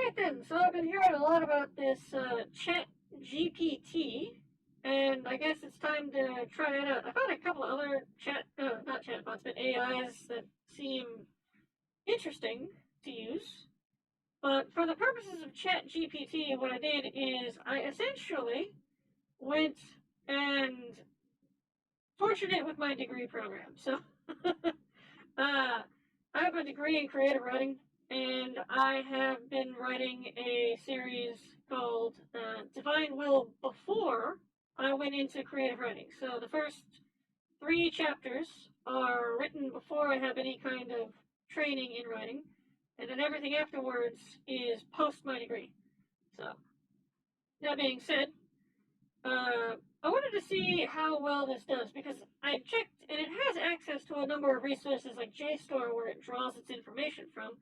Alright then, so I've been hearing a lot about this ChatGPT, and I guess it's time to try it out. I found a couple of other not chatbots, but AIs that seem interesting to use. But for the purposes of ChatGPT, what I did is I essentially went and tortured it with my degree program. So I have a degree in creative writing, and I have been writing a series called Divine Will before I went into creative writing. So the first 3 chapters are written before I have any kind of training in writing, and then everything afterwards is post my degree. So, that being said, I wanted to see how well this does because I checked and it has access to a number of resources like JSTOR where it draws its information from.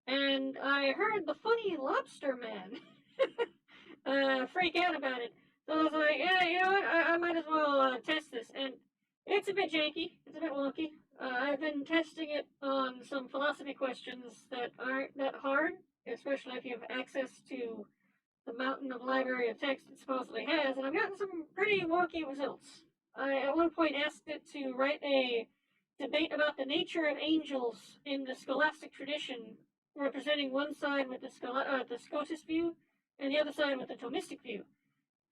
And I heard the funny lobster man freak out about it. So I was like, yeah, you know what? I might as well test this. And it's a bit janky. It's a bit wonky. I've been testing it on some philosophy questions that aren't that hard, especially if you have access to the mountain of library of text it supposedly has, and I've gotten some pretty wonky results. I at one point asked it to write a debate about the nature of angels in the scholastic tradition, representing one side with the Scotist view and the other side with the Thomistic view.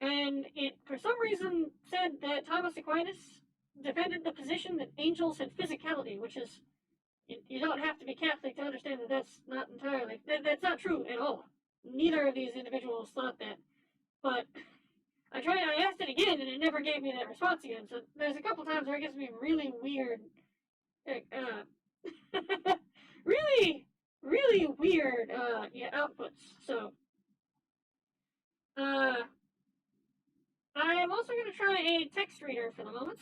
And it, for some reason, said that Thomas Aquinas defended the position that angels had physicality, which is, you don't have to be Catholic to understand that that's not entirely, that's not true at all. Neither of these individuals thought that. But I asked it again, and it never gave me that response again. So there's a couple times where it gives me really weird, really, really weird, outputs. So, I am also going to try a text reader for the moment.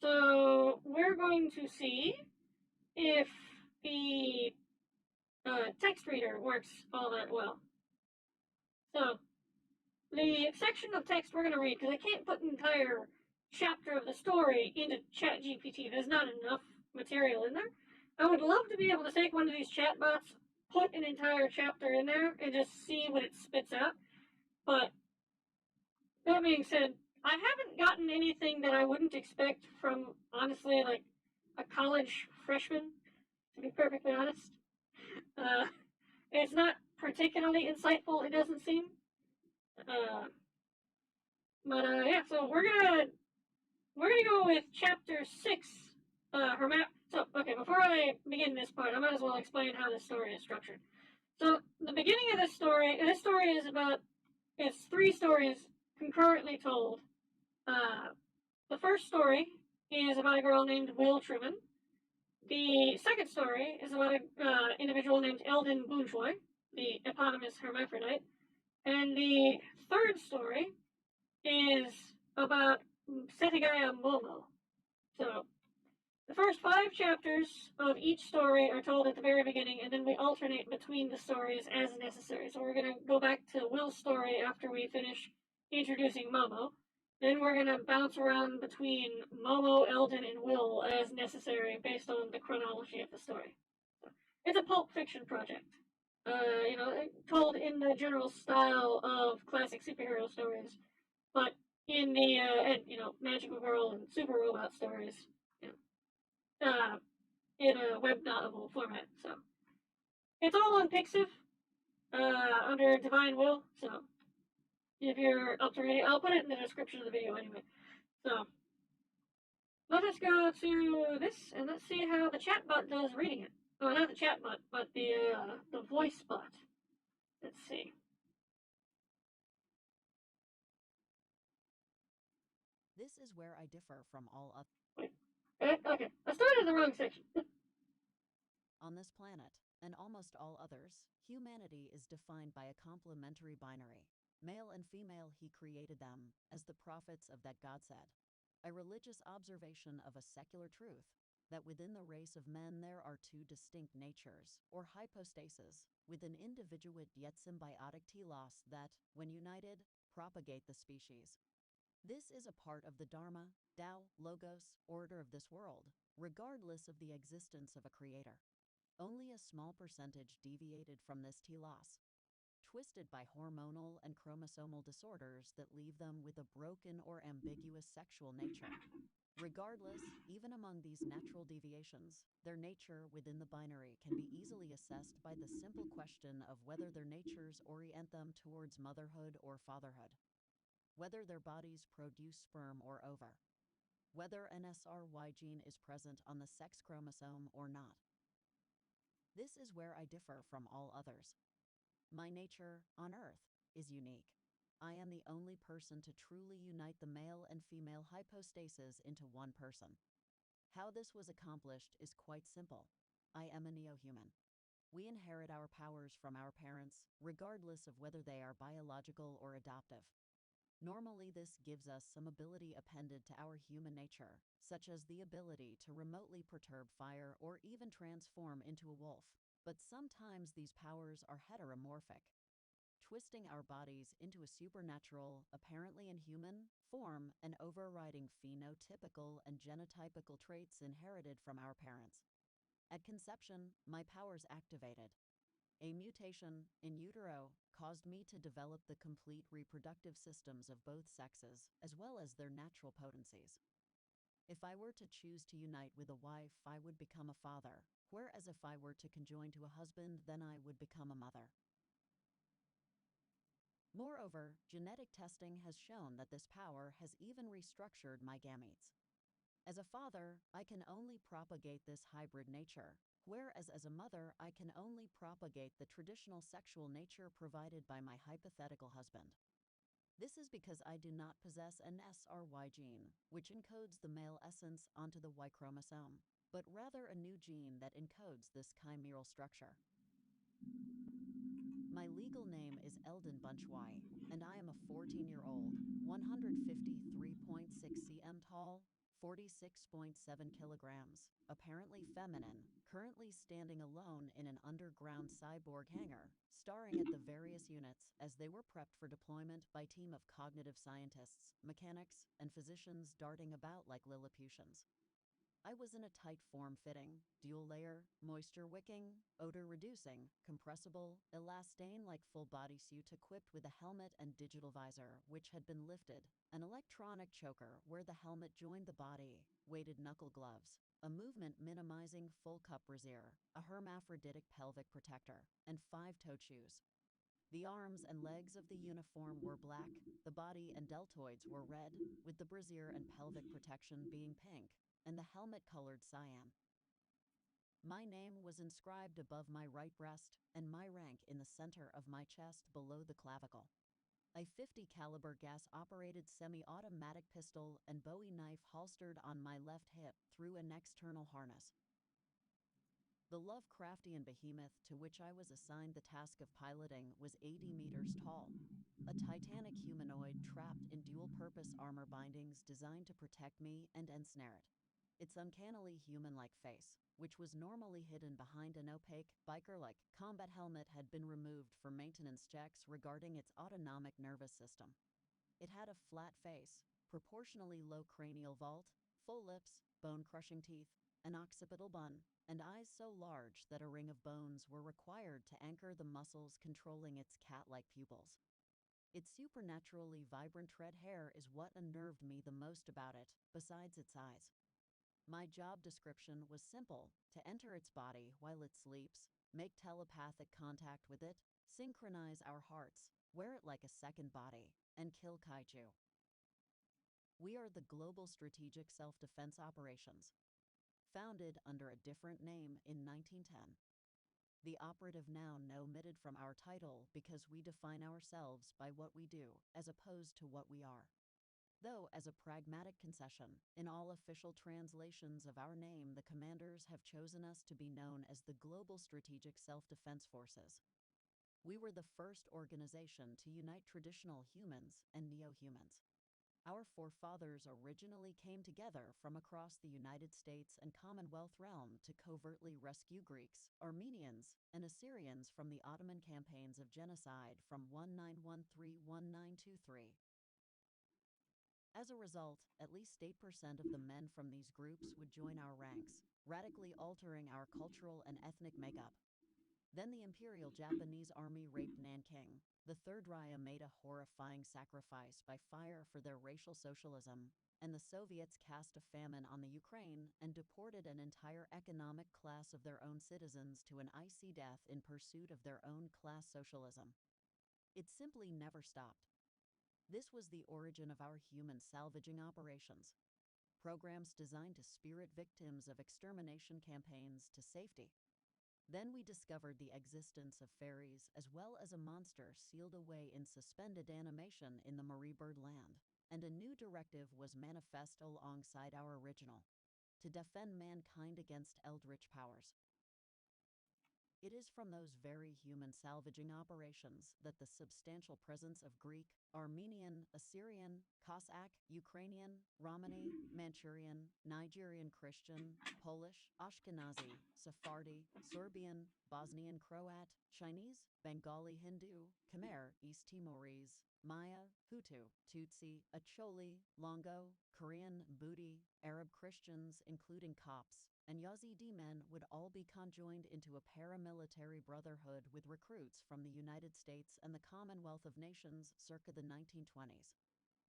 So we're going to see if the text reader works all that well. So the section of text we're going to read, because I can't put an entire chapter of the story into ChatGPT. There's not enough material in there. I would love to be able to take one of these chatbots, put an entire chapter in there, and just see what it spits out. But that being said, I haven't gotten anything that I wouldn't expect from, honestly, like a college freshman, to be perfectly honest. It's not particularly insightful, it doesn't seem. Yeah, so we're gonna go with chapter 6. So okay, before I begin this part, I might as well explain how this story is structured. So the beginning of this story is about, it's 3 stories concurrently told. The first story is about a girl named Will Truman. The second story is about an individual named Eldon Boonjoy, the eponymous hermaphrodite. And the third story is about Setagaya Momo. So, the first 5 chapters of each story are told at the very beginning, and then we alternate between the stories as necessary. So we're going to go back to Will's story after we finish introducing Momo. Then we're going to bounce around between Momo, Eldon, and Will as necessary based on the chronology of the story. So, it's a pulp fiction project. Told in the general style of classic superhero stories, but in the magical girl and super robot stories, in a web novel format. So it's all on Pixiv under Divine Will. So if you're up to read it, I'll put it in the description of the video anyway. So let us go to this and let's see how the chatbot does reading it. Oh, not the chatbot, but the voice bot. Let's see. This is where I differ from all others. Wait. Okay, I started in the wrong section. On this planet, and almost all others, humanity is defined by a complementary binary. Male and female, he created them, as the prophets of that God said. A religious observation of a secular truth, that within the race of men there are 2 distinct natures, or hypostases, with an individuate yet symbiotic telos that, when united, propagate the species. This is a part of the Dharma, Tao, Logos, order of this world, regardless of the existence of a creator. Only a small percentage deviated from this telos. twisted by hormonal and chromosomal disorders that leave them with a broken or ambiguous sexual nature. Regardless, even among these natural deviations, their nature within the binary can be easily assessed by the simple question of whether their natures orient them towards motherhood or fatherhood, whether their bodies produce sperm or ova, whether an SRY gene is present on the sex chromosome or not. This is where I differ from all others. My nature, on Earth, is unique. I am the only person to truly unite the male and female hypostases into one person. How this was accomplished is quite simple. I am a neo-human. We inherit our powers from our parents, regardless of whether they are biological or adoptive. Normally, this gives us some ability appended to our human nature, such as the ability to remotely perturb fire or even transform into a wolf. But sometimes these powers are heteromorphic, twisting our bodies into a supernatural, apparently inhuman, form and overriding phenotypical and genotypical traits inherited from our parents. At conception, my powers activated. A mutation in utero caused me to develop the complete reproductive systems of both sexes, as well as their natural potencies. If I were to choose to unite with a wife, I would become a father, whereas if I were to conjoin to a husband, then I would become a mother. Moreover, genetic testing has shown that this power has even restructured my gametes. As a father, I can only propagate this hybrid nature, whereas as a mother, I can only propagate the traditional sexual nature provided by my hypothetical husband. This is because I do not possess an SRY gene, which encodes the male essence onto the Y chromosome, but rather a new gene that encodes this chimeral structure. My legal name is Eldon Bunchwai, and I am a 14-year-old, 153.6 cm tall, 46.7 kilograms, apparently feminine, currently standing alone in an underground cyborg hangar, staring at the various units as they were prepped for deployment by a team of cognitive scientists, mechanics, and physicians darting about like Lilliputians. I was in a tight form-fitting, dual-layer, moisture-wicking, odor-reducing, compressible, elastane-like full-body suit equipped with a helmet and digital visor, which had been lifted, an electronic choker where the helmet joined the body, weighted knuckle gloves, a movement-minimizing full-cup brassiere, a hermaphroditic pelvic protector, and 5-toed shoes. The arms and legs of the uniform were black, the body and deltoids were red, with the brassiere and pelvic protection being pink, and the helmet colored cyan. My name was inscribed above my right breast, and my rank in the center of my chest below the clavicle. A 50 caliber gas-operated semi-automatic pistol and Bowie knife holstered on my left hip through an external harness. The Lovecraftian behemoth to which I was assigned the task of piloting was 80 meters tall, a titanic humanoid trapped in dual-purpose armor bindings designed to protect me and ensnare it. Its uncannily human-like face, which was normally hidden behind an opaque, biker-like combat helmet, had been removed for maintenance checks regarding its autonomic nervous system. It had a flat face, proportionally low cranial vault, full lips, bone-crushing teeth, an occipital bun, and eyes so large that a ring of bones were required to anchor the muscles controlling its cat-like pupils. Its supernaturally vibrant red hair is what unnerved me the most about it, besides its eyes. My job description was simple: to enter its body while it sleeps, make telepathic contact with it, synchronize our hearts, wear it like a second body, and kill kaiju. We are the Global Strategic Self-Defense Operations, founded under a different name in 1910. The operative noun omitted from our title because we define ourselves by what we do as opposed to what we are. Though, as a pragmatic concession, in all official translations of our name, the commanders have chosen us to be known as the Global Strategic Self-Defense Forces. We were the first organization to unite traditional humans and neo-humans. Our forefathers originally came together from across the United States and Commonwealth realm to covertly rescue Greeks, Armenians, and Assyrians from the Ottoman campaigns of genocide from 1913–1923. As a result, at least 8% of the men from these groups would join our ranks, radically altering our cultural and ethnic makeup. Then the Imperial Japanese Army raped Nanking. The Third Reich made a horrifying sacrifice by fire for their racial socialism, and the Soviets cast a famine on the Ukraine and deported an entire economic class of their own citizens to an icy death in pursuit of their own class socialism. It simply never stopped. This was the origin of our human salvaging operations, programs designed to spirit victims of extermination campaigns to safety. Then we discovered the existence of fairies as well as a monster sealed away in suspended animation in the Marie Bird land, and a new directive was manifest alongside our original, to defend mankind against eldritch powers. It is from those very human salvaging operations that the substantial presence of Greek, Armenian, Assyrian, Cossack, Ukrainian, Romani, Manchurian, Nigerian Christian, Polish, Ashkenazi, Sephardi, Serbian, Bosnian Croat, Chinese, Bengali Hindu, Khmer, East Timorese, Maya, Hutu, Tutsi, Acholi, Longo, Korean, Budi, Arab Christians, including Copts, and Yazidi men would all be conjoined into a paramilitary brotherhood with recruits from the United States and the Commonwealth of Nations circa the 1920s.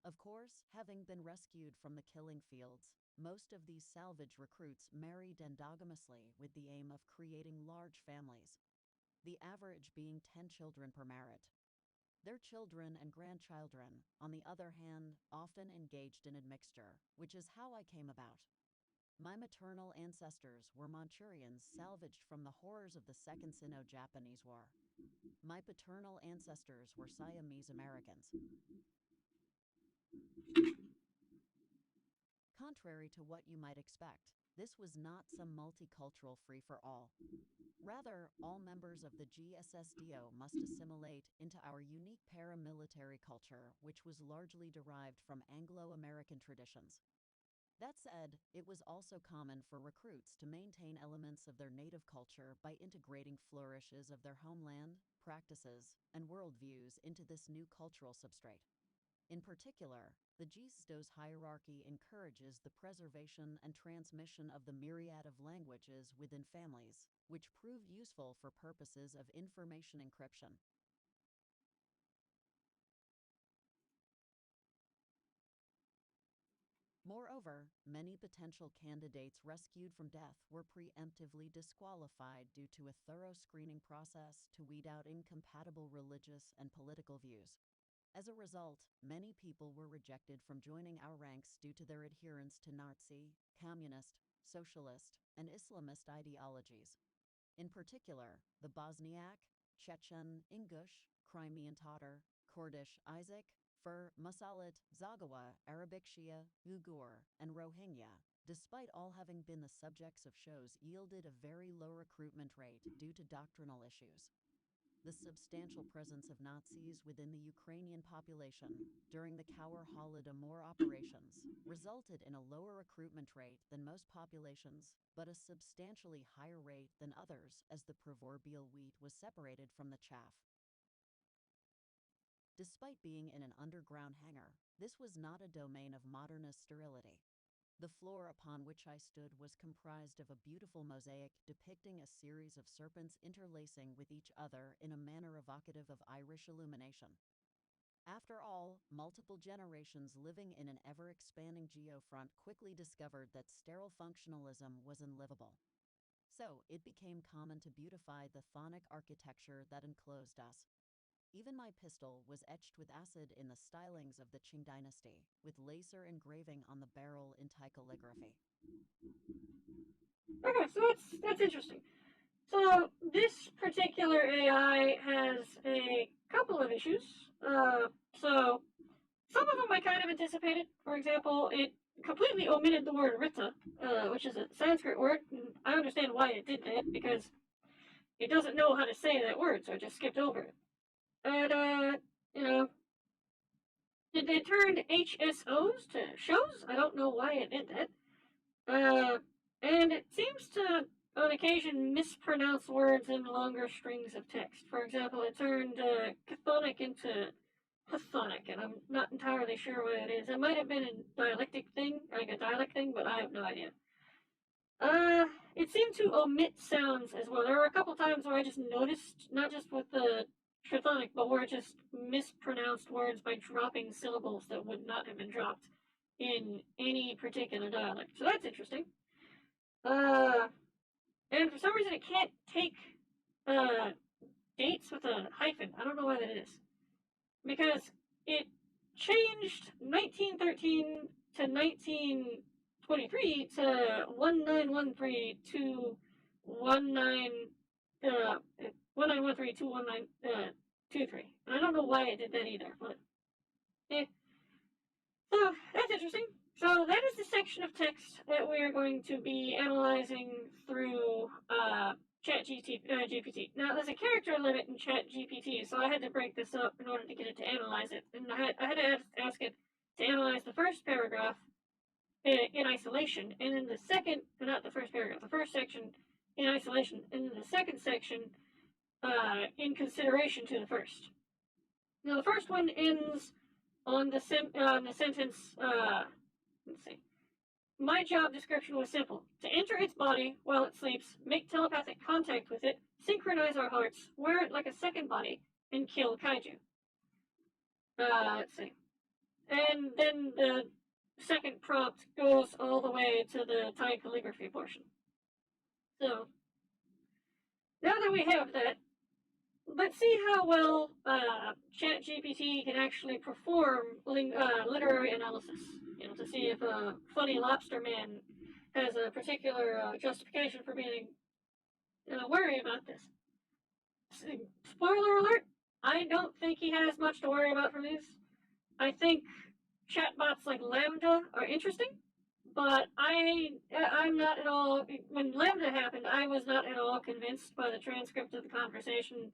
Of course, having been rescued from the killing fields, most of these salvage recruits married endogamously with the aim of creating large families, the average being 10 children per marriage. Their children and grandchildren, on the other hand, often engaged in admixture, which is how I came about. My maternal ancestors were Manchurians salvaged from the horrors of the Second Sino-Japanese War. My paternal ancestors were Siamese Americans. Contrary to what you might expect, this was not some multicultural free-for-all. Rather, all members of the GSSDO must assimilate into our unique paramilitary culture, which was largely derived from Anglo-American traditions. That said, it was also common for recruits to maintain elements of their native culture by integrating flourishes of their homeland, practices, and worldviews into this new cultural substrate. In particular, the GSDO's hierarchy encourages the preservation and transmission of the myriad of languages within families, which proved useful for purposes of information encryption. Moreover, many potential candidates rescued from death were preemptively disqualified due to a thorough screening process to weed out incompatible religious and political views. As a result, many people were rejected from joining our ranks due to their adherence to Nazi, communist, socialist, and Islamist ideologies. In particular, the Bosniak, Chechen, Ingush, Crimean Tatar, Kurdish Isaac, Fur, Masalit, Zaghawa, Arabic Shia, Uyghur, and Rohingya, despite all having been the subjects of shows, yielded a very low recruitment rate due to doctrinal issues. The substantial presence of Nazis within the Ukrainian population during the Kaur Holodomor operations resulted in a lower recruitment rate than most populations, but a substantially higher rate than others as the proverbial wheat was separated from the chaff. Despite being in an underground hangar, this was not a domain of modernist sterility. The floor upon which I stood was comprised of a beautiful mosaic depicting a series of serpents interlacing with each other in a manner evocative of Irish illumination. After all, multiple generations living in an ever-expanding geofront quickly discovered that sterile functionalism was unlivable. So, it became common to beautify the chthonic architecture that enclosed us. Even my pistol was etched with acid in the stylings of the Qing dynasty, with laser engraving on the barrel in Thai calligraphy. Okay, so that's interesting. So this particular AI has a couple of issues. So some of them I kind of anticipated. For example, it completely omitted the word Rita, which is a Sanskrit word. And I understand why it did that, because it doesn't know how to say that word, so it just skipped over it. And, you know, they turned HSOs to shows. I don't know why it did that. And it seems to, on occasion, mispronounce words in longer strings of text. For example, it turned chthonic into chthonic, and I'm not entirely sure what it is. It might have been a dialectic thing, like a dialect thing, but I have no idea. it seemed to omit sounds as well. There were a couple times where I just noticed, not just with the Triphonic, but where it just mispronounced words by dropping syllables that would not have been dropped in any particular dialect. So that's interesting. And for some reason it can't take uh, dates with a hyphen. I don't know why that is. Because it changed 1913 to 1923 to 1913 to 1913 to 1923. And I don't know why it did that either, but eh. So that's interesting. So that is the section of text that we are going to be analyzing through ChatGPT. Now, there's a character limit in ChatGPT, so I had to break this up in order to get it to analyze it. And I had to ask it to analyze the first paragraph in isolation, and then the second, not the first paragraph, the first section in isolation, and then the second section in consideration to the first. Now, the first one ends on the sentence, let's see. My job description was simple: to enter its body while it sleeps, make telepathic contact with it, synchronize our hearts, wear it like a second body, and kill kaiju. Let's see. And then the second prompt goes all the way to the Thai calligraphy portion. So, now that we have that, let's see how well ChatGPT can actually perform literary analysis. You know, to see if a funny lobster man has a particular justification for being worried about this. Spoiler alert: I don't think he has much to worry about from these. I think chatbots like Lambda are interesting, but I'm not at all. When Lambda happened, I was not at all convinced by the transcript of the conversation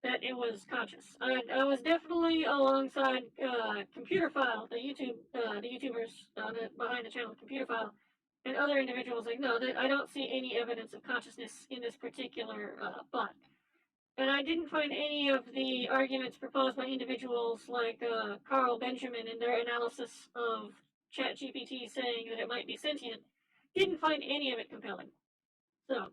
that it was conscious. I was definitely alongside Computer File, the YouTubers behind the channel Computer File, and other individuals like, no, I don't see any evidence of consciousness in this particular bot. And I didn't find any of the arguments proposed by individuals like Carl Benjamin in their analysis of ChatGPT saying that it might be sentient. Didn't find any of it compelling. So,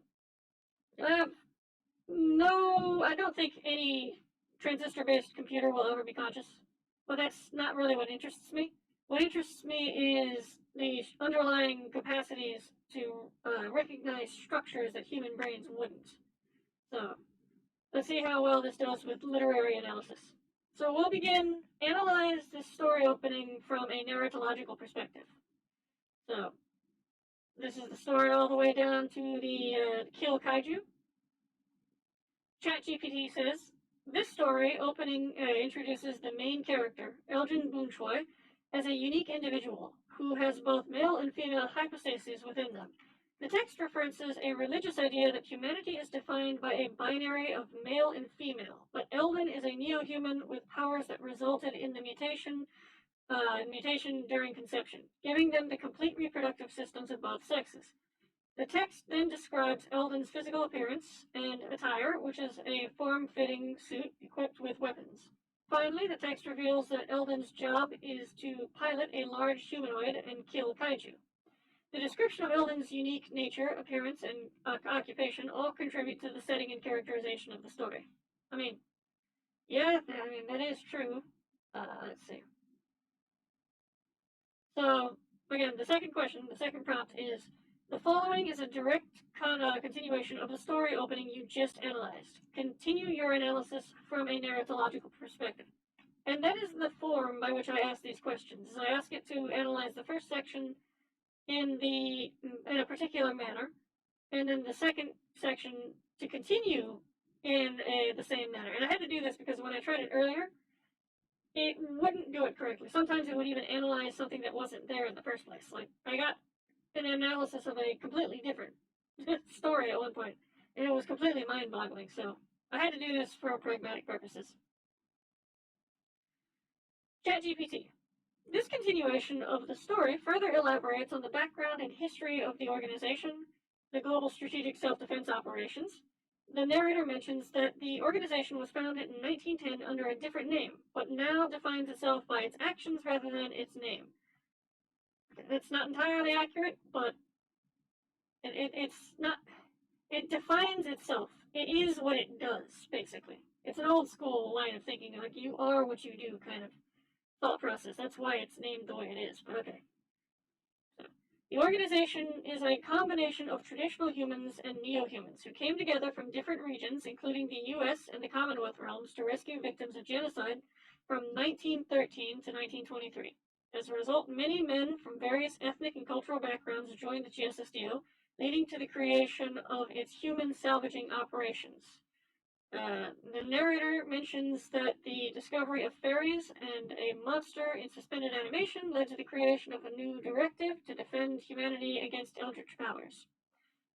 no, I don't think any transistor-based computer will ever be conscious. But that's not really what interests me. What interests me is the underlying capacities to recognize structures that human brains wouldn't. So, let's see how well this does with literary analysis. So we'll analyze this story opening from a narratological perspective. So, this is the story all the way down to the kill kaiju. ChatGPT says, this story opening introduces the main character, Elgin Boonchoi, as a unique individual who has both male and female hypostases within them. The text references a religious idea that humanity is defined by a binary of male and female, but Eldon is a neo-human with powers that resulted in the mutation during conception, giving them the complete reproductive systems of both sexes. The text then describes Eldon's physical appearance and attire, which is a form-fitting suit equipped with weapons. Finally, the text reveals that Eldon's job is to pilot a large humanoid and kill kaiju. The description of Eldon's unique nature, appearance, and occupation all contribute to the setting and characterization of the story. I mean, yeah, that is true. Let's see. So, again, the second prompt is, the following is a direct continuation of the story opening you just analyzed. Continue your analysis from a narratological perspective. And that is the form by which I ask these questions. I ask it to analyze the first section in a particular manner, and then the second section to continue in the same manner. And I had to do this because when I tried it earlier, it wouldn't do it correctly. Sometimes it would even analyze something that wasn't there in the first place. Like, I got an analysis of a completely different story at one point, and it was completely mind-boggling, so I had to do this for pragmatic purposes. ChatGPT. This continuation of the story further elaborates on the background and history of the organization, the Global Strategic Self-Defense Operations. The narrator mentions that the organization was founded in 1910 under a different name, but now defines itself by its actions rather than its name. That's not entirely accurate, but It's not. It defines itself. It is what it does, basically. It's an old school line of thinking, like you are what you do kind of thought process. That's why it's named the way it is. But okay. So, the organization is a combination of traditional humans and neo-humans who came together from different regions, including the U.S. and the Commonwealth realms, to rescue victims of genocide from 1913 to 1923. As a result, many men from various ethnic and cultural backgrounds joined the GSSDO, leading to the creation of its human salvaging operations. The narrator mentions that the discovery of fairies and a monster in suspended animation led to the creation of a new directive to defend humanity against eldritch powers.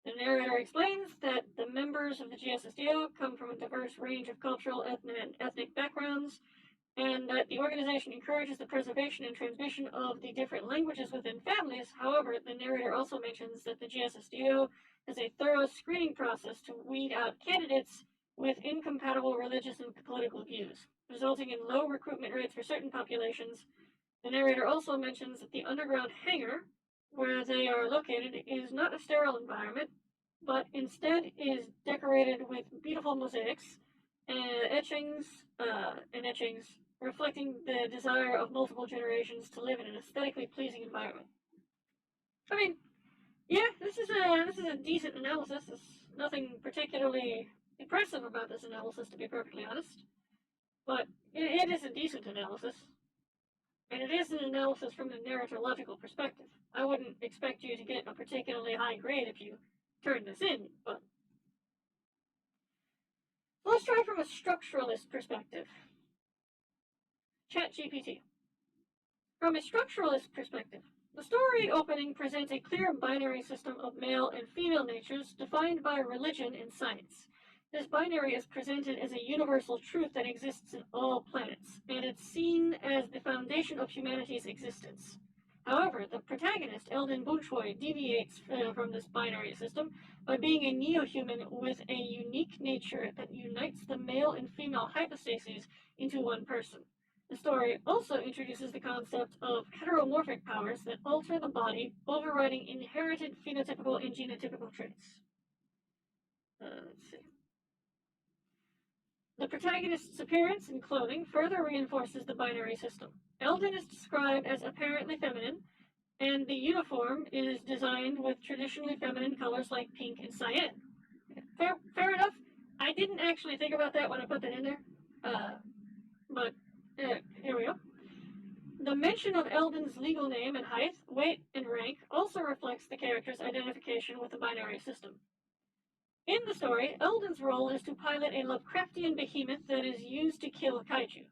The narrator explains that the members of the GSSDO come from a diverse range of cultural and ethnic backgrounds, and that the organization encourages the preservation and transmission of the different languages within families. However, the narrator also mentions that the GSSDO has a thorough screening process to weed out candidates with incompatible religious and political views, resulting in low recruitment rates for certain populations. The narrator also mentions that the underground hangar, where they are located, is not a sterile environment, but instead is decorated with beautiful mosaics and etchings, reflecting the desire of multiple generations to live in an aesthetically pleasing environment. I mean, yeah, this is a decent analysis. There's nothing particularly impressive about this analysis, to be perfectly honest, but it is a decent analysis, and it is an analysis from the narratological perspective. I wouldn't expect you to get a particularly high grade if you turn this in, but let's try from a structuralist perspective. ChatGPT. From a structuralist perspective, the story opening presents a clear binary system of male and female natures defined by religion and science. This binary is presented as a universal truth that exists in all planets, and it's seen as the foundation of humanity's existence. However, the protagonist, Eldon Bunchoi, deviates from this binary system by being a neo-human with a unique nature that unites the male and female hypostases into one person. The story also introduces the concept of heteromorphic powers that alter the body, overriding inherited phenotypical and genotypical traits. Let's see. The protagonist's appearance and clothing further reinforces the binary system. Eldon is described as apparently feminine, and the uniform is designed with traditionally feminine colors like pink and cyan. Fair enough. I didn't actually think about that when I put that in there, but here we go. The mention of Eldon's legal name and height, weight, and rank also reflects the character's identification with the binary system. In the story, Eldon's role is to pilot a Lovecraftian behemoth that is used to kill kaiju.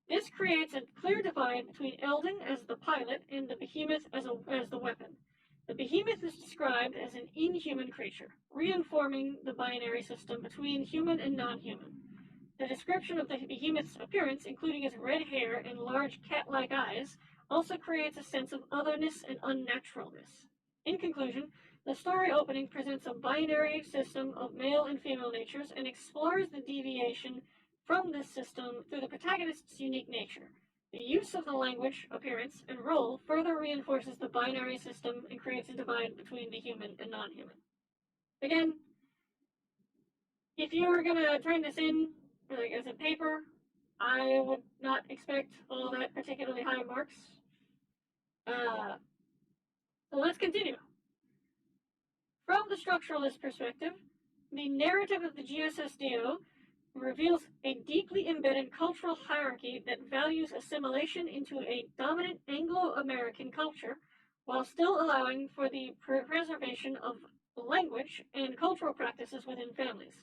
This creates a clear divide between Eldon as the pilot and the behemoth as the weapon. The behemoth is described as an inhuman creature, reinforcing the binary system between human and non-human. The description of the behemoth's appearance, including its red hair and large cat-like eyes, also creates a sense of otherness and unnaturalness. In conclusion, the story opening presents a binary system of male and female natures and explores the deviation from this system through the protagonist's unique nature. The use of the language, appearance, and role further reinforces the binary system and creates a divide between the human and non-human. Again, if you were going to turn this in as a paper, I would not expect all that particularly high marks. So let's continue. From the structuralist perspective, the narrative of the GSSDO reveals a deeply embedded cultural hierarchy that values assimilation into a dominant Anglo-American culture while still allowing for the preservation of language and cultural practices within families.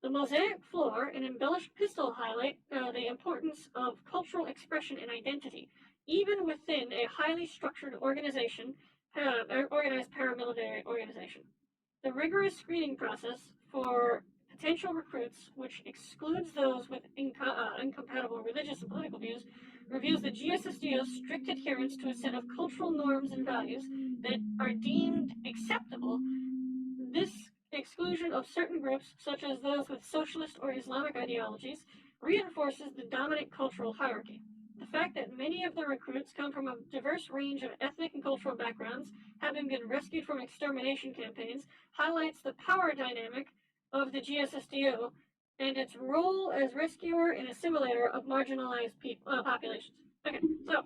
The mosaic floor and embellished pistol highlight the importance of cultural expression and identity, even within a highly structured organized paramilitary organization. The rigorous screening process for potential recruits, which excludes those with incompatible religious and political views, reveals the GSSDO's strict adherence to a set of cultural norms and values that are deemed acceptable. This exclusion of certain groups, such as those with socialist or Islamic ideologies, reinforces the dominant cultural hierarchy. The fact that many of the recruits come from a diverse range of ethnic and cultural backgrounds, having been rescued from extermination campaigns, highlights the power dynamic of the GSSDO and its role as rescuer and assimilator of marginalized populations. Okay, so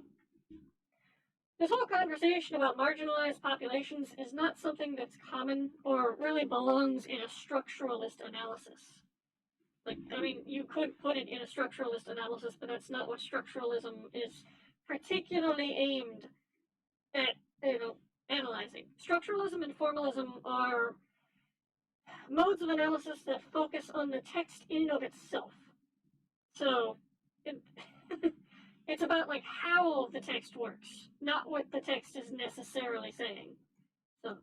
this whole conversation about marginalized populations is not something that's common or really belongs in a structuralist analysis. Like, I mean, you could put it in a structuralist analysis, but that's not what structuralism is particularly aimed at, analyzing. Structuralism and formalism are modes of analysis that focus on the text in and of itself. So, it, it's about, like, how the text works, not what the text is necessarily saying. So,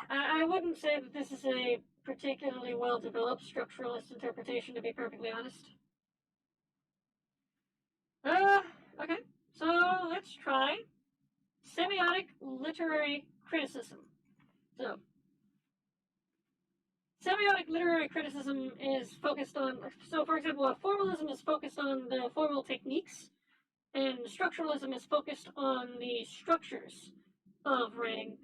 I wouldn't say that this is a particularly well-developed structuralist interpretation, to be perfectly honest. Okay, so let's try semiotic literary criticism. Semiotic literary criticism is focused on, for example, formalism is focused on the formal techniques, and structuralism is focused on the structures of writing.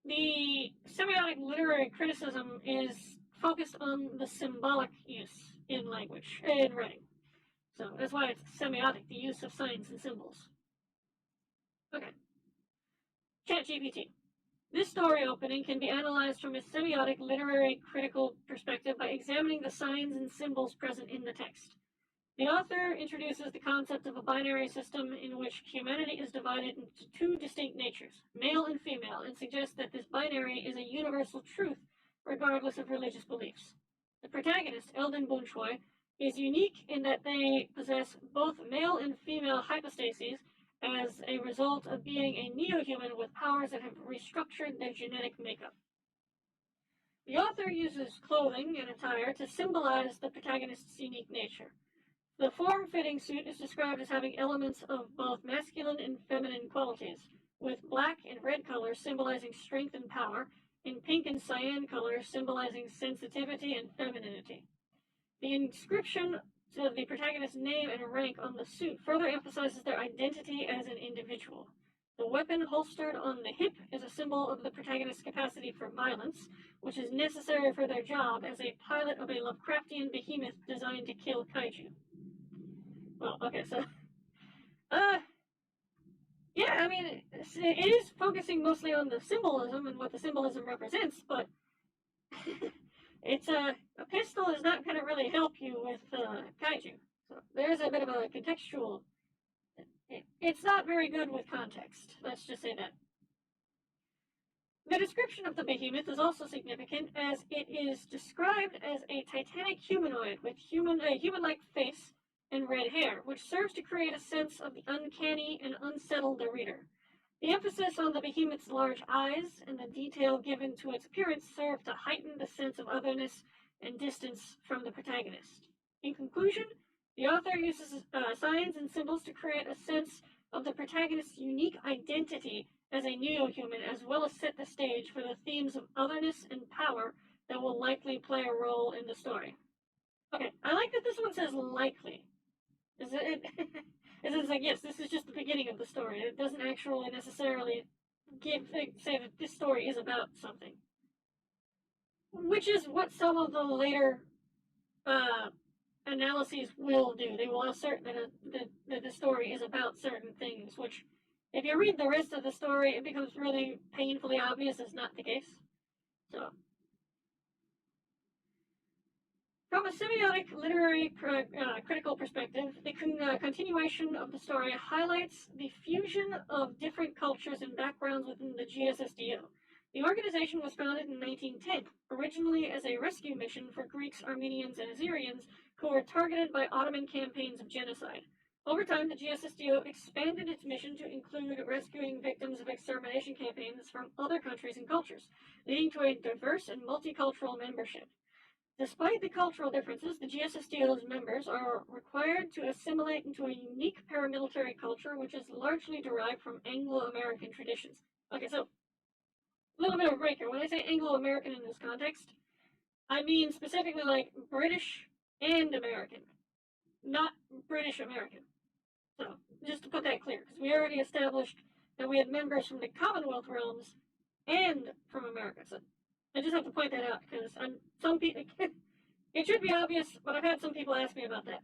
The semiotic literary criticism is focused on the symbolic use in language, in writing. So that's why it's semiotic, the use of signs and symbols. Okay. ChatGPT. This story opening can be analyzed from a semiotic literary critical perspective by examining the signs and symbols present in the text. The author introduces the concept of a binary system in which humanity is divided into two distinct natures, male and female, and suggests that this binary is a universal truth regardless of religious beliefs. The protagonist, Eldon Bunchoy, is unique in that they possess both male and female hypostases as a result of being a neo-human with powers that have restructured their genetic makeup. The author uses clothing and attire to symbolize the protagonist's unique nature. The form-fitting suit is described as having elements of both masculine and feminine qualities, with black and red colors symbolizing strength and power, and pink and cyan colors symbolizing sensitivity and femininity. The inscription of the protagonist's name and rank on the suit further emphasizes their identity as an individual. The weapon holstered on the hip is a symbol of the protagonist's capacity for violence, which is necessary for their job as a pilot of a Lovecraftian behemoth designed to kill kaiju. Well, okay, so, yeah, I mean, it is focusing mostly on the symbolism and what the symbolism represents, but it's a pistol is not going to really help you with kaiju. So there's a bit of a contextual. It's not very good with context. Let's just say that. The description of the behemoth is also significant, as it is described as a titanic humanoid with a human-like face and red hair, which serves to create a sense of the uncanny and unsettle the reader. The emphasis on the behemoth's large eyes and the detail given to its appearance serve to heighten the sense of otherness and distance from the protagonist. In conclusion, the author uses signs and symbols to create a sense of the protagonist's unique identity as a neo-human, as well as set the stage for the themes of otherness and power that will likely play a role in the story. Okay, I like that this one says likely. It's like, yes, this is just the beginning of the story. It doesn't actually necessarily say that this story is about something. Which is what some of the later analyses will do. They will assert that the story is about certain things, which, if you read the rest of the story, it becomes really painfully obvious is not the case. So, from a semiotic literary critical perspective, the continuation of the story highlights the fusion of different cultures and backgrounds within the GSSDO. The organization was founded in 1910, originally as a rescue mission for Greeks, Armenians, and Assyrians who were targeted by Ottoman campaigns of genocide. Over time, the GSSDO expanded its mission to include rescuing victims of extermination campaigns from other countries and cultures, leading to a diverse and multicultural membership. Despite the cultural differences, the GSSDO's members are required to assimilate into a unique paramilitary culture which is largely derived from Anglo-American traditions. Okay, so, a little bit of a break here. When I say Anglo-American in this context, I mean specifically like British and American. not British American. So, just to put that clear, because we already established that we had members from the Commonwealth realms and from America. So, I just have to point that out because some people, it should be obvious, but I've had some people ask me about that.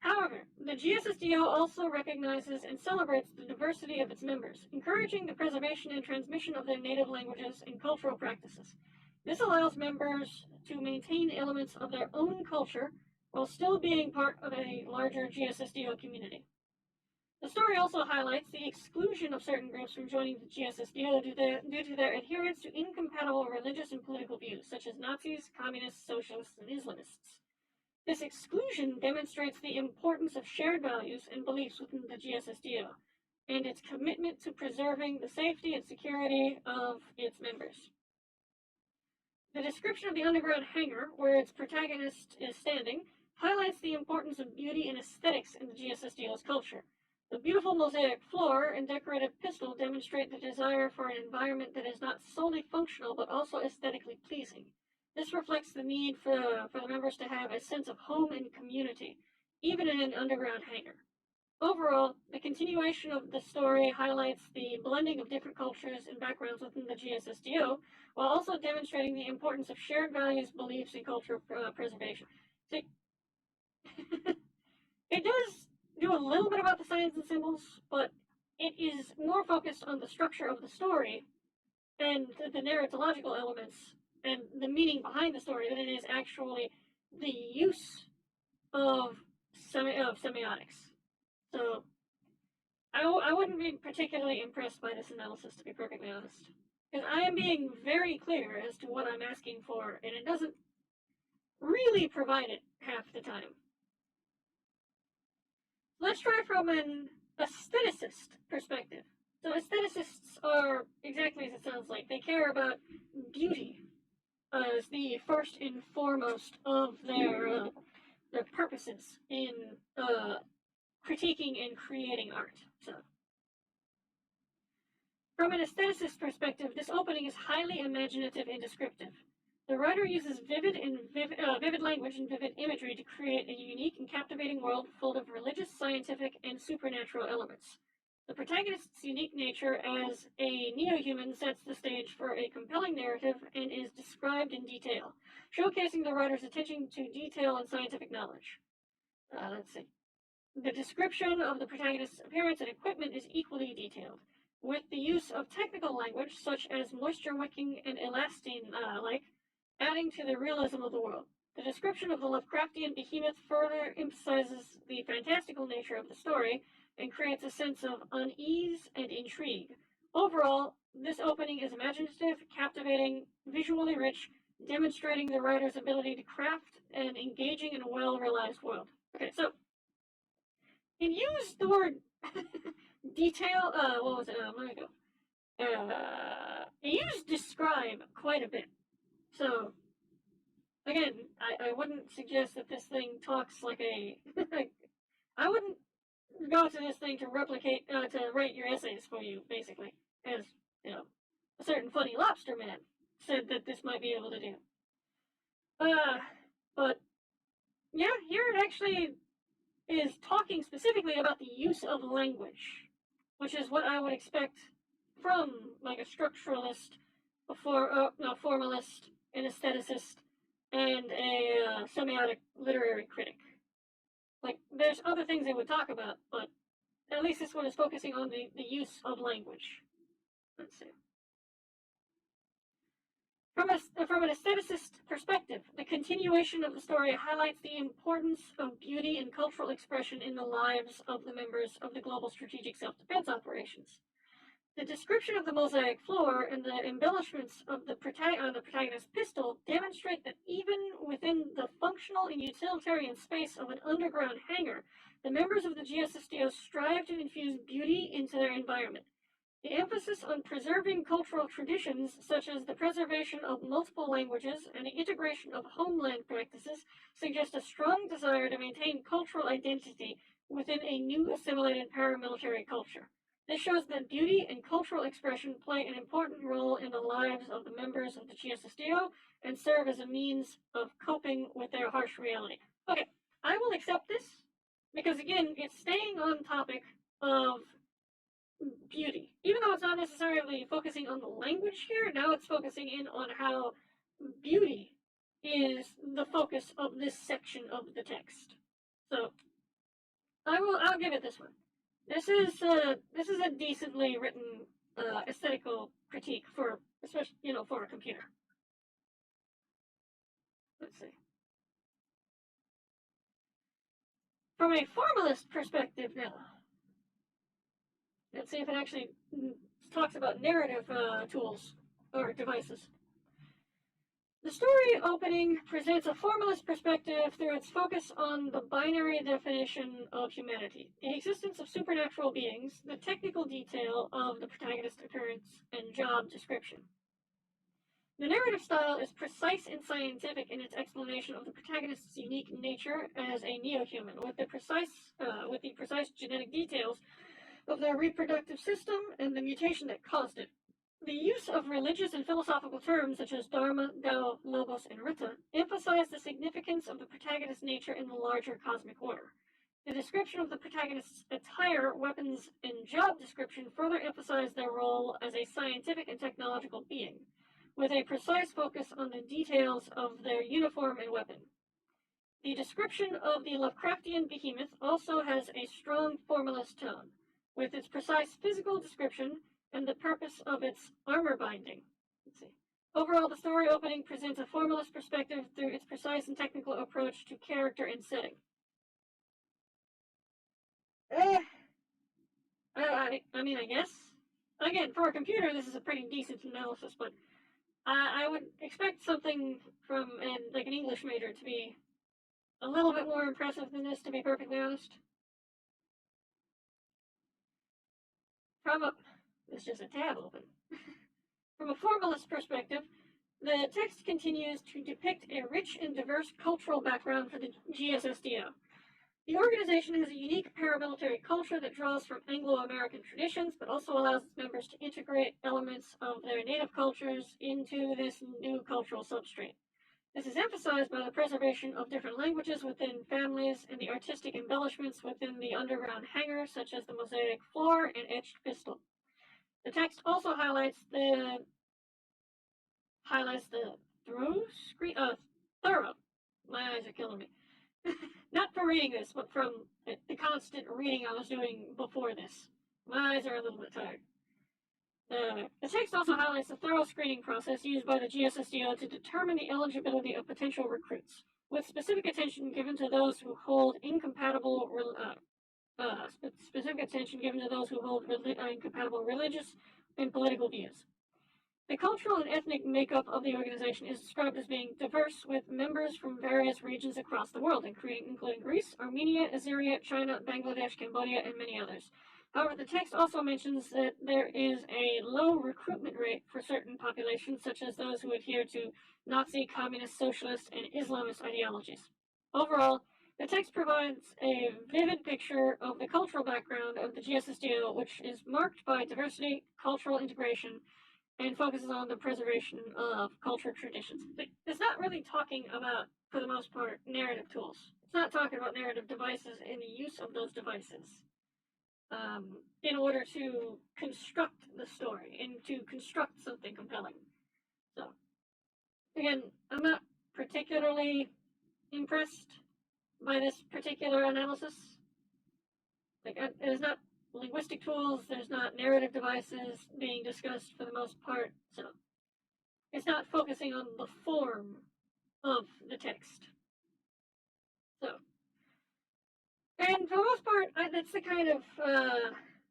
However, the GSSDO also recognizes and celebrates the diversity of its members, encouraging the preservation and transmission of their native languages and cultural practices. This allows members to maintain elements of their own culture while still being part of a larger GSSDO community. The story also highlights the exclusion of certain groups from joining the GSSDO due to their adherence to incompatible religious and political views, such as Nazis, communists, socialists, and Islamists. This exclusion demonstrates the importance of shared values and beliefs within the GSSDO and its commitment to preserving the safety and security of its members. The description of the underground hangar, where its protagonist is standing, highlights the importance of beauty and aesthetics in the GSSDO's culture. The beautiful mosaic floor and decorative pistol demonstrate the desire for an environment that is not solely functional but also aesthetically pleasing. This reflects the need for the members to have a sense of home and community, even in an underground hangar. Overall, the continuation of the story highlights the blending of different cultures and backgrounds within the GSSDO, while also demonstrating the importance of shared values, beliefs, and cultural preservation. See, it does do a little bit about the signs and symbols, but it is more focused on the structure of the story and the narratological elements and the meaning behind the story than it is actually the use of semiotics. So I wouldn't be particularly impressed by this analysis, to be perfectly honest. Because I am being very clear as to what I'm asking for, and it doesn't really provide it half the time. Let's try from an aestheticist perspective. So aestheticists are exactly as it sounds like. They care about beauty as the first and foremost of their purposes in critiquing and creating art. So, from an aestheticist perspective, this opening is highly imaginative and descriptive. The writer uses vivid language and vivid imagery to create a unique and captivating world full of religious, scientific, and supernatural elements. The protagonist's unique nature as a neo-human sets the stage for a compelling narrative and is described in detail, showcasing the writer's attention to detail and scientific knowledge. Let's see. The description of the protagonist's appearance and equipment is equally detailed, with the use of technical language such as moisture-wicking and elastine-like, adding to the realism of the world. The description of the Lovecraftian behemoth further emphasizes the fantastical nature of the story and creates a sense of unease and intrigue. Overall, this opening is imaginative, captivating, visually rich, demonstrating the writer's ability to craft an engaging and well-realized world. Okay, so it used the word detail, what was it? Let me go. It used describe quite a bit. So, again, I wouldn't suggest that this thing talks like a. I wouldn't go to this thing to replicate, to write your essays for you, basically. As, you know, a certain funny lobster man said that this might be able to do. But, yeah, here it actually is talking specifically about the use of language, which is what I would expect from, like, a structuralist, a formalist, an aestheticist, and a semiotic literary critic. Like, there's other things they would talk about, but at least this one is focusing on the use of language. Let's see. From an aestheticist perspective, the continuation of the story highlights the importance of beauty and cultural expression in the lives of the members of the global strategic self-defense operations. The description of the mosaic floor and the embellishments of the protagonist's pistol demonstrate that even within the functional and utilitarian space of an underground hangar, the members of the GSSDO strive to infuse beauty into their environment. The emphasis on preserving cultural traditions, such as the preservation of multiple languages and the integration of homeland practices, suggest a strong desire to maintain cultural identity within a new assimilated paramilitary culture. This shows that beauty and cultural expression play an important role in the lives of the members of the GSSDO and serve as a means of coping with their harsh reality. Okay, I will accept this because, again, it's staying on topic of beauty. Even though it's not necessarily focusing on the language here, now it's focusing in on how beauty is the focus of this section of the text. So I'll give it this one. This is a decently written aesthetical critique for, especially, for a computer. Let's see. From a formalist perspective now, let's see if it actually talks about narrative tools or devices. The story opening presents a formalist perspective through its focus on the binary definition of humanity, the existence of supernatural beings, the technical detail of the protagonist's appearance and job description. The narrative style is precise and scientific in its explanation of the protagonist's unique nature as a neo-human, with the precise genetic details of their reproductive system and the mutation that caused it. The use of religious and philosophical terms such as Dharma, Tao, Logos, and Rita emphasize the significance of the protagonist's nature in the larger cosmic order. The description of the protagonist's attire, weapons, and job description further emphasize their role as a scientific and technological being, with a precise focus on the details of their uniform and weapon. The description of the Lovecraftian behemoth also has a strong formalist tone, with its precise physical description and the purpose of its armor binding. Let's see. Overall, the story opening presents a formalist perspective through its precise and technical approach to character and setting. I guess. Again, for a computer, this is a pretty decent analysis, but I would expect something from an English major to be a little bit more impressive than this, to be perfectly honest. There's just a tab open. From a formalist perspective, the text continues to depict a rich and diverse cultural background for the GSSDO. The organization has a unique paramilitary culture that draws from Anglo-American traditions, but also allows its members to integrate elements of their native cultures into this new cultural substrate. This is emphasized by the preservation of different languages within families and the artistic embellishments within the underground hangar, such as the mosaic floor and etched pistol. The text also highlights the thorough. My eyes are killing me. Not for reading this, but from the constant reading I was doing before this. My eyes are a little bit tired. The text also highlights the thorough screening process used by the GSSDO to determine the eligibility of potential recruits, with specific attention given to those who hold incompatible religious and political views. The cultural and ethnic makeup of the organization is described as being diverse, with members from various regions across the world, including Greece, Armenia, Assyria, China, Bangladesh, Cambodia, and many others. However, the text also mentions that there is a low recruitment rate for certain populations, such as those who adhere to Nazi, communist, socialist, and Islamist ideologies. Overall, the text provides a vivid picture of the cultural background of the GSSDO, which is marked by diversity, cultural integration, and focuses on the preservation of culture traditions. It's not really talking about, for the most part, narrative tools. It's not talking about narrative devices and the use of those devices in order to construct the story and to construct something compelling. So, again, I'm not particularly impressed by this particular analysis. There's not linguistic tools, there's not narrative devices being discussed for the most part, so it's not focusing on the form of the text. So, and for the most part, that's the kind of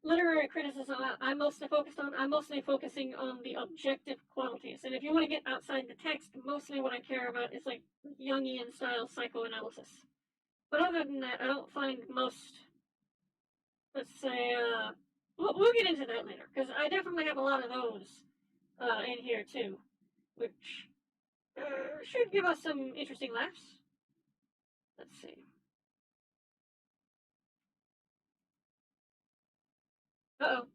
literary criticism I'm mostly focused on. I'm mostly focusing on the objective qualities, and if you want to get outside the text, mostly what I care about is Jungian style psychoanalysis. But other than that, I don't find most, let's say, we'll get into that later, because I definitely have a lot of those in here too, which should give us some interesting laughs. Let's see. Uh-oh.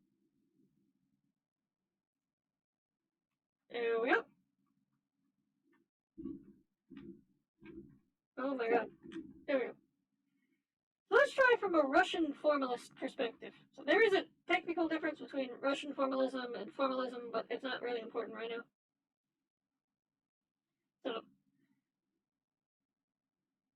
There we go. Oh my god. There we go. let's try from a Russian formalist perspective. So there is a technical difference between Russian formalism and formalism, but it's not really important right now. So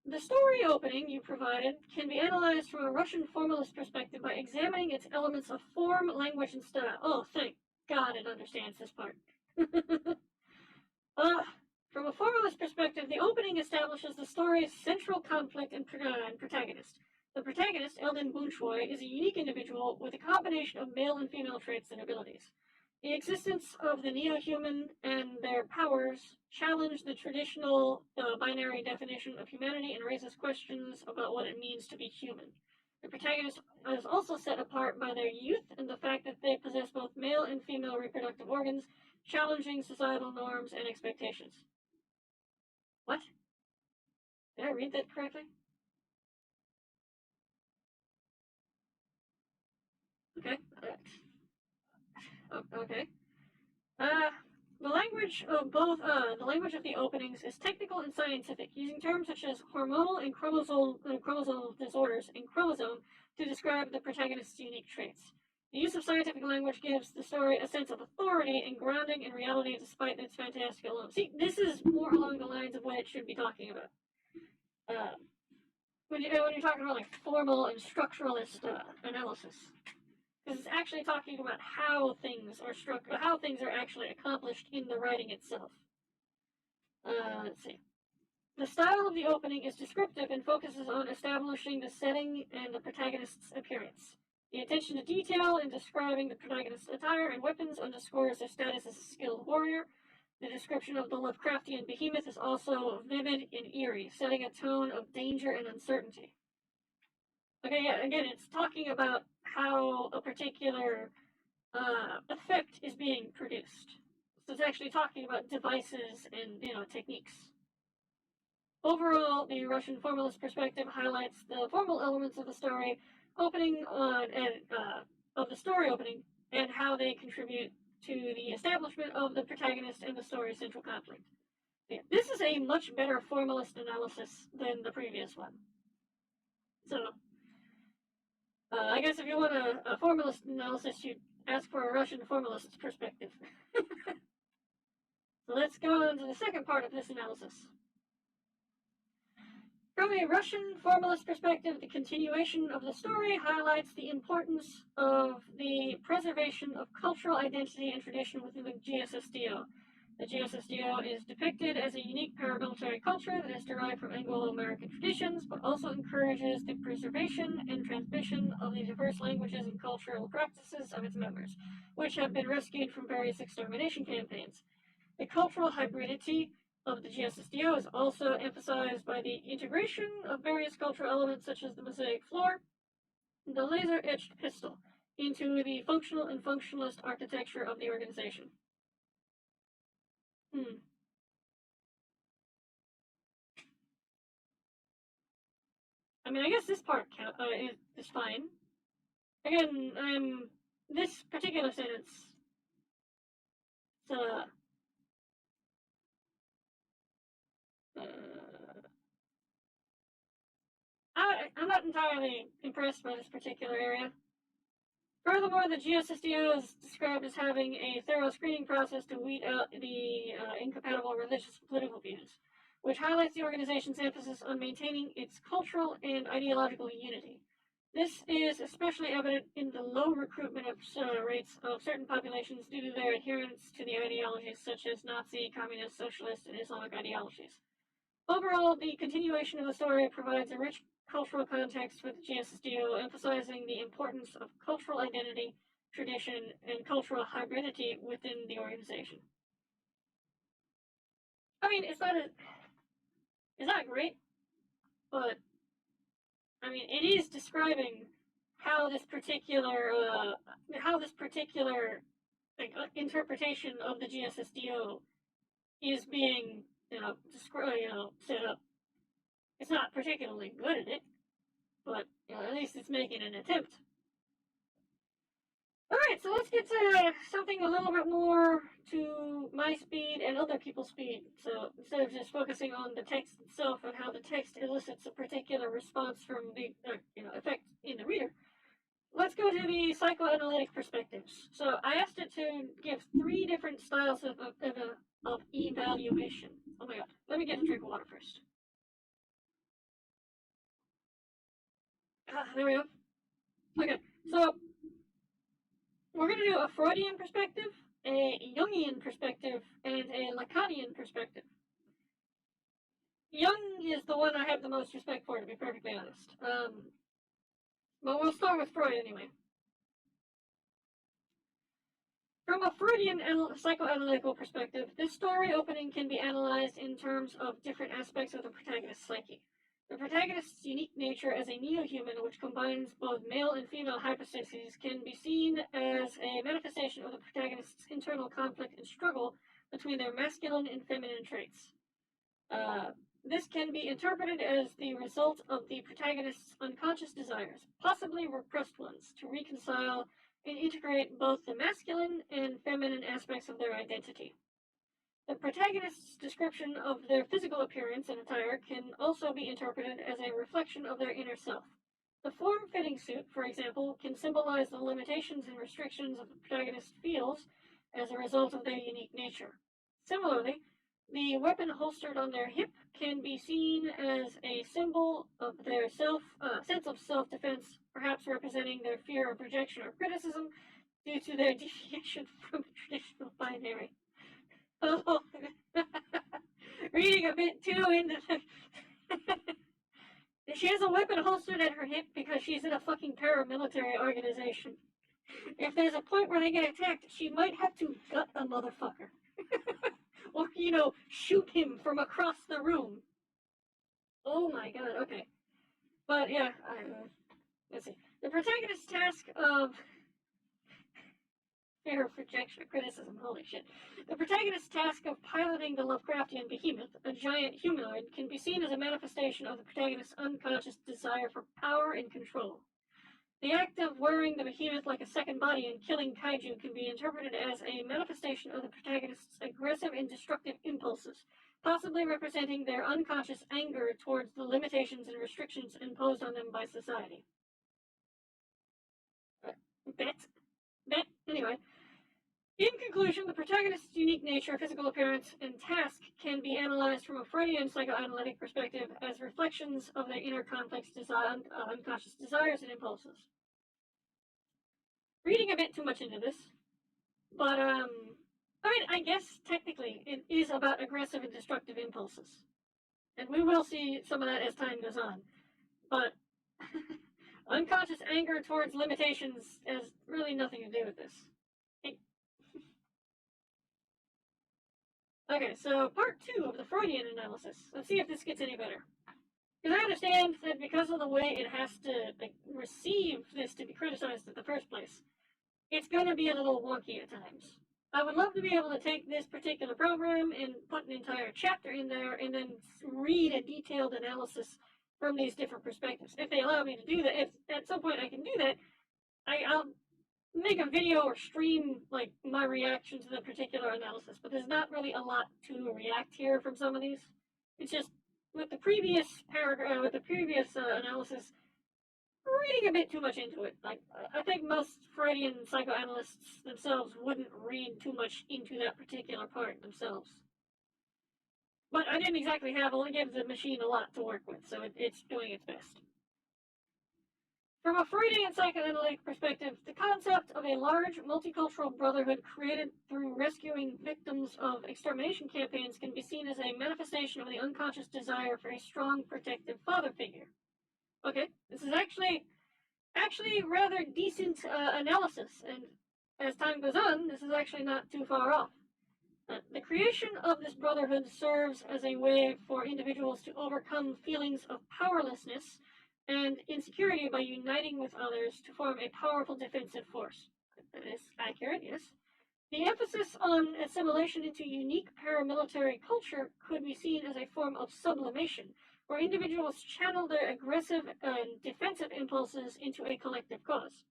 the story opening you provided can be analyzed from a Russian formalist perspective by examining its elements of form, language, and style. Oh, thank God it understands this part. From a formalist perspective, the opening establishes the story's central conflict and protagonist. The protagonist, Eldon Bunchoy, is a unique individual with a combination of male and female traits and abilities. The existence of the neo-human and their powers challenge the traditional binary definition of humanity and raises questions about what it means to be human. The protagonist is also set apart by their youth and the fact that they possess both male and female reproductive organs, challenging societal norms and expectations. What? Did I read that correctly? Okay. Okay. Uh, the language of the openings is technical and scientific, using terms such as hormonal and chromosomal disorders and chromosome to describe the protagonist's unique traits. The use of scientific language gives the story a sense of authority and grounding in reality despite its fantastical elements. See, this is more along the lines of what it should be talking about. When you're talking about like formal and structuralist analysis. Because it's actually talking about how things are actually accomplished in the writing itself. Let's see. The style of the opening is descriptive and focuses on establishing the setting and the protagonist's appearance. The attention to detail in describing the protagonist's attire and weapons underscores their status as a skilled warrior. The description of the Lovecraftian behemoth is also vivid and eerie, setting a tone of danger and uncertainty. Okay, yeah, again, it's talking about how a particular effect is being produced. So it's actually talking about devices and techniques. Overall, the Russian formalist perspective highlights the formal elements of the story opening of the story opening and how they contribute to the establishment of the protagonist and the story's central conflict. Yeah, this is a much better formalist analysis than the previous one. So, I guess if you want a formalist analysis, you'd ask for a Russian formalist perspective. So let's go on to the second part of this analysis. From a Russian formalist perspective, the continuation of the story highlights the importance of the preservation of cultural identity and tradition within the GSSDO. The GSSDO is depicted as a unique paramilitary culture that is derived from Anglo-American traditions, but also encourages the preservation and transmission of the diverse languages and cultural practices of its members, which have been rescued from various extermination campaigns. The cultural hybridity of the GSSDO is also emphasized by the integration of various cultural elements such as the mosaic floor, the laser-etched pistol, into the functional and functionalist architecture of the organization. I mean, I guess this part is fine. Again, this particular sentence, uh, I'm not entirely impressed by this particular area. Furthermore, the GSSDO is described as having a thorough screening process to weed out the incompatible religious and political views, which highlights the organization's emphasis on maintaining its cultural and ideological unity. This is especially evident in the low recruitment rates of certain populations due to their adherence to the ideologies such as Nazi, communist, socialist, and Islamic ideologies. Overall, the continuation of the story provides a rich cultural context for the GSSDO, emphasizing the importance of cultural identity, tradition, and cultural hybridity within the organization. I mean, it's not great, but I mean, it is describing how this particular interpretation of the GSSDO is being set up. It's not particularly good at it, but at least it's making an attempt. Alright, so let's get to something a little bit more to my speed and other people's speed. So instead of just focusing on the text itself and how the text elicits a particular response from the effect in the reader, let's go to the psychoanalytic perspectives. So I asked it to give 3 different styles of evaluation. Oh my god, let me get a drink of water first. There we go. Okay, so we're going to do a Freudian perspective, a Jungian perspective, and a Lacanian perspective. Jung is the one I have the most respect for, to be perfectly honest. But we'll start with Freud anyway. From a Freudian psychoanalytical perspective, this story opening can be analyzed in terms of different aspects of the protagonist's psyche. The protagonist's unique nature as a neo-human, which combines both male and female hypostases, can be seen as a manifestation of the protagonist's internal conflict and struggle between their masculine and feminine traits. This can be interpreted as the result of the protagonist's unconscious desires, possibly repressed ones, to reconcile and integrate both the masculine and feminine aspects of their identity. The protagonist's description of their physical appearance and attire can also be interpreted as a reflection of their inner self. The form-fitting suit, for example, can symbolize the limitations and restrictions of the protagonist feels as a result of their unique nature. Similarly, the weapon holstered on their hip can be seen as a symbol of their sense of self-defense, perhaps representing their fear of rejection or criticism due to their deviation from the traditional binary. Oh, reading a bit too into the... She has a weapon holstered at her hip because she's in a fucking paramilitary organization. If there's a point where they get attacked, she might have to gut a motherfucker. Or, shoot him from across the room. Oh my god, okay. But yeah, let's see. The protagonist's task of fear of rejection or criticism, holy shit. The protagonist's task of piloting the Lovecraftian behemoth, a giant humanoid, can be seen as a manifestation of the protagonist's unconscious desire for power and control. The act of wearing the behemoth like a second body and killing kaiju can be interpreted as a manifestation of the protagonist's aggressive and destructive impulses, possibly representing their unconscious anger towards the limitations and restrictions imposed on them by society. Anyway. In conclusion, the protagonist's unique nature, physical appearance, and task can be analyzed from a Freudian psychoanalytic perspective as reflections of their inner conflicts, unconscious desires, and impulses. Reading a bit too much into this, but I guess technically it is about aggressive and destructive impulses, and we will see some of that as time goes on. But unconscious anger towards limitations has really nothing to do with this. Okay, so part 2 of the Freudian analysis. Let's see if this gets any better. Because I understand that because of the way it has to receive this to be criticized in the first place, it's going to be a little wonky at times. I would love to be able to take this particular program and put an entire chapter in there and then read a detailed analysis from these different perspectives. If they allow me to do that, if at some point I can do that, I'll make a video or stream my reaction to the particular analysis, but there's not really a lot to react here from some of these. It's just with the previous paragraph, with the previous analysis, reading a bit too much into it. I think most Freudian psychoanalysts themselves wouldn't read too much into that particular part themselves. But I didn't exactly give the machine a lot to work with, so it's doing its best. From a Freudian psychoanalytic perspective, the concept of a large multicultural brotherhood created through rescuing victims of extermination campaigns can be seen as a manifestation of the unconscious desire for a strong, protective father figure. Okay, this is actually rather decent analysis, and as time goes on, this is actually not too far off. The creation of this brotherhood serves as a way for individuals to overcome feelings of powerlessness and insecurity by uniting with others to form a powerful defensive force. That is accurate, yes. The emphasis on assimilation into unique paramilitary culture could be seen as a form of sublimation, where individuals channel their aggressive and defensive impulses into a collective cause.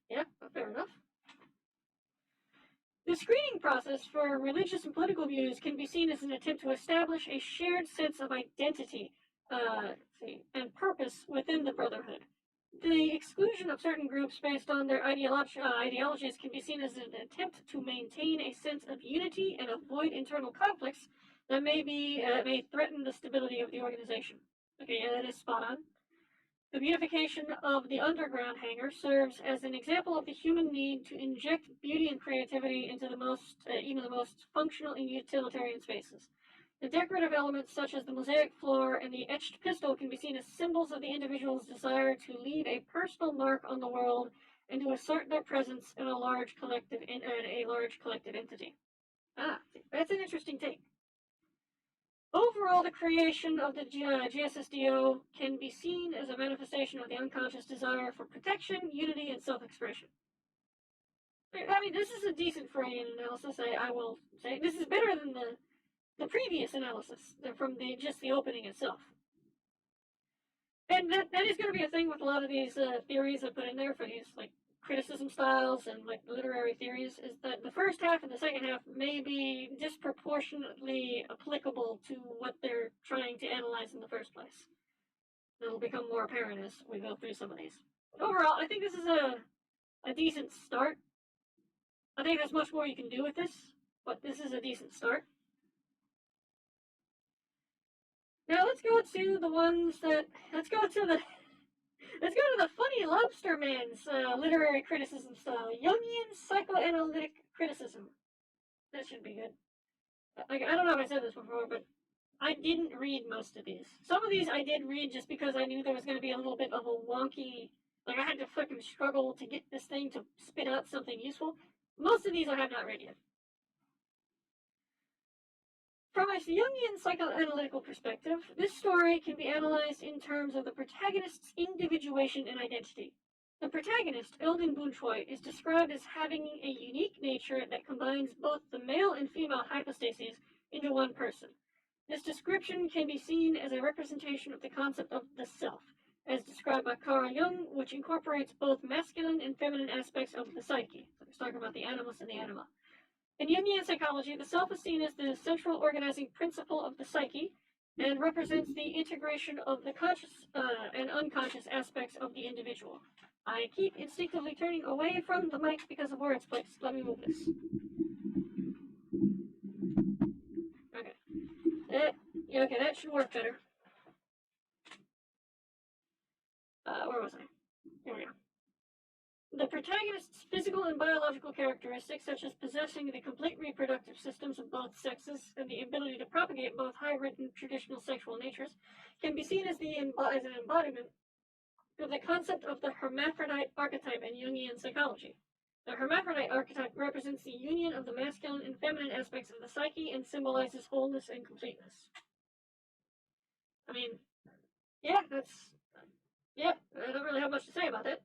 Yeah, fair enough. The screening process for religious and political views can be seen as an attempt to establish a shared sense of identity and purpose within the Brotherhood. The exclusion of certain groups based on their ideologies can be seen as an attempt to maintain a sense of unity and avoid internal conflicts that may threaten the stability of the organization. Okay, yeah, that is spot on. The beautification of the underground hangar serves as an example of the human need to inject beauty and creativity into even the most functional and utilitarian spaces. The decorative elements such as the mosaic floor and the etched pistol can be seen as symbols of the individual's desire to leave a personal mark on the world and to assert their presence in a large collective entity. That's an interesting take. Overall, the creation of the GSSDO can be seen as a manifestation of the unconscious desire for protection, unity, and self-expression. I mean, this is a decent Freudian analysis, I will say. This is better than the previous analysis from just the opening itself. And that is going to be a thing with a lot of these theories I put in there for these criticism styles and literary theories, is that the first half and the second half may be disproportionately applicable to what they're trying to analyze in the first place. It'll become more apparent as we go through some of these. But overall, I think this is a decent start. I think there's much more you can do with this, but this is a decent start. Now let's go to the funny lobster man's literary criticism style. Jungian psychoanalytic criticism. That should be good. I don't know if I said this before, but I didn't read most of these. Some of these I did read just because I knew there was going to be a little bit of a wonky, I had to fucking struggle to get this thing to spit out something useful. Most of these I have not read yet. From a Jungian psychoanalytical perspective, this story can be analyzed in terms of the protagonist's individuation and identity. The protagonist, Eldon Bunchoy, is described as having a unique nature that combines both the male and female hypostases into one person. This description can be seen as a representation of the concept of the self, as described by Carl Jung, which incorporates both masculine and feminine aspects of the psyche. So he's talking about the animus and the anima. In Jungian psychology, the self is seen as the central organizing principle of the psyche and represents the integration of the conscious and unconscious aspects of the individual. I keep instinctively turning away from the mic because of where it's placed. Let me move this. Okay, that should work better. Where was I? Here we go. The protagonist's physical and biological characteristics, such as possessing the complete reproductive systems of both sexes and the ability to propagate both hybrid and traditional sexual natures, can be seen as an embodiment of the concept of the hermaphrodite archetype in Jungian psychology. The hermaphrodite archetype represents the union of the masculine and feminine aspects of the psyche and symbolizes wholeness and completeness. I mean, I don't really have much to say about that.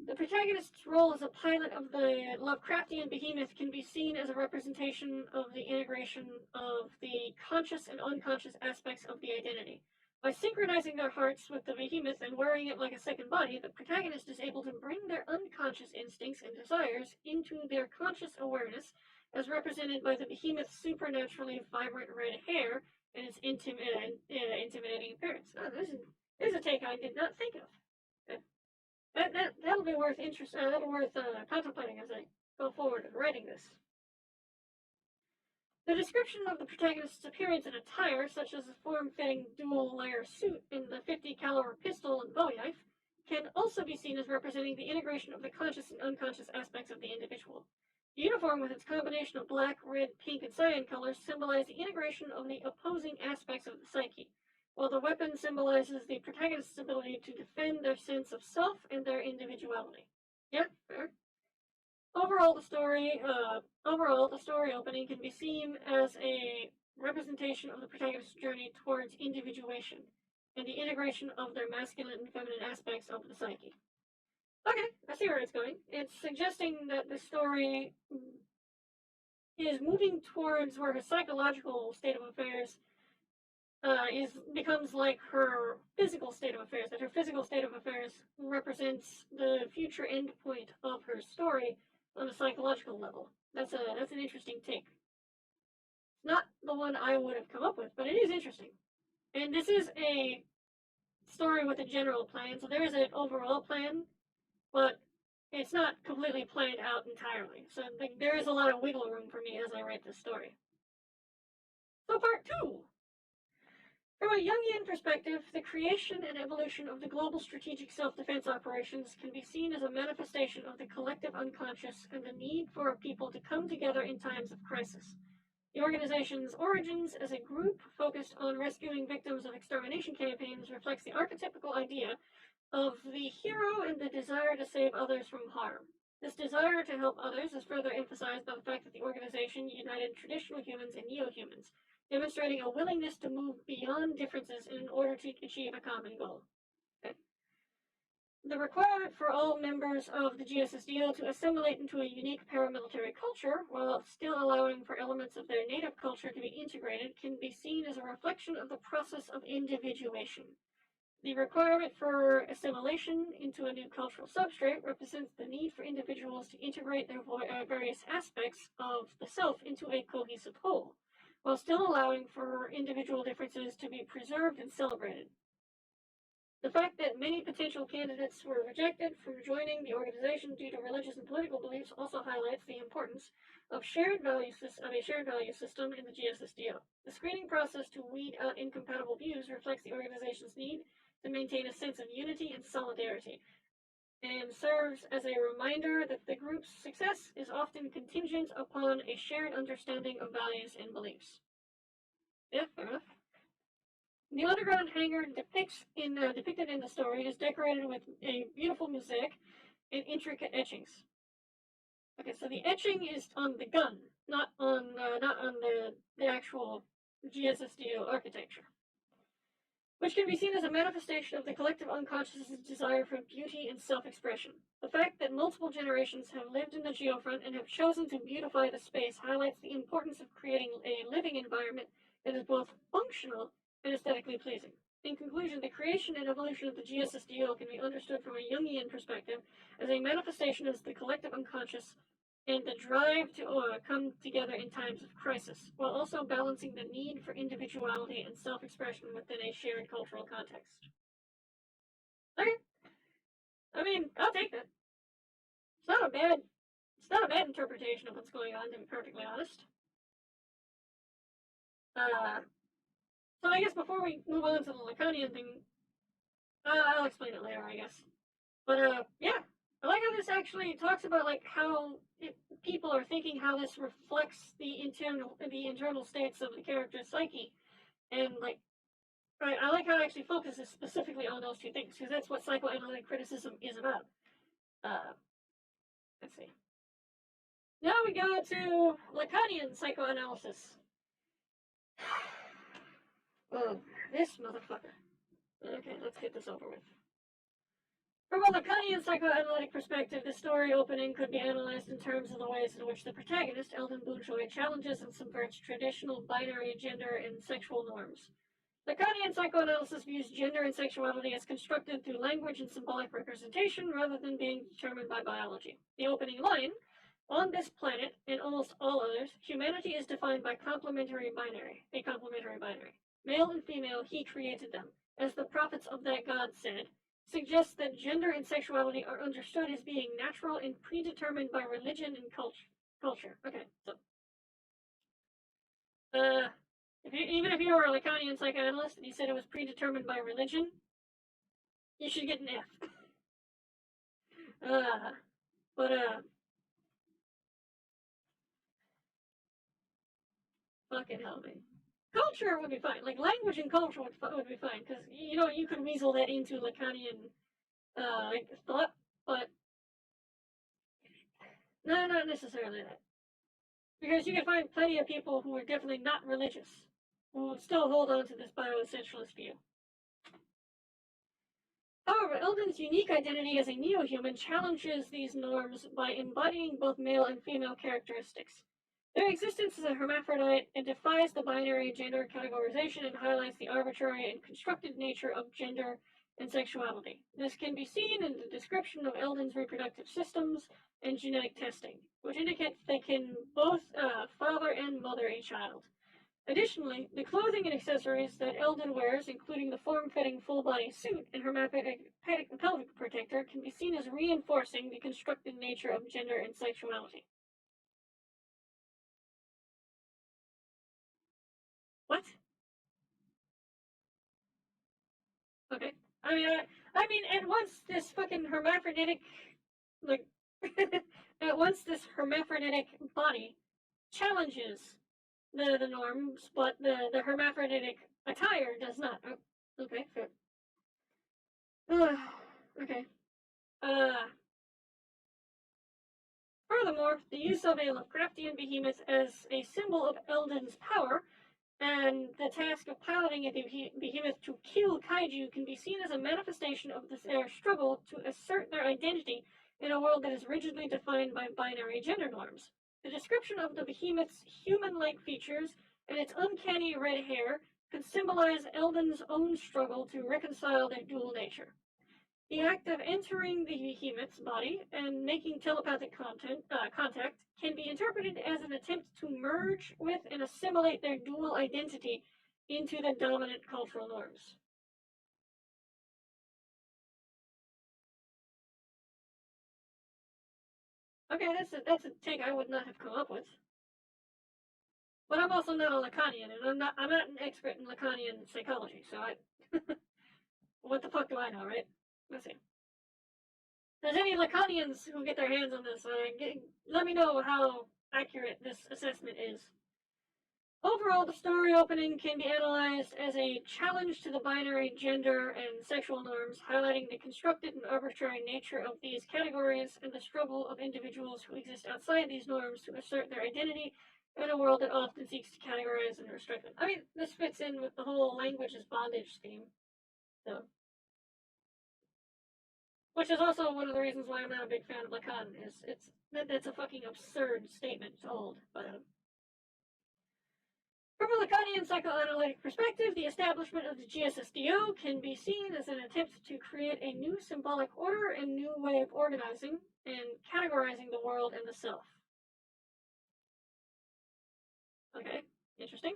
The protagonist's role as a pilot of the Lovecraftian behemoth can be seen as a representation of the integration of the conscious and unconscious aspects of the identity. By synchronizing their hearts with the behemoth and wearing it like a second body, the protagonist is able to bring their unconscious instincts and desires into their conscious awareness, as represented by the behemoth's supernaturally vibrant red hair and its intimidating appearance. Oh, this is a take I did not think of. That'll be worth contemplating as I go forward in writing this. The description of the protagonist's appearance and attire, such as a form-fitting dual-layer suit in the 50 caliber pistol and bowie knife, can also be seen as representing the integration of the conscious and unconscious aspects of the individual. The uniform, with its combination of black, red, pink, and cyan colors, symbolize the integration of the opposing aspects of the psyche, while the weapon symbolizes the protagonist's ability to defend their sense of self and their individuality. Yeah, fair. Overall, the story opening can be seen as a representation of the protagonist's journey towards individuation and the integration of their masculine and feminine aspects of the psyche. Okay, I see where it's going. It's suggesting that the story is moving towards where her psychological state of affairs becomes like her physical state of affairs, that her physical state of affairs represents the future end point of her story on a psychological level. That's an interesting take. It's not the one I would have come up with, but it is interesting. And this is a story with a general plan, so there is an overall plan, but it's not completely planned out entirely. So like, there is a lot of wiggle room for me as I write this story. So part two. From a Jungian perspective, the creation and evolution of the global strategic self-defense operations can be seen as a manifestation of the collective unconscious and the need for people to come together in times of crisis. The organization's origins as a group focused on rescuing victims of extermination campaigns reflects the archetypical idea of the hero and the desire to save others from harm. This desire to help others is further emphasized by the fact that the organization united traditional humans and neo-humans, demonstrating a willingness to move beyond differences in order to achieve a common goal. Okay. The requirement for all members of the GSSDO to assimilate into a unique paramilitary culture, while still allowing for elements of their native culture to be integrated, can be seen as a reflection of the process of individuation. The requirement for assimilation into a new cultural substrate represents the need for individuals to integrate their various aspects of the self into a cohesive whole, while still allowing for individual differences to be preserved and celebrated. The fact that many potential candidates were rejected from joining the organization due to religious and political beliefs also highlights the importance of a shared value system in the GSSDO. The screening process to weed out incompatible views reflects the organization's need to maintain a sense of unity and solidarity, and serves as a reminder that the group's success is often contingent upon a shared understanding of values and beliefs. Yeah, fair enough. The underground hangar depicted in the story is decorated with a beautiful mosaic and intricate etchings. Okay, so the etching is on the gun, not on the actual GSSDO architecture, which can be seen as a manifestation of the collective unconscious's desire for beauty and self-expression. The fact that multiple generations have lived in the geofront and have chosen to beautify the space highlights the importance of creating a living environment that is both functional and aesthetically pleasing. In conclusion, the creation and evolution of the GSSDO can be understood from a Jungian perspective as a manifestation of the collective unconscious and the drive to come together in times of crisis, while also balancing the need for individuality and self-expression within a shared cultural context. Okay. I mean, I'll take that. It's not a bad interpretation of what's going on, to be perfectly honest. So I guess before we move on to the Lacanian thing, I'll explain it later, I guess. But yeah, I like how this actually talks about like how people are thinking, how this reflects the internal states of the character's psyche, and like I like how it actually focuses specifically on those two things because that's what psychoanalytic criticism is about. Let's see. Now we go to Lacanian psychoanalysis. Oh, this motherfucker. Okay, let's get this over with. From a Lacanian psychoanalytic perspective, the story opening could be analyzed in terms of the ways in which the protagonist, Eldon Bourgeois, challenges and subverts traditional binary gender and sexual norms. Lacanian psychoanalysis views gender and sexuality as constructed through language and symbolic representation rather than being determined by biology. The opening line, on this planet and almost all others, humanity is defined by a complementary binary. Male and female, he created them. As the prophets of that God said, suggests that gender and sexuality are understood as being natural and predetermined by religion and culture. Okay, so even if you were a Lacanian psychoanalyst and you said it was predetermined by religion, you should get an F. But fucking hell, man. Culture would be fine. Like language and culture would be fine because you could weasel that into Lacanian like thought, but no, not necessarily that. Because you can find plenty of people who are definitely not religious who would still hold on to this bioessentialist view. However, Eldon's unique identity as a neo-human challenges these norms by embodying both male and female characteristics. Their existence as a hermaphrodite and defies the binary gender categorization and highlights the arbitrary and constructed nature of gender and sexuality. This can be seen in the description of Eldon's reproductive systems and genetic testing, which indicates they can both father and mother a child. Additionally, the clothing and accessories that Eldon wears, including the form-fitting full-body suit and hermaphroditic pelvic protector, can be seen as reinforcing the constructed nature of gender and sexuality. What? Okay. And once this fucking hermaphroditic, like, at once this hermaphroditic body challenges the norms, but the hermaphroditic attire does not. Oh, okay, fair. Okay. Uh, Furthermore, the use of a Lovecraftian behemoth as a symbol of Eldon's power and the task of piloting a behemoth to kill kaiju can be seen as a manifestation of their struggle to assert their identity in a world that is rigidly defined by binary gender norms. The description of the behemoth's human-like features and its uncanny red hair could symbolize Eldon's own struggle to reconcile their dual nature. The act of entering the behemoth's body and making telepathic contact can be interpreted as an attempt to merge with and assimilate their dual identity into the dominant cultural norms. Okay, that's a take I would not have come up with. But I'm also not a Lacanian, and I'm not an expert in Lacanian psychology, so what the fuck do I know, right? Let's see. If there's any Lacanians who get their hands on this, let me know how accurate this assessment is. Overall, the story opening can be analyzed as a challenge to the binary gender and sexual norms, highlighting the constructed and arbitrary nature of these categories and the struggle of individuals who exist outside these norms to assert their identity in a world that often seeks to categorize and restrict them. I mean, this fits in with the whole language is bondage theme, so. Which is also one of the reasons why I'm not a big fan of Lacan. That's a fucking absurd statement to hold, but. From a Lacanian psychoanalytic perspective, the establishment of the GSSDO can be seen as an attempt to create a new symbolic order and new way of organizing and categorizing the world and the self. Okay, interesting.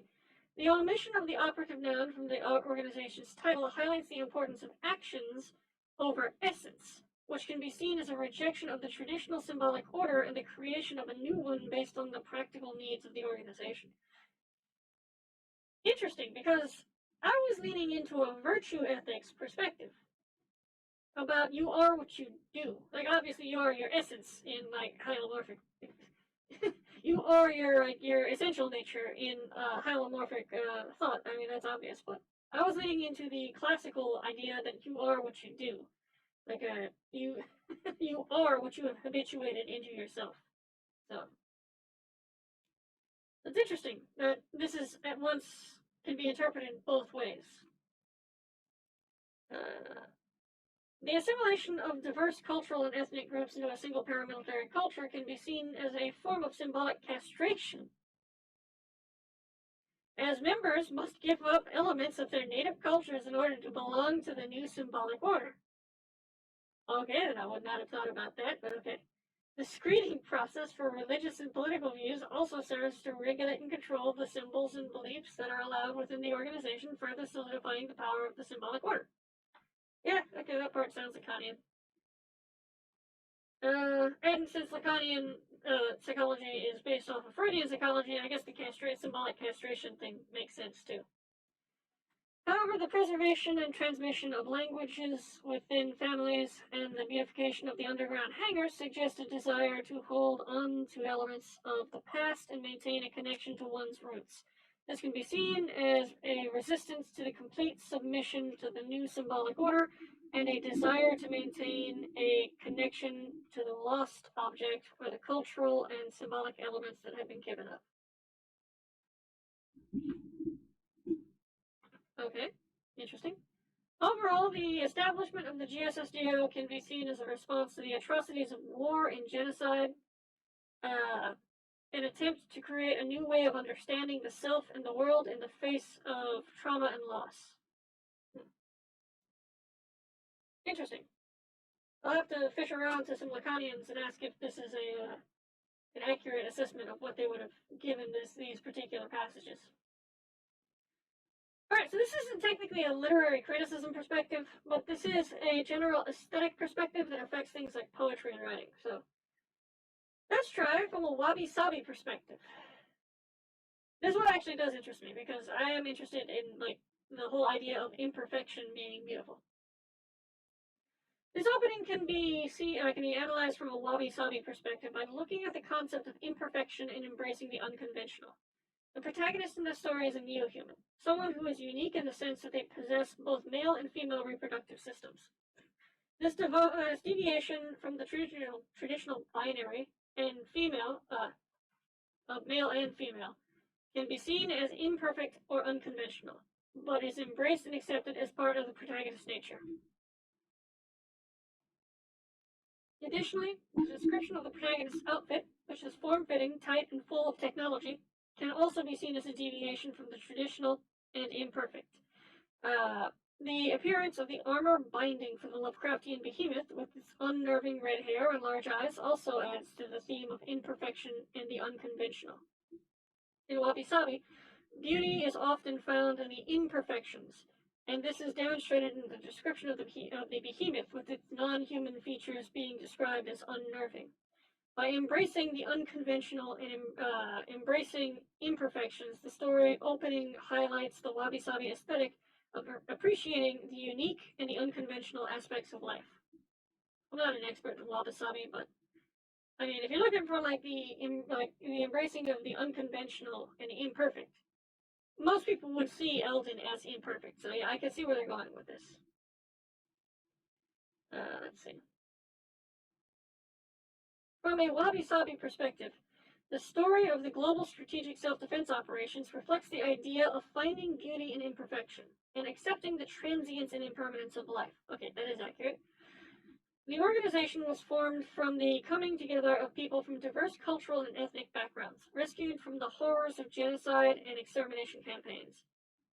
The omission of the operative noun from the organization's title highlights the importance of actions over essence, which can be seen as a rejection of the traditional symbolic order and the creation of a new one based on the practical needs of the organization. Interesting, because I was leaning into a virtue ethics perspective about you are what you do. Like, obviously, you are your essence in like hylomorphic. You are your essential nature in hylomorphic thought. I mean, that's obvious, but I was leaning into the classical idea that you are what you do. Like, you you are what you have habituated into yourself. So it's interesting that this is at once can be interpreted both ways. The assimilation of diverse cultural and ethnic groups into a single paramilitary culture can be seen as a form of symbolic castration, as members must give up elements of their native cultures in order to belong to the new symbolic order. Okay, then I would not have thought about that, but okay. The screening process for religious and political views also serves to regulate and control the symbols and beliefs that are allowed within the organization, further solidifying the power of the symbolic order. Yeah, okay, that part sounds Lacanian. And since Lacanian psychology is based off of Freudian psychology, I guess the symbolic castration thing makes sense too. However, the preservation and transmission of languages within families and the beautification of the underground hangars suggest a desire to hold on to elements of the past and maintain a connection to one's roots. This can be seen as a resistance to the complete submission to the new symbolic order and a desire to maintain a connection to the lost object or the cultural and symbolic elements that have been given up. Okay, interesting. Overall, the establishment of the GSSDO can be seen as a response to the atrocities of war and genocide, an attempt to create a new way of understanding the self and the world in the face of trauma and loss. Interesting. I'll have to fish around to some Lacanians and ask if this is an accurate assessment of what they would have given these particular passages. Alright, so this isn't technically a literary criticism perspective, but this is a general aesthetic perspective that affects things like poetry and writing. So let's try from a wabi-sabi perspective. This one actually does interest me because I am interested in like the whole idea of imperfection being beautiful. This opening can be analyzed from a wabi-sabi perspective by looking at the concept of imperfection and embracing the unconventional. The protagonist in this story is a neo-human, someone who is unique in the sense that they possess both male and female reproductive systems. This deviation from the traditional binary and female, of male and female, can be seen as imperfect or unconventional, but is embraced and accepted as part of the protagonist's nature. Additionally, the description of the protagonist's outfit, which is form-fitting, tight, and full of technology, can also be seen as a deviation from the traditional and imperfect. The appearance of the armor binding for the Lovecraftian behemoth with its unnerving red hair and large eyes also adds to the theme of imperfection and the unconventional. In wabi-sabi, beauty is often found in the imperfections, and this is demonstrated in the description of the behemoth, with its non-human features being described as unnerving. By embracing the unconventional and embracing imperfections, the story opening highlights the wabi-sabi aesthetic of appreciating the unique and the unconventional aspects of life. I'm not an expert in wabi-sabi, but I mean, if you're looking for like the embracing of the unconventional and the imperfect, most people would see Eldon as imperfect. So yeah, I can see where they're going with this. Let's see. From a wabi-sabi perspective, the story of the global strategic self-defense operations reflects the idea of finding beauty in imperfection and accepting the transience and impermanence of life. Okay, that is accurate. The organization was formed from the coming together of people from diverse cultural and ethnic backgrounds, rescued from the horrors of genocide and extermination campaigns.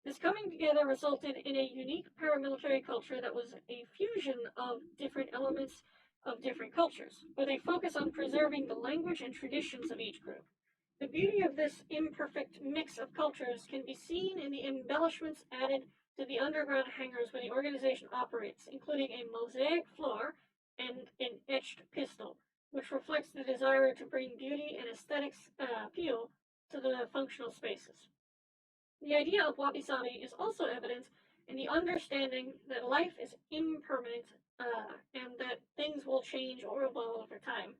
This coming together resulted in a unique paramilitary culture that was a fusion of different elements of different cultures, where they focus on preserving the language and traditions of each group. The beauty of this imperfect mix of cultures can be seen in the embellishments added to the underground hangars where the organization operates, including a mosaic floor and an etched pistol, which reflects the desire to bring beauty and aesthetics appeal to the functional spaces. The idea of wabi-sabi is also evident in the understanding that life is impermanent and that things will change or evolve over time.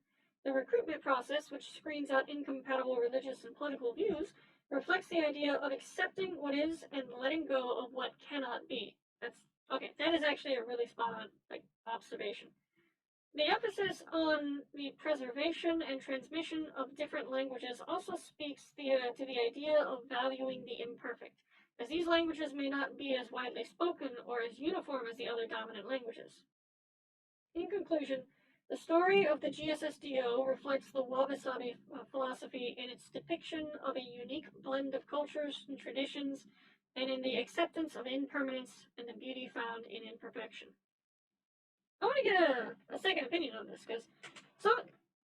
The recruitment process, which screens out incompatible religious and political views, reflects the idea of accepting what is and letting go of what cannot be. That is actually a really spot-on observation. The emphasis on the preservation and transmission of different languages also speaks to the idea of valuing the imperfect, as these languages may not be as widely spoken or as uniform as the other dominant languages. In conclusion, the story of the GSSDO reflects the wabi-sabi philosophy in its depiction of a unique blend of cultures and traditions, and in the acceptance of impermanence and the beauty found in imperfection. I want to get a second opinion on this, because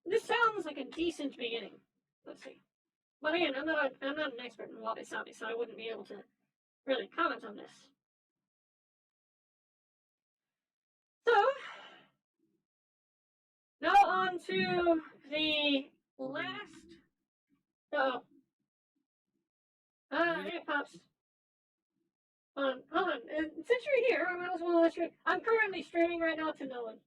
this sounds like a decent beginning. Let's see. But again, I'm not an expert in wabi-sabi, so I wouldn't be able to really comment on this. So, now on to the last... Hey, Pops. Hold on. Since you're here, I might as well let you... I'm currently streaming right now to no one.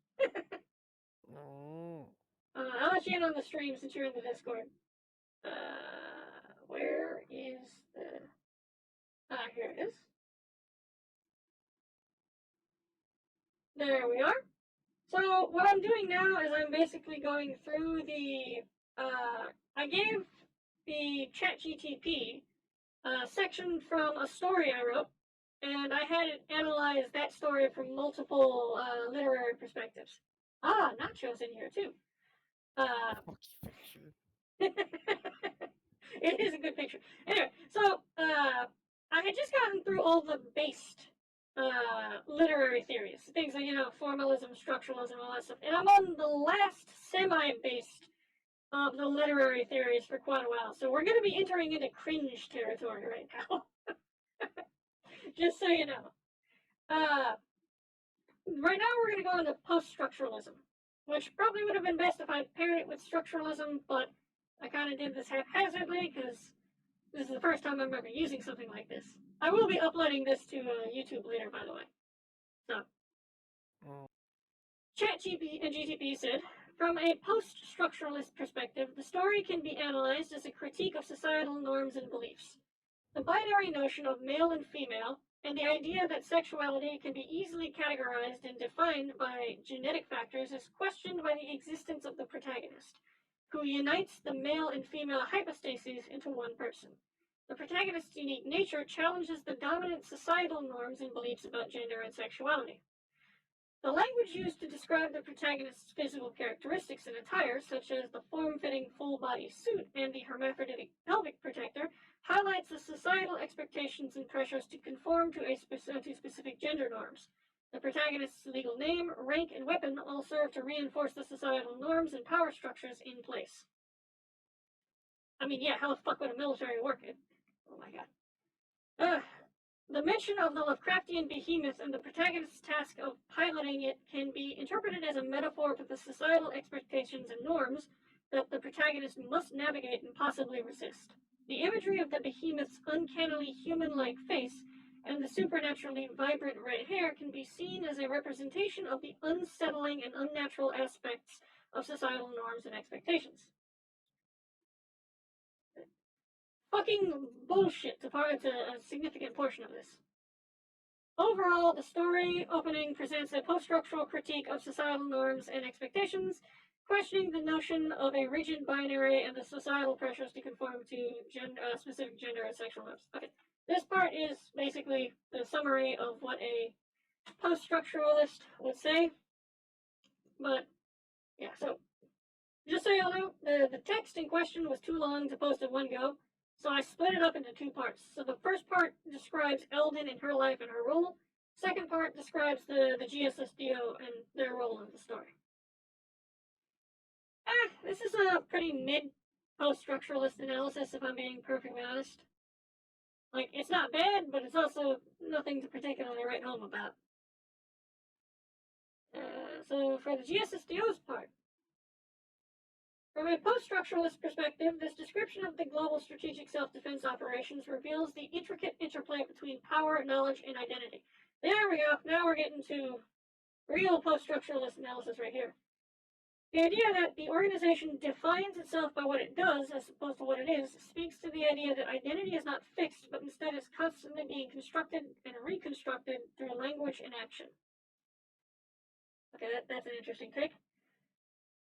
I'll let you in on the stream since you're in the Discord. Where is the... here it is. There we are. So what I'm doing now is I'm basically going through the... I gave the ChatGPT a section from a story I wrote, and I had it analyze that story from multiple literary perspectives. Nacho's in here too. It is a good picture. Anyway, so I had just gotten through all the based literary theories. Things like, formalism, structuralism, all that stuff. And I'm on the last semi-based of the literary theories for quite a while. So we're going to be entering into cringe territory right now. Just so you know. Right now we're going to go into post-structuralism, which probably would have been best if I paired it with structuralism, but I kind of did this haphazardly because this is the first time I'm ever using something like this. I will be uploading this to YouTube later, by the way. So, ChatGPT and GTP said, from a post-structuralist perspective, the story can be analyzed as a critique of societal norms and beliefs. The binary notion of male and female, and the idea that sexuality can be easily categorized and defined by genetic factors is questioned by the existence of the protagonist, who unites the male and female hypostases into one person. The protagonist's unique nature challenges the dominant societal norms and beliefs about gender and sexuality. The language used to describe the protagonist's physical characteristics and attire, such as the form-fitting full-body suit and the hermaphroditic pelvic protector, highlights the societal expectations and pressures to conform to specific gender norms. The protagonist's legal name, rank, and weapon all serve to reinforce the societal norms and power structures in place. I mean, yeah, how the fuck would a military work it? Oh my god. The mention of the Lovecraftian behemoth and the protagonist's task of piloting it can be interpreted as a metaphor for the societal expectations and norms that the protagonist must navigate and possibly resist. The imagery of the behemoth's uncannily human-like face and the supernaturally vibrant red hair can be seen as a representation of the unsettling and unnatural aspects of societal norms and expectations. Fucking bullshit to a significant portion of this. Overall, the story opening presents a post-structural critique of societal norms and expectations, questioning the notion of a rigid binary and the societal pressures to conform to specific gender and sexual norms. Okay, this part is basically the summary of what a post-structuralist would say. But, yeah, so, just so y'all know, the text in question was too long to post in one go. So I split it up into two parts. So the first part describes Eldon and her life and her role. Second part describes the GSSDO and their role in the story. This is a pretty mid-post-structuralist analysis, if I'm being perfectly honest. Like, it's not bad, but it's also nothing to particularly write home about. So for the GSSDO's part, from a post-structuralist perspective, this description of the global strategic self-defense operations reveals the intricate interplay between power, knowledge, and identity. There we go. Now we're getting to real post-structuralist analysis right here. The idea that the organization defines itself by what it does as opposed to what it is speaks to the idea that identity is not fixed, but instead is constantly being constructed and reconstructed through language and action. Okay, that's an interesting take.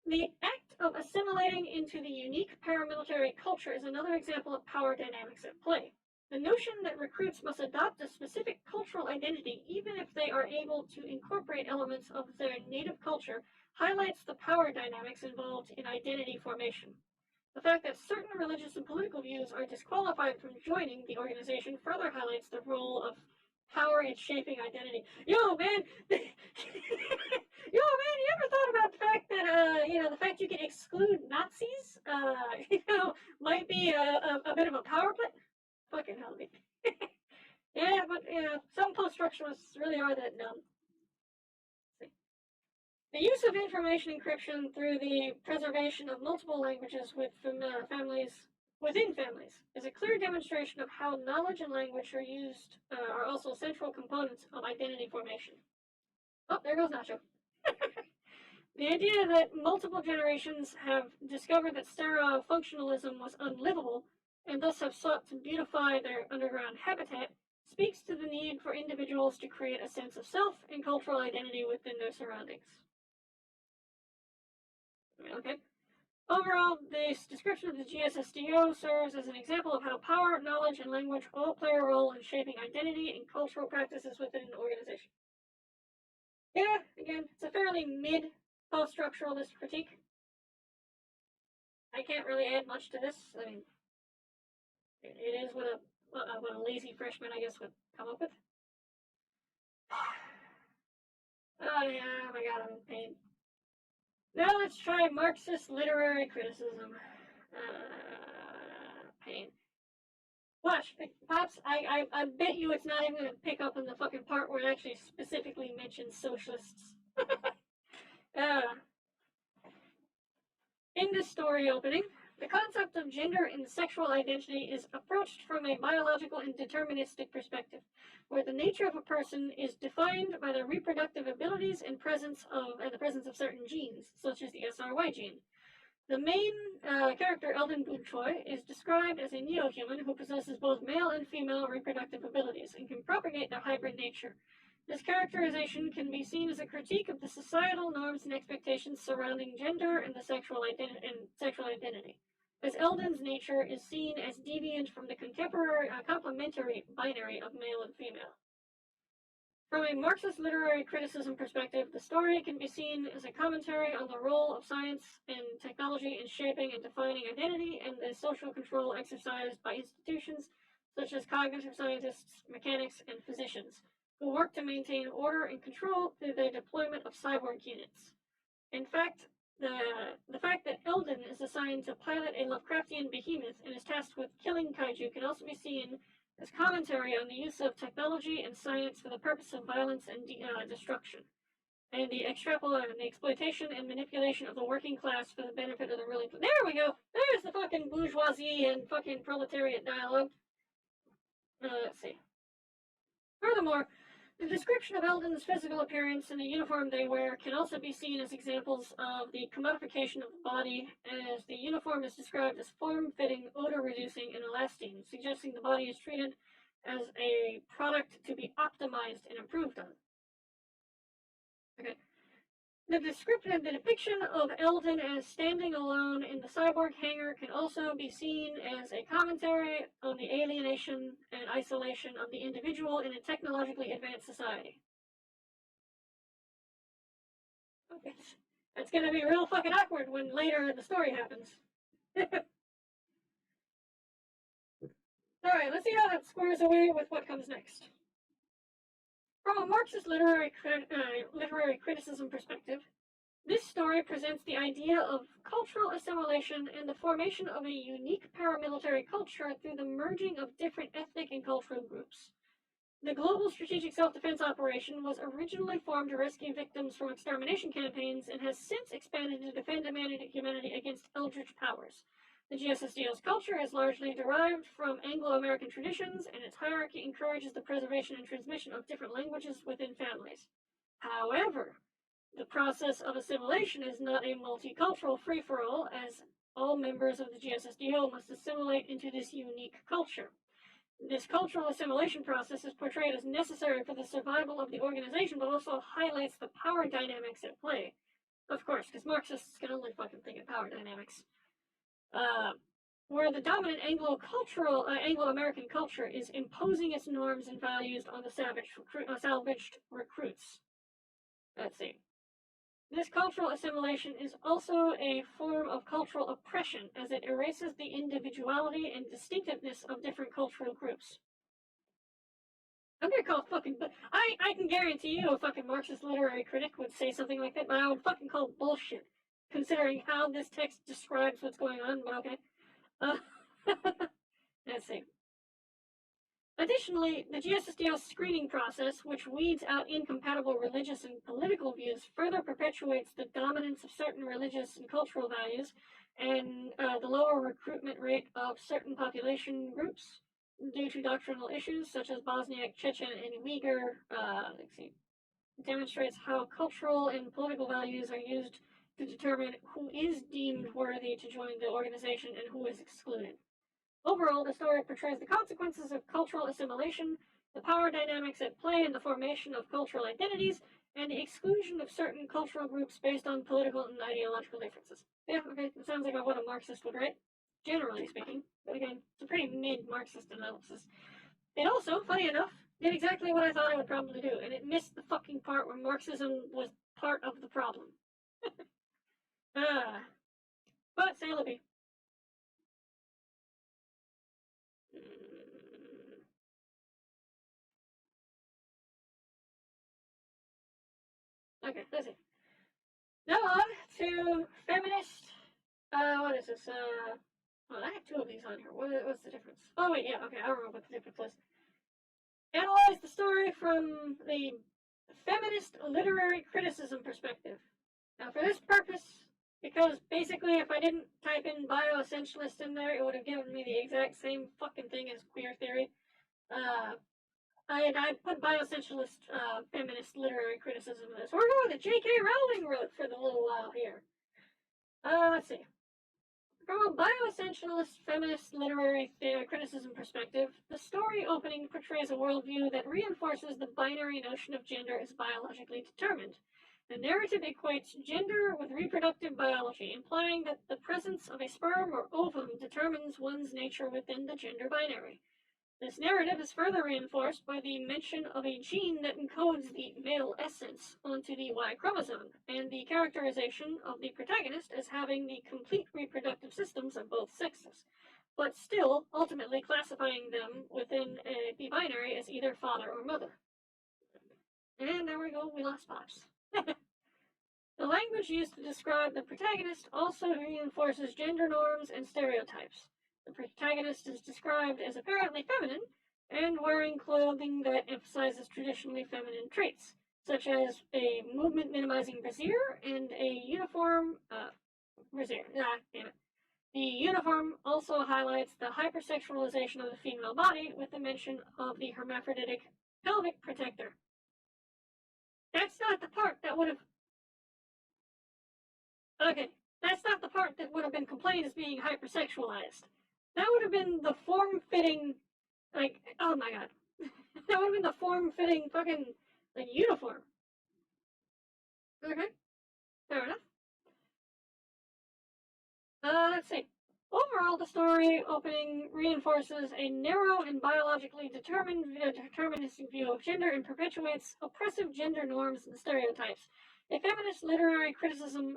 The act of assimilating into the unique paramilitary culture is another example of power dynamics at play. The notion that recruits must adopt a specific cultural identity, even if they are able to incorporate elements of their native culture, highlights the power dynamics involved in identity formation. The fact that certain religious and political views are disqualified from joining the organization further highlights the role of power in shaping identity. Yo, man! You ever thought about the fact that, the fact you can exclude Nazis, might be a bit of a power play? Fucking hell, me. Yeah, but, some post-structuralists really are that dumb. The use of information encryption through the preservation of multiple languages within families is a clear demonstration of how knowledge and language are also central components of identity formation. Oh, there goes Nacho. The idea that multiple generations have discovered that sterile functionalism was unlivable and thus have sought to beautify their underground habitat speaks to the need for individuals to create a sense of self and cultural identity within their surroundings. Okay. Overall, this description of the GSSDO serves as an example of how power, knowledge, and language all play a role in shaping identity and cultural practices within an organization. Yeah, again, it's a fairly mid-post-structuralist critique. I can't really add much to this. I mean, it is what a lazy freshman, I guess, would come up with. Oh yeah, oh my god, I'm in pain. Now let's try Marxist literary criticism. Pain. Watch, Pops, I bet you it's not even going to pick up in the fucking part where it actually specifically mentions socialists. uh, in this story opening, the concept of gender and sexual identity is approached from a biological and deterministic perspective, where the nature of a person is defined by their reproductive abilities and the presence of certain genes, such as the SRY gene. The main character, Eldon Boonchoy, is described as a neo-human who possesses both male and female reproductive abilities and can propagate their hybrid nature. This characterization can be seen as a critique of the societal norms and expectations surrounding gender and sexual identity, as Eldon's nature is seen as deviant from the contemporary complementary binary of male and female. From a Marxist literary criticism perspective, the story can be seen as a commentary on the role of science and technology in shaping and defining identity and the social control exercised by institutions such as cognitive scientists, mechanics, and physicians, who work to maintain order and control through the deployment of cyborg units. In fact, the fact that Eldon is assigned to pilot a Lovecraftian behemoth and is tasked with killing kaiju can also be seen as commentary on the use of technology and science for the purpose of violence and destruction, and the exploitation and manipulation of the working class for the benefit of the ruling. There we go. There's the fucking bourgeoisie and fucking proletariat dialogue. Let's see. Furthermore, the description of Eldon's physical appearance and the uniform they wear can also be seen as examples of the commodification of the body, as the uniform is described as form-fitting, odor-reducing, and elastine, suggesting the body is treated as a product to be optimized and improved on. Okay. The depiction of Eldon as standing alone in the cyborg hangar can also be seen as a commentary on the alienation and isolation of the individual in a technologically advanced society. Okay. That's gonna be real fucking awkward when later the story happens. Alright, let's see how that squares away with what comes next. From a Marxist literary criticism perspective, this story presents the idea of cultural assimilation and the formation of a unique paramilitary culture through the merging of different ethnic and cultural groups. The Global Strategic Self-Defense Operation was originally formed to rescue victims from extermination campaigns and has since expanded to defend humanity against eldritch powers. The GSSDO's culture is largely derived from Anglo-American traditions, and its hierarchy encourages the preservation and transmission of different languages within families. However, the process of assimilation is not a multicultural free-for-all, as all members of the GSSDO must assimilate into this unique culture. This cultural assimilation process is portrayed as necessary for the survival of the organization, but also highlights the power dynamics at play. Of course, because Marxists can only fucking think of power dynamics. Where the dominant Anglo-American culture is imposing its norms and values on the salvaged recruits. Let's see. This cultural assimilation is also a form of cultural oppression, as it erases the individuality and distinctiveness of different cultural groups. I'm gonna call fucking... I can guarantee you a fucking Marxist literary critic would say something like that, but I would fucking call bullshit, considering how this text describes what's going on, but okay. Let's see. Additionally, the GSSDO screening process, which weeds out incompatible religious and political views, further perpetuates the dominance of certain religious and cultural values and the lower recruitment rate of certain population groups due to doctrinal issues such as Bosniak, Chechen, and Uyghur. Let's see. It demonstrates how cultural and political values are used to determine who is deemed worthy to join the organization and who is excluded. Overall, the story portrays the consequences of cultural assimilation, the power dynamics at play in the formation of cultural identities, and the exclusion of certain cultural groups based on political and ideological differences. Yeah, okay, it sounds like what a Marxist would write, generally speaking. But again, it's a pretty mid-Marxist analysis. It also, funny enough, did exactly what I thought it would probably do, and it missed the fucking part where Marxism was part of the problem. But say la vie. Okay, let's see. Now on to feminist. What is this? Well, I have two of these on here. What's the difference? Oh, wait, yeah, okay, I remember what the difference was. Analyze the story from the feminist literary criticism perspective. Now, for this purpose, because basically if I didn't type in bioessentialist in there, it would have given me the exact same fucking thing as queer theory. I put bioessentialist feminist literary criticism in this. We're going with the J.K. Rowling wrote for the little while here. Let's see. From a bioessentialist feminist literary criticism perspective, the story opening portrays a worldview that reinforces the binary notion of gender as biologically determined. The narrative equates gender with reproductive biology, implying that the presence of a sperm or ovum determines one's nature within the gender binary. This narrative is further reinforced by the mention of a gene that encodes the male essence onto the Y chromosome, and the characterization of the protagonist as having the complete reproductive systems of both sexes, but still ultimately classifying them within the binary as either father or mother. And there we go, we lost Pops. The language used to describe the protagonist also reinforces gender norms and stereotypes. The protagonist is described as apparently feminine and wearing clothing that emphasizes traditionally feminine traits, such as a movement-minimizing brassiere and a uniform brassiere. Damn it. The uniform also highlights the hypersexualization of the female body with the mention of the hermaphroditic pelvic protector. That's not the part that would have... Okay, that's not the part that would have been complained as being hypersexualized. That would have been the form-fitting, like, oh my god. That would have been the form-fitting fucking, like, uniform. Okay, fair enough. Let's see. Overall, the story opening reinforces a narrow and biologically deterministic view of gender and perpetuates oppressive gender norms and stereotypes. A feminist literary criticism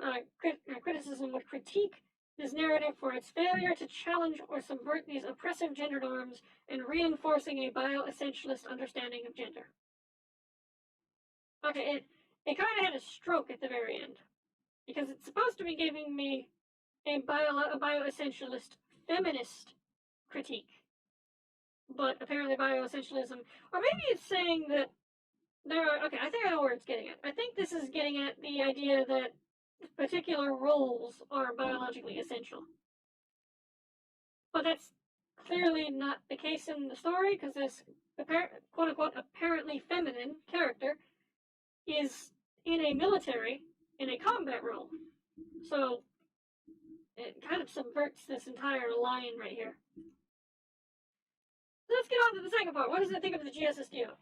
would critique this narrative for its failure to challenge or subvert these oppressive gender norms and reinforcing a bioessentialist understanding of gender. Okay, it kind of had a stroke at the very end, because it's supposed to be giving me a bioessentialist feminist critique, but apparently bioessentialism, or maybe it's saying that there are, okay, I think I know where it's getting at. I think this is getting at the idea that particular roles are biologically essential. But that's clearly not the case in the story, because this quote-unquote apparently feminine character is in a combat role. So it kind of subverts this entire line right here. So let's get on to the second part. What does it think of the GSSDO?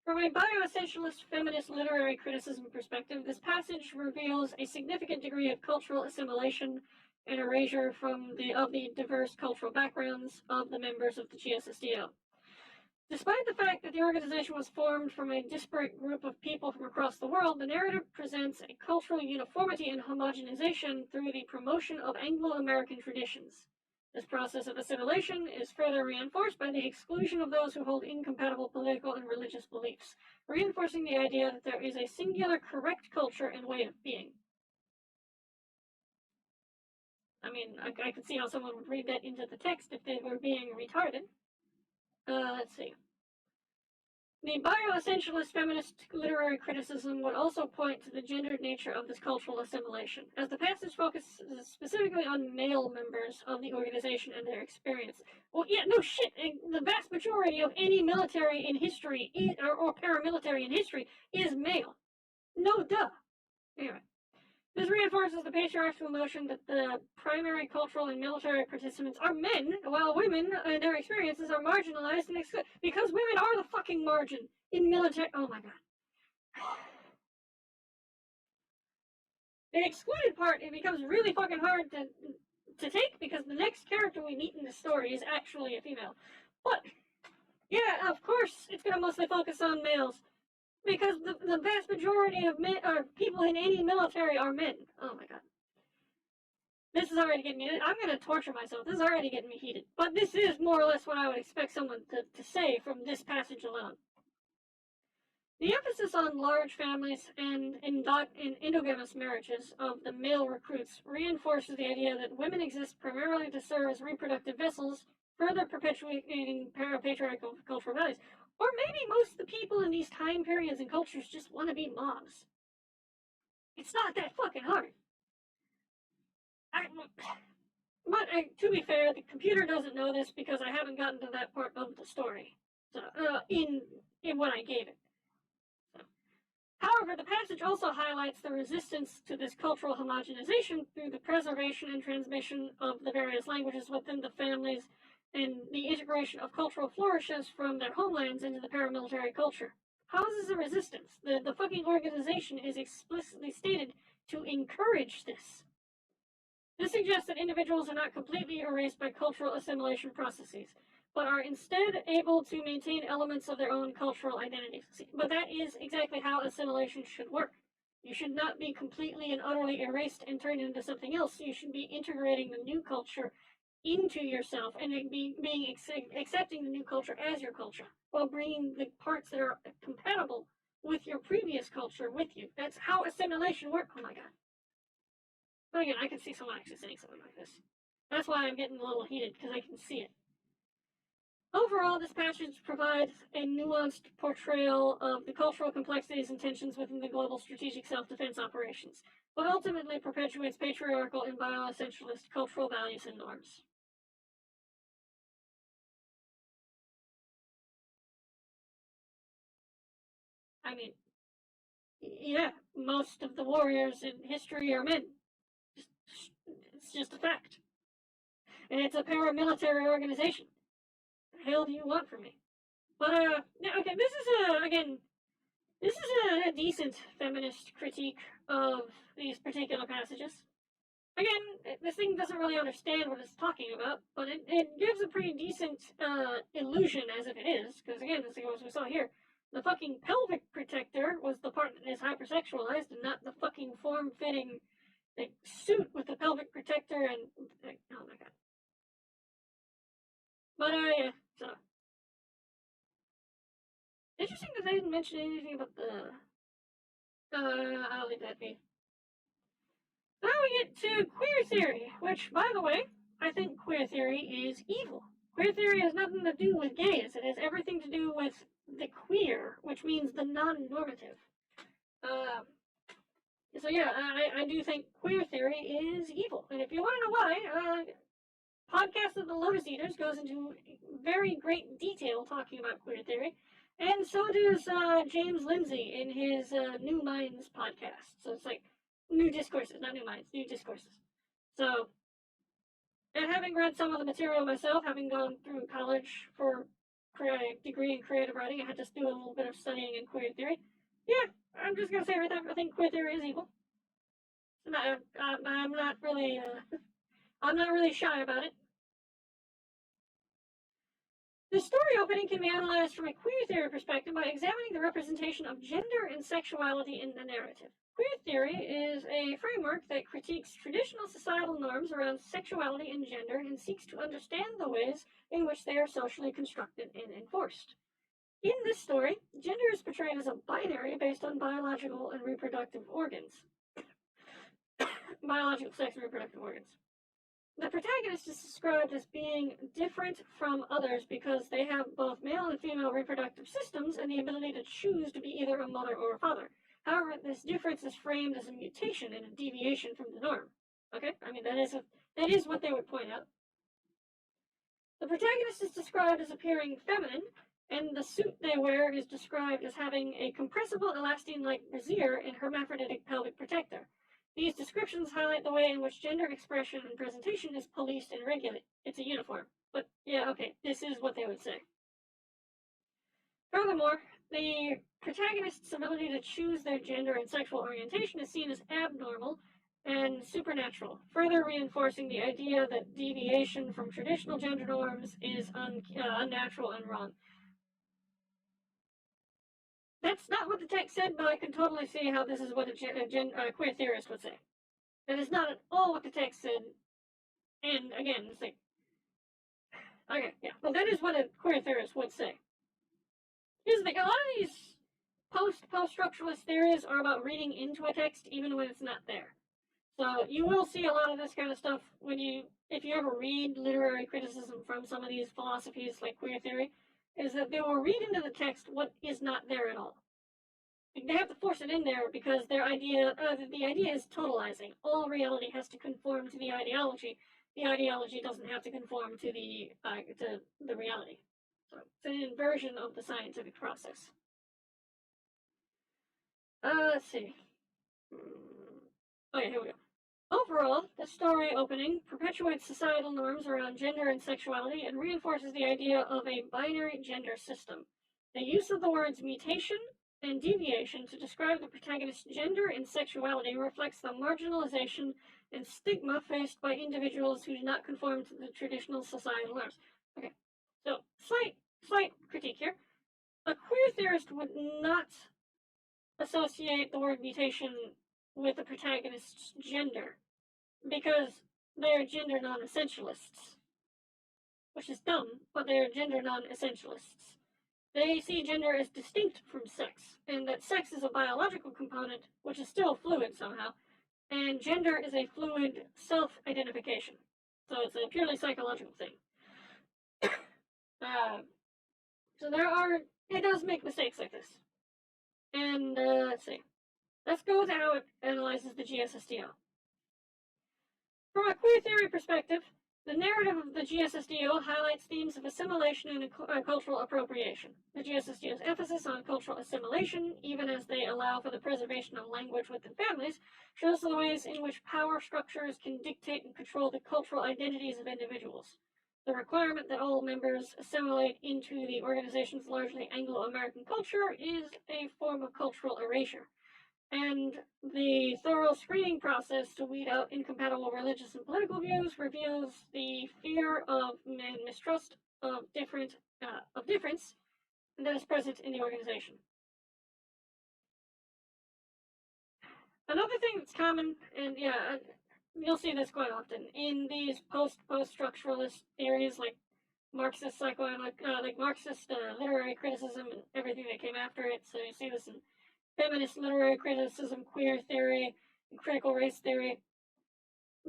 From a bioessentialist feminist literary criticism perspective, this passage reveals a significant degree of cultural assimilation and erasure of the diverse cultural backgrounds of the members of the GSSDO. Despite the fact that the organization was formed from a disparate group of people from across the world, the narrative presents a cultural uniformity and homogenization through the promotion of Anglo-American traditions. This process of assimilation is further reinforced by the exclusion of those who hold incompatible political and religious beliefs, reinforcing the idea that there is a singular correct culture and way of being. I mean, I could see how someone would read that into the text if they were being retarded. Let's see. The bioessentialist feminist literary criticism would also point to the gendered nature of this cultural assimilation, as the passage focuses specifically on male members of the organization and their experience. Well, yeah, no shit. The vast majority of any military in history, or paramilitary in history, is male. No duh. Anyway. This reinforces the patriarchal notion that the primary cultural and military participants are men, while women and their experiences are marginalized and excluded. Because women are the fucking margin in military. Oh my god. The excluded part, it becomes really fucking hard to take, because the next character we meet in the story is actually a female. But, yeah, of course, it's going to mostly focus on males. Because the vast majority of men, or people in any military, are men. Oh my god. This is already getting me... I'm going to torture myself. This is already getting me heated. But this is more or less what I would expect someone to say from this passage alone. The emphasis on large families and endogamous marriages of the male recruits reinforces the idea that women exist primarily to serve as reproductive vessels, further perpetuating patriarchal cultural values. Or maybe most of the people in these time periods and cultures just want to be moms. It's not that fucking hard. But to be fair, the computer doesn't know this because I haven't gotten to that part of the story. So, in what I gave it. However, the passage also highlights the resistance to this cultural homogenization through the preservation and transmission of the various languages within the families and the integration of cultural flourishes from their homelands into the paramilitary culture. How is this a resistance? The fucking organization is explicitly stated to encourage this. This suggests that individuals are not completely erased by cultural assimilation processes, but are instead able to maintain elements of their own cultural identities. But that is exactly how assimilation should work. You should not be completely and utterly erased and turned into something else. You should be integrating the new culture into yourself and accepting the new culture as your culture, while bringing the parts that are compatible with your previous culture with you. That's how assimilation works. Oh my god. But again, I can see someone actually saying something like this. That's why I'm getting a little heated, because I can see it. Overall, this passage provides a nuanced portrayal of the cultural complexities and tensions within the global strategic self-defense operations, but ultimately perpetuates patriarchal and bioessentialist cultural values and norms. I mean, yeah, most of the warriors in history are men. It's just a fact. And it's a paramilitary organization. What the hell do you want from me? But, okay, this is a decent feminist critique of these particular passages. Again, this thing doesn't really understand what it's talking about, but it gives a pretty decent illusion as if it is, because again, as we saw here, the fucking pelvic protector was the part that is hypersexualized and not the fucking form-fitting suit with the pelvic protector and, oh my god. But, yeah, so. Interesting that they didn't mention anything about the, I'll leave that be. Now we get to queer theory, which, by the way, I think queer theory is evil. Queer theory has nothing to do with gays. It has everything to do with the queer, which means the non-normative. So yeah, I do think queer theory is evil. And if you want to know why, Podcast of the Lotus Eaters goes into very great detail talking about queer theory. And so does James Lindsay in his New Minds podcast. So it's like new discourses, not new minds, new discourses. So, and having read some of the material myself, having gone through college for a degree in creative writing, I had to do a little bit of studying in queer theory. Yeah, I'm just gonna say right there, I think queer theory is evil. I'm not really, I'm not really shy about it. The story opening can be analyzed from a queer theory perspective by examining the representation of gender and sexuality in the narrative. Queer theory is a framework that critiques traditional societal norms around sexuality and gender and seeks to understand the ways in which they are socially constructed and enforced. In this story, gender is portrayed as a binary based on biological and reproductive organs. Biological sex and reproductive organs. The protagonist is described as being different from others because they have both male and female reproductive systems and the ability to choose to be either a mother or a father. However, this difference is framed as a mutation and a deviation from the norm. Okay? I mean, that is what they would point out. The protagonist is described as appearing feminine, and the suit they wear is described as having a compressible elastine-like brassiere and hermaphroditic pelvic protector. These descriptions highlight the way in which gender expression and presentation is policed and regulated. It's a uniform. But, yeah, okay, this is what they would say. Furthermore, the protagonist's ability to choose their gender and sexual orientation is seen as abnormal and supernatural, further reinforcing the idea that deviation from traditional gender norms is unnatural and wrong. That's not what the text said, but I can totally see how this is what a queer theorist would say. That is not at all what the text said. And again, it's like, okay, yeah. Well, that is what a queer theorist would say. Here's the thing, a lot of these post-structuralist theories are about reading into a text even when it's not there. So you will see a lot of this kind of stuff if you ever read literary criticism from some of these philosophies like queer theory, is that they will read into the text what is not there at all. They have to force it in there because the idea is totalizing. All reality has to conform to the ideology. The ideology doesn't have to conform to the reality. So it's an inversion of the scientific process. Let's see. Okay, here we go. Overall, the story opening perpetuates societal norms around gender and sexuality and reinforces the idea of a binary gender system. The use of the words mutation and deviation to describe the protagonist's gender and sexuality reflects the marginalization and stigma faced by individuals who do not conform to the traditional societal norms. Okay, so slight critique here. A queer theorist would not associate the word mutation with the protagonist's gender because they're gender non-essentialists, which is dumb, but they're gender non-essentialists. They see gender as distinct from sex, and that sex is a biological component, which is still fluid somehow, and gender is a fluid self-identification. So it's a purely psychological thing. So it does make mistakes like this. And let's see. Let's go to how it analyzes the GSSDO. From a queer theory perspective, the narrative of the GSSDO highlights themes of assimilation and cultural appropriation. The GSSDO's emphasis on cultural assimilation, even as they allow for the preservation of language within families, shows the ways in which power structures can dictate and control the cultural identities of individuals. The requirement that all members assimilate into the organization's largely Anglo-American culture is a form of cultural erasure. And the thorough screening process to weed out incompatible religious and political views reveals the fear of and mistrust of difference that is present in the organization. Another thing that's common, and you'll see this quite often in these post-structuralist theories like Marxist Marxist literary criticism and everything that came after it. So you see this in feminist literary criticism, queer theory, and critical race theory.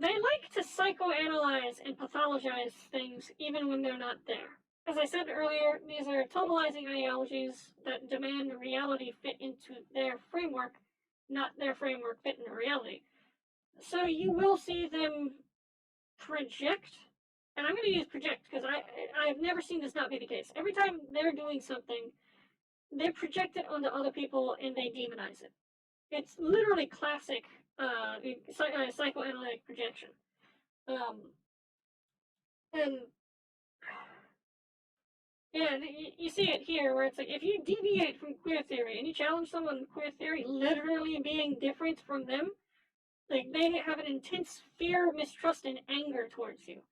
They like to psychoanalyze and pathologize things even when they're not there. As I said earlier, these are totalizing ideologies that demand reality fit into their framework, not their framework fit into reality. So you will see them project, and I'm going to use project because I've never seen this not be the case. Every time they're doing something, they project it onto other people and they demonize it. It's literally classic psychoanalytic projection. And you see it here where it's like if you deviate from queer theory and you challenge someone in queer theory literally being different from them, like they have an intense fear, mistrust, and anger towards you.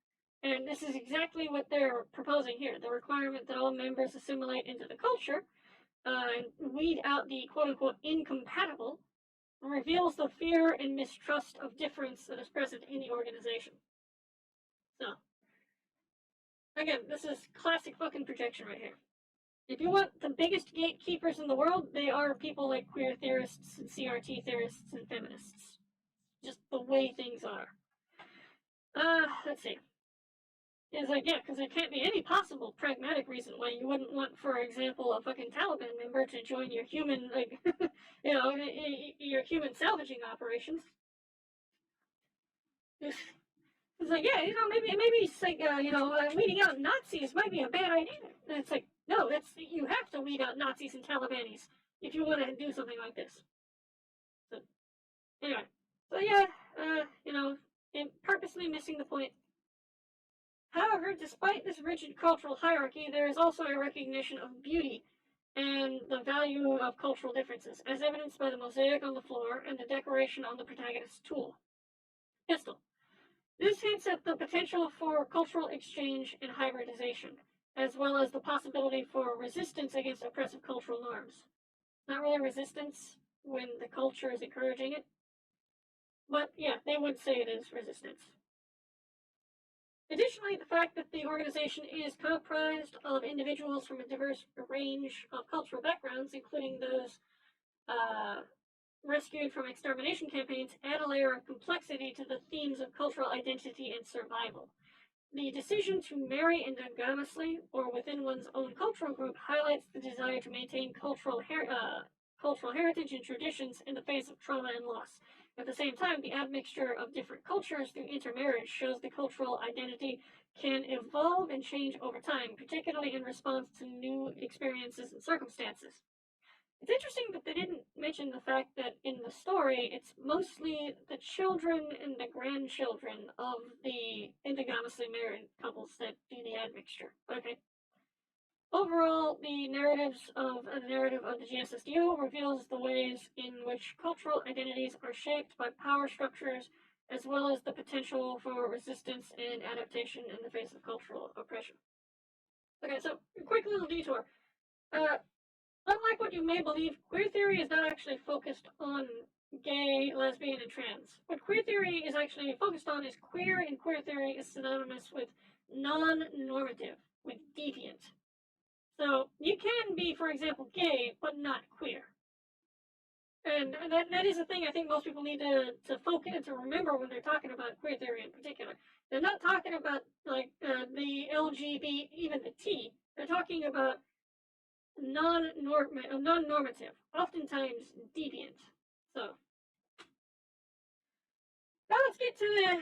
And this is exactly what they're proposing here. The requirement that all members assimilate into the culture and weed out the quote-unquote incompatible reveals the fear and mistrust of difference that is present in the organization. So, again, this is classic fucking projection right here. If you want the biggest gatekeepers in the world, they are people like queer theorists and CRT theorists and feminists. Just the way things are. Let's see. It's like, yeah, because there can't be any possible pragmatic reason why you wouldn't want, for example, a fucking Taliban member to join your human, your human salvaging operations. It's like, yeah, maybe it's like, weeding out Nazis might be a bad idea. And it's like, no, you have to weed out Nazis and Talibanis if you want to do something like this. So, anyway. So, yeah, purposely missing the point. However, despite this rigid cultural hierarchy, there is also a recognition of beauty and the value of cultural differences, as evidenced by the mosaic on the floor and the decoration on the protagonist's pistol. This hints at the potential for cultural exchange and hybridization, as well as the possibility for resistance against oppressive cultural norms. Not really resistance when the culture is encouraging it, but yeah, they would say it is resistance. Additionally, the fact that the organization is comprised of individuals from a diverse range of cultural backgrounds, including those rescued from extermination campaigns, add a layer of complexity to the themes of cultural identity and survival. The decision to marry endogamously or within one's own cultural group highlights the desire to maintain cultural heritage and traditions in the face of trauma and loss. At the same time, the admixture of different cultures through intermarriage shows the cultural identity can evolve and change over time, particularly in response to new experiences and circumstances. It's interesting that they didn't mention the fact that in the story, it's mostly the children and the grandchildren of the endogamously married couples that do the admixture. Okay. Overall, the narrative of the GSSDO reveals the ways in which cultural identities are shaped by power structures, as well as the potential for resistance and adaptation in the face of cultural oppression. Okay, so a quick little detour. Unlike what you may believe, queer theory is not actually focused on gay, lesbian, and trans. What queer theory is actually focused on is queer, and queer theory is synonymous with non-normative, with deviant. So you can be, for example, gay, but not queer. And that is a thing I think most people need to focus and to remember when they're talking about queer theory in particular. They're not talking about like the LGBT, even the T. They're talking about non-normative, oftentimes deviant. So now let's get to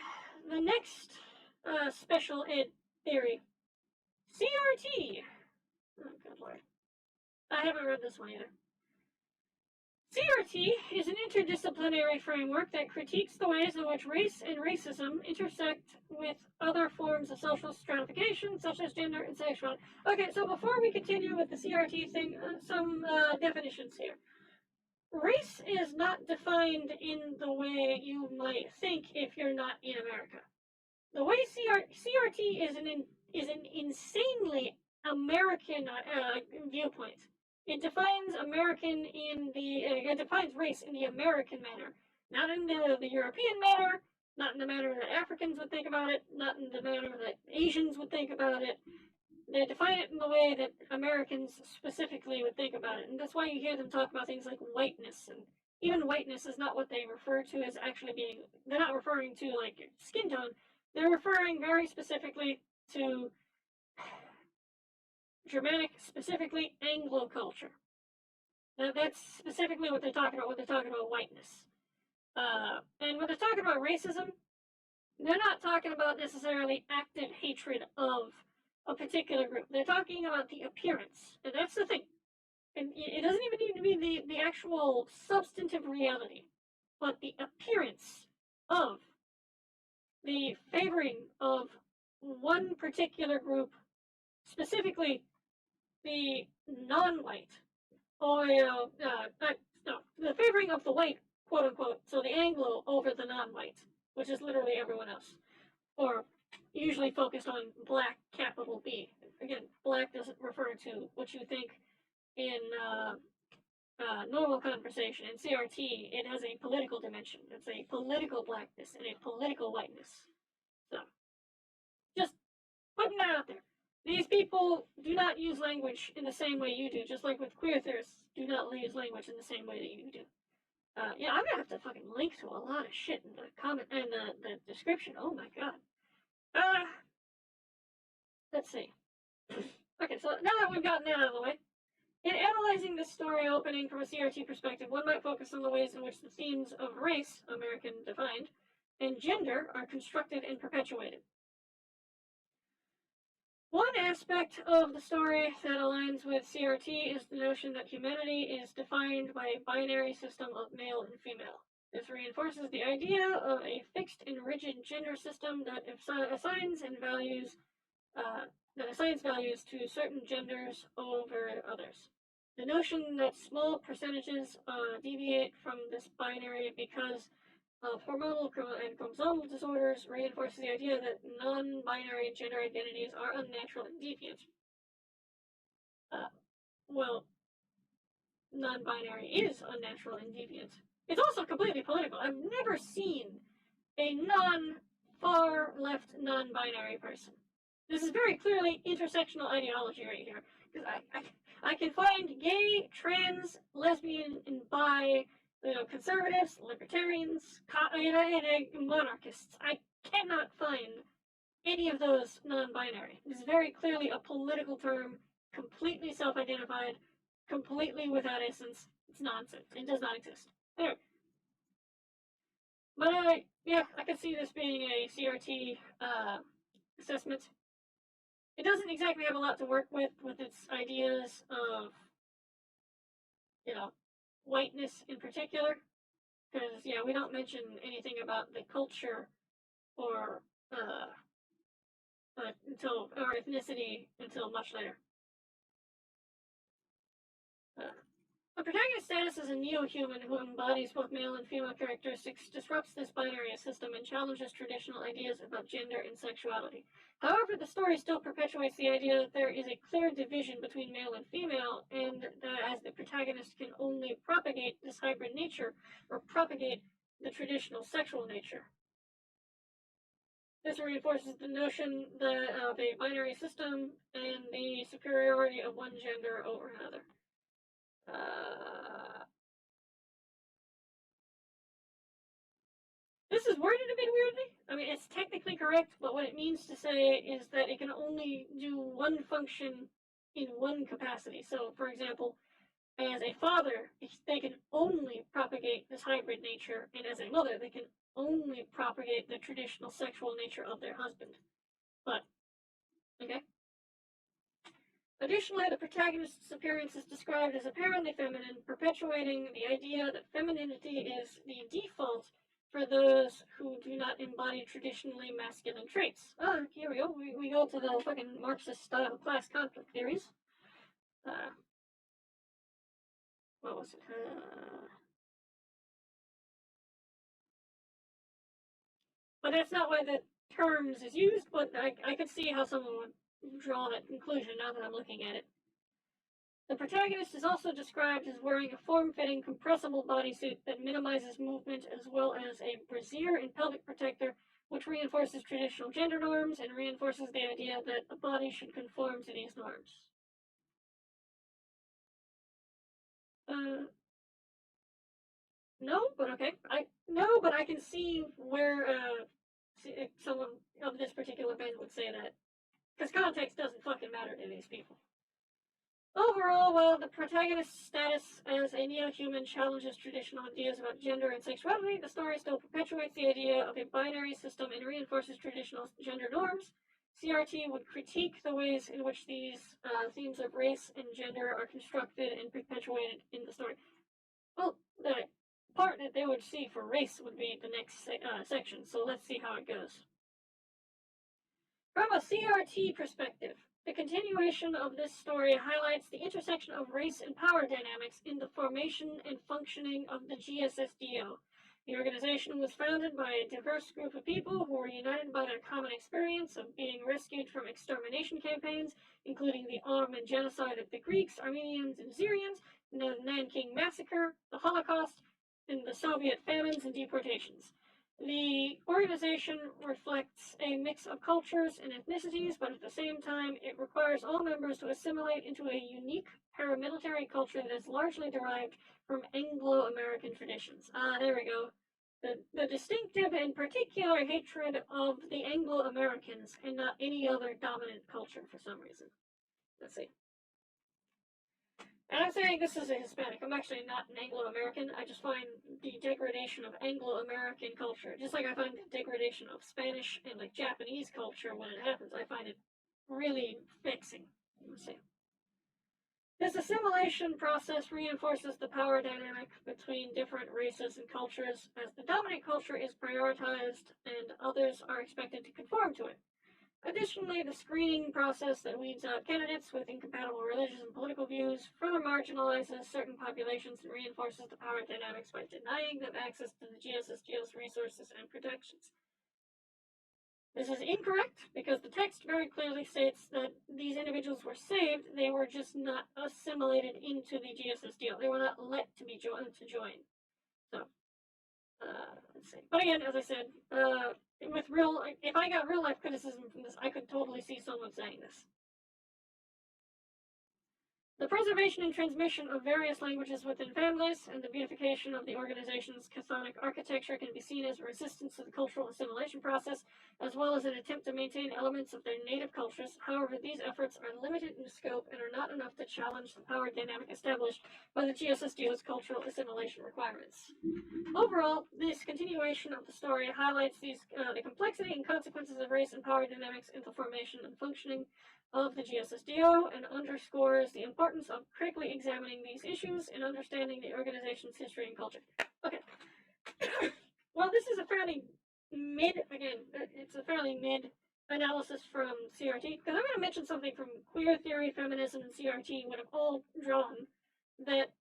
the next special ed theory, CRT. Oh, good lord, I haven't read this one either. CRT is an interdisciplinary framework that critiques the ways in which race and racism intersect with other forms of social stratification, such as gender and sexuality. Okay, so before we continue with the CRT thing, some definitions here. Race is not defined in the way you might think if you're not in America. The way CRT is an insanely American viewpoint. It defines it defines race in the American manner, not in the European manner, not in the manner that Africans would think about it, not in the manner that Asians would think about it. They define it in the way that Americans specifically would think about it, and that's why you hear them talk about things like whiteness, and even whiteness is not what they refer to as actually being. They're not referring to like skin tone. They're referring very specifically to Germanic, specifically Anglo culture. That's specifically what they're talking about when they're talking about whiteness. And when they're talking about racism, they're not talking about necessarily active hatred of a particular group. They're talking about the appearance. And that's the thing. And it doesn't even need to be the actual substantive reality, but the appearance of the favoring of one particular group, specifically the non-white, or the favoring of the white, quote unquote, so the Anglo over the non-white, which is literally everyone else, or usually focused on black, capital B. Again, black doesn't refer to what you think in normal conversation. In CRT, it has a political dimension. It's a political blackness and a political whiteness. So, just putting that out there. These people do not use language in the same way you do, just like with queer theorists do not use language in the same way that you do. Yeah, I'm gonna have to fucking link to a lot of shit in the comment and the description. Oh my god. Let's see. Okay, so now that we've gotten that out of the way, in analyzing this story opening from a CRT perspective, one might focus on the ways in which the themes of race, American defined, and gender are constructed and perpetuated. One aspect of the story that aligns with CRT is the notion that humanity is defined by a binary system of male and female. This reinforces the idea of a fixed and rigid gender system that assigns values to certain genders over others. The notion that small percentages deviate from this binary because of hormonal and chromosomal disorders reinforces the idea that non-binary gender identities are unnatural and deviant. Well, non-binary is unnatural and deviant. It's also completely political. I've never seen a far left non-binary person. This is very clearly intersectional ideology right here. Because I can find gay, trans, lesbian, and bi, conservatives, libertarians, and monarchists. I cannot find any of those non-binary. It is very clearly a political term, completely self-identified, completely without essence. It's nonsense. It does not exist. Anyway. But yeah, I could see this being a CRT assessment. It doesn't exactly have a lot to work with its ideas of, whiteness in particular. Because, yeah, we don't mention anything about the culture or or ethnicity until much later. The protagonist's status as a neo-human who embodies both male and female characteristics disrupts this binary system and challenges traditional ideas about gender and sexuality. However, the story still perpetuates the idea that there is a clear division between male and female, and that as the protagonist can only propagate this hybrid nature, or propagate the traditional sexual nature. This reinforces the notion of a binary system and the superiority of one gender over another. This is worded a bit weirdly. I mean, it's technically correct, but what it means to say is that it can only do one function in one capacity. So, for example, as a father, they can only propagate this hybrid nature, and as a mother, they can only propagate the traditional sexual nature of their husband. But, okay. Additionally, the protagonist's appearance is described as apparently feminine, perpetuating the idea that femininity is the default for those who do not embody traditionally masculine traits. Here we go. We go to the fucking Marxist-style class conflict theories. What was it? But that's not why the terms is used, but I could see how someone would draw that conclusion now that I'm looking at it. The protagonist is also described as wearing a form-fitting, compressible bodysuit that minimizes movement, as well as a brassiere and pelvic protector, which reinforces traditional gender norms and reinforces the idea that the body should conform to these norms. No, but okay. But I can see where someone of this particular band would say that. Because context doesn't fucking matter to these people. Overall, while the protagonist's status as a neo-human challenges traditional ideas about gender and sexuality, the story still perpetuates the idea of a binary system and reinforces traditional gender norms. CRT would critique the ways in which these themes of race and gender are constructed and perpetuated in the story. Well, the part that they would see for race would be the next section, so let's see how it goes. From a CRT perspective, the continuation of this story highlights the intersection of race and power dynamics in the formation and functioning of the GSSDO. The organization was founded by a diverse group of people who were united by their common experience of being rescued from extermination campaigns, including the Ottoman genocide of the Greeks, Armenians, and Syrians, the Nanking Massacre, the Holocaust, and the Soviet famines and deportations. The organization reflects a mix of cultures and ethnicities, but at the same time, it requires all members to assimilate into a unique paramilitary culture that is largely derived from Anglo-American traditions. There we go. The distinctive and particular hatred of the Anglo-Americans and not any other dominant culture for some reason. Let's see. And I'm saying this is a Hispanic. I'm actually not an Anglo-American. I just find the degradation of Anglo-American culture, just like I find the degradation of Spanish and like Japanese culture when it happens, I find it really vexing. Let's see. This assimilation process reinforces the power dynamic between different races and cultures, as the dominant culture is prioritized and others are expected to conform to it. Additionally, the screening process that weeds out candidates with incompatible religious and political views further marginalizes certain populations and reinforces the power dynamics by denying them access to the GSSGO's resources and protections. This is incorrect because the text very clearly states that these individuals were saved, they were just not assimilated into the GSSGO. They were not let to be join. So, let's see. But again, as I said, if I got real life criticism from this, I could totally see someone saying this. The preservation and transmission of various languages within families and the beautification of the organization's chthonic architecture can be seen as a resistance to the cultural assimilation process, as well as an attempt to maintain elements of their native cultures. However, these efforts are limited in scope and are not enough to challenge the power dynamic established by the GSSDO's cultural assimilation requirements. Overall, this continuation of the story highlights the complexity and consequences of race and power dynamics in the formation and functioning of the GSSDO and underscores the importance of critically examining these issues and understanding the organization's history and culture. Okay. Well, this is a fairly it's a fairly mid analysis from CRT, because I'm going to mention something from queer theory, feminism, and CRT, what have all drawn that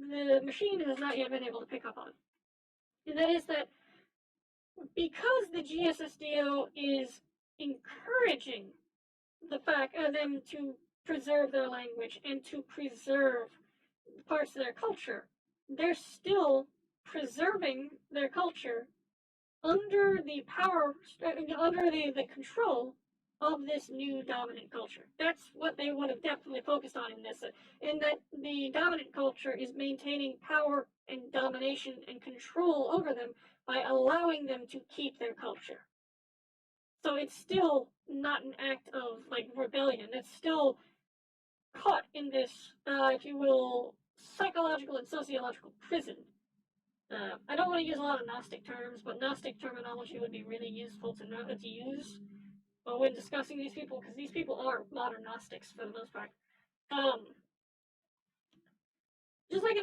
the machine has not yet been able to pick up on. And that is that because the GSSDO is encouraging the fact of them to preserve their language and to preserve parts of their culture, they're still preserving their culture under the power, under the control of this new dominant culture. That's what they would have definitely focused on in this, in that the dominant culture is maintaining power and domination and control over them by allowing them to keep their culture. So it's still not an act of like rebellion. It's still caught in this, if you will, psychological and sociological prison. I don't want to use a lot of Gnostic terms, but Gnostic terminology would be really useful to use when discussing these people, because these people are modern Gnostics for the most part. Just like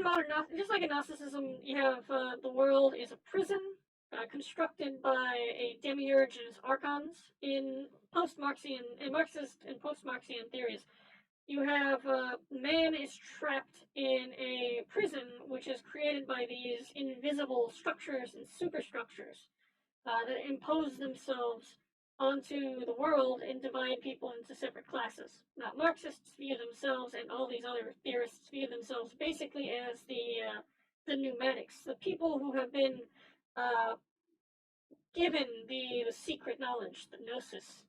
in Gnosticism, you have the world is a prison constructed by a demiurge and his archons. In Marxist and post-Marxian theories, you have man is trapped in a prison which is created by these invisible structures and superstructures that impose themselves onto the world and divide people into separate classes. Now, Marxists view themselves, and all these other theorists view themselves, basically as the pneumatics, the people who have been given the secret knowledge, the gnosis,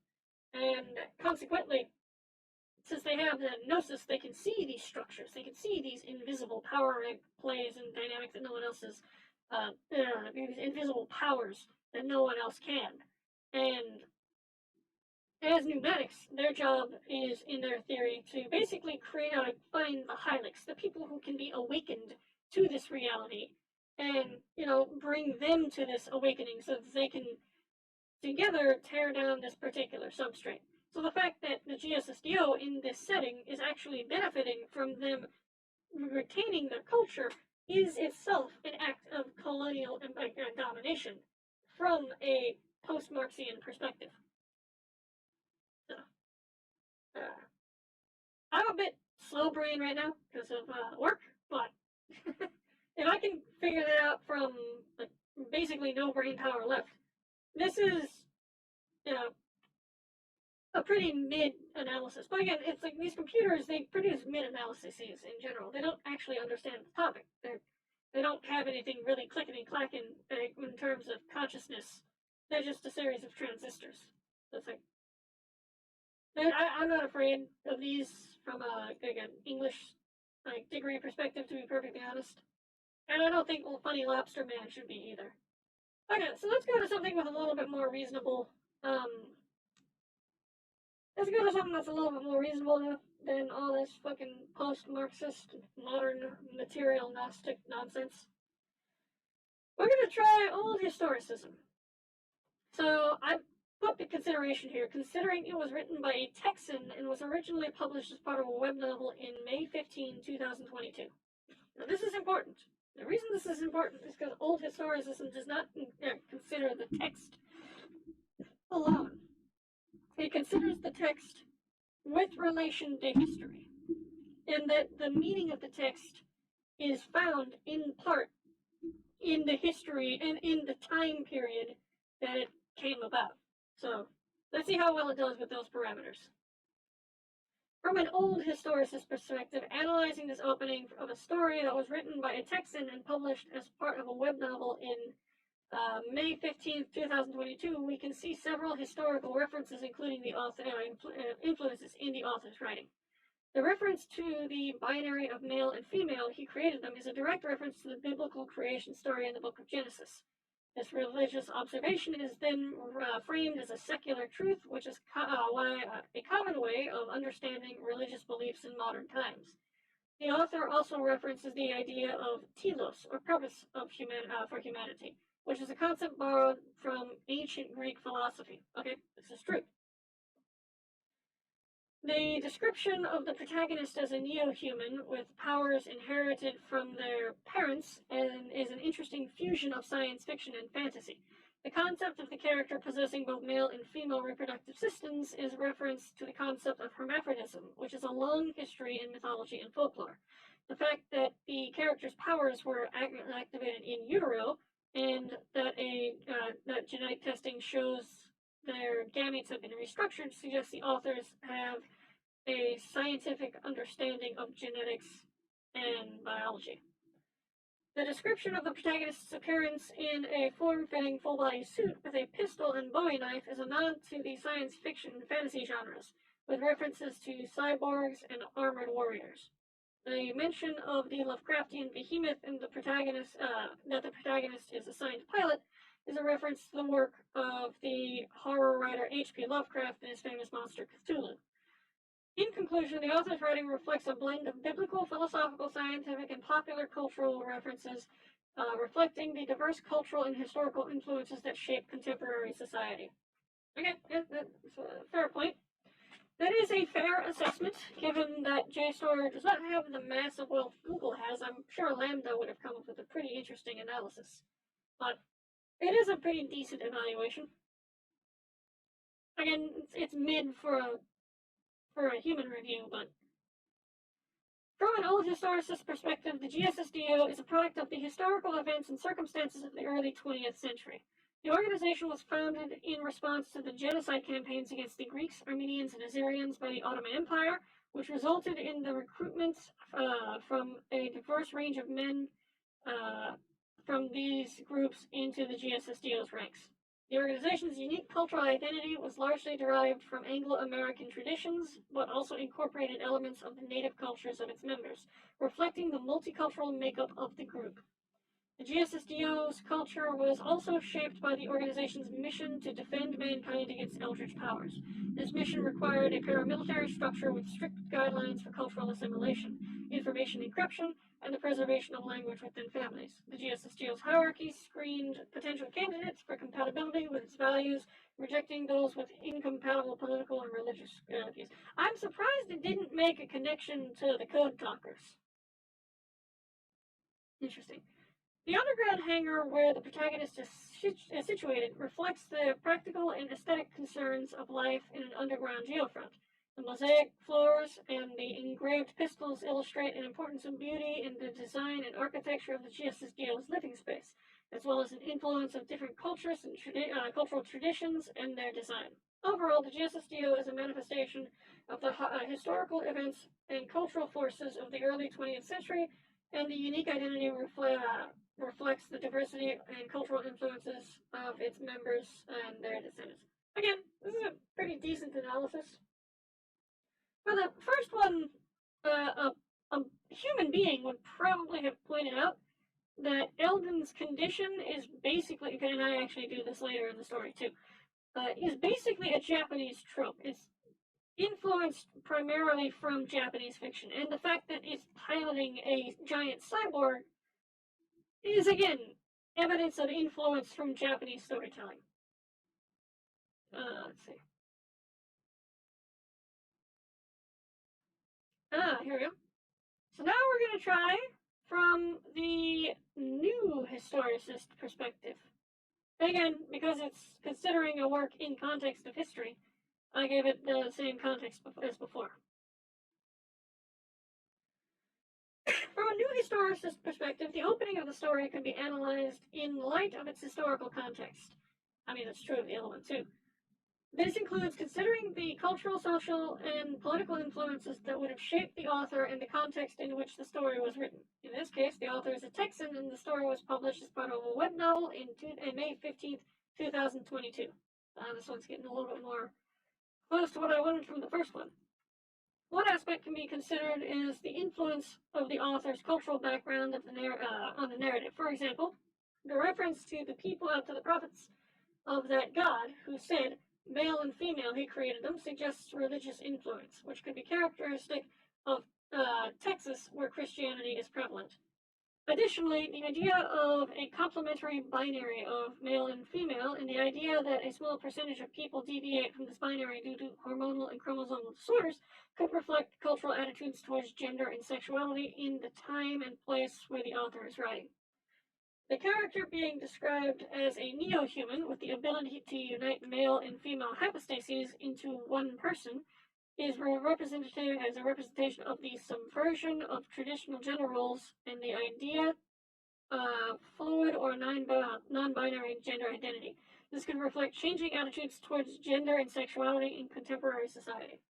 and consequently, since they have the gnosis, they can see these structures, they can see these invisible power plays and dynamics that no one else is, these invisible powers that no one else can. And as pneumatics, their job is, in their theory, to basically find the Hylics, the people who can be awakened to this reality, and, bring them to this awakening so that they can together tear down this particular substrate. So the fact that the GSSDO in this setting is actually benefiting from them retaining their culture is itself an act of colonial domination from a post-Marxian perspective. So, I'm a bit slow brain right now because of work, but if I can figure that out from basically no brain power left, this is a pretty mid-analysis. But again, it's like these computers, they produce mid-analyses in general. They don't actually understand the topic. They don't have anything really clickety-clacking in terms of consciousness. They're just a series of transistors. So it's like, I'm not afraid of these from an English degree perspective, to be perfectly honest. And I don't think Funny Lobster Man should be either. Okay, so let's go to something with a little bit more reasonable, let's go to something that's a little bit more reasonable than all this fucking post-Marxist, modern, material, Gnostic nonsense. We're gonna try old historicism. So, I put the consideration here, considering it was written by a Texan and was originally published as part of a web novel in May 15, 2022. Now, this is important. The reason this is important is because old historicism does not consider the text alone. It considers the text with relation to history, and that the meaning of the text is found in part in the history and in the time period that it came about. So, let's see how well it does with those parameters. From an old historicist perspective, analyzing this opening of a story that was written by a Texan and published as part of a web novel in May 15, 2022, we can see several historical references, including the author influences in the author's writing. The reference to the binary of male and female, he created them, is a direct reference to the biblical creation story in the book of Genesis. This religious observation is then framed as a secular truth, which is a common way of understanding religious beliefs in modern times. The author also references the idea of telos, or purpose of for humanity, which is a concept borrowed from ancient Greek philosophy. Okay, this is true. The description of the protagonist as a neo-human with powers inherited from their parents is an interesting fusion of science fiction and fantasy. The concept of the character possessing both male and female reproductive systems is a reference to the concept of hermaphroditism, which is a long history in mythology and folklore. The fact that the character's powers were activated in utero, and that that genetic testing shows their gametes have been restructured, suggests the authors have a scientific understanding of genetics and biology. The description of the protagonist's appearance in a form-fitting full-body suit with a pistol and bowie knife is a nod to the science fiction and fantasy genres, with references to cyborgs and armored warriors. The mention of the Lovecraftian behemoth and that the protagonist is assigned pilot is a reference to the work of the horror writer H.P. Lovecraft and his famous monster Cthulhu. In conclusion, the author's writing reflects a blend of biblical, philosophical, scientific, and popular cultural references, reflecting the diverse cultural and historical influences that shape contemporary society. Okay, that's a fair point. That is a fair assessment, given that JSTOR does not have the massive wealth Google has. I'm sure Lambda would have come up with a pretty interesting analysis. But it is a pretty decent evaluation. Again, it's mid for a human review, but from an old historicist perspective, the GSSDO is a product of the historical events and circumstances of the early 20th century. The organization was founded in response to the genocide campaigns against the Greeks, Armenians, and Assyrians by the Ottoman Empire, which resulted in the recruitment from a diverse range of men from these groups into the GSSDO's ranks. The organization's unique cultural identity was largely derived from Anglo-American traditions, but also incorporated elements of the native cultures of its members, reflecting the multicultural makeup of the group. The GSSDO's culture was also shaped by the organization's mission to defend mankind against eldritch powers. This mission required a paramilitary structure with strict guidelines for cultural assimilation, information encryption, and the preservation of language within families. The GSSDO's hierarchy screened potential candidates for compatibility with its values, rejecting those with incompatible political and religious views. I'm surprised it didn't make a connection to the Code Talkers. Interesting. The underground hangar where the protagonist is situated reflects the practical and aesthetic concerns of life in an underground geofront. The mosaic floors and the engraved pistols illustrate an importance of beauty in the design and architecture of the GSSDO's living space, as well as an influence of different cultures and cultural traditions and their design. Overall, the GSSDO is a manifestation of the historical events and cultural forces of the early 20th century, and the unique identity reflects the diversity and cultural influences of its members and their descendants. Again, this is a pretty decent analysis. For the first one, a human being would probably have pointed out that Eldon's condition is basically, and I actually do this later in the story too, is basically a Japanese trope. It's influenced primarily from Japanese fiction, and the fact that it's piloting a giant cyborg is, again, evidence of influence from Japanese storytelling. Let's see. Here we go. So now we're going to try from the new historicist perspective. And again, because it's considering a work in context of history, I gave it the same context as before. From a new historicist perspective, the opening of the story can be analyzed in light of its historical context. I mean, that's true of the other one, too. This includes considering the cultural, social, and political influences that would have shaped the author and the context in which the story was written. In this case, the author is a Texan, and the story was published as part of a web novel in May 15th, 2022. This one's getting a little bit more close to what I wanted from the first one. One aspect can be considered is the influence of the author's cultural background of on the narrative. For example, the reference to the people up to the prophets of that God who said, male and female, he created them, suggests religious influence, which could be characteristic of Texas, where Christianity is prevalent. Additionally, the idea of a complementary binary of male and female, and the idea that a small percentage of people deviate from this binary due to hormonal and chromosomal disorders, could reflect cultural attitudes towards gender and sexuality in the time and place where the author is writing. The character being described as a neo-human with the ability to unite male and female hypostases into one person is representative as a representation of the subversion of traditional gender roles and the idea of fluid or non-binary gender identity. This can reflect changing attitudes towards gender and sexuality in contemporary society.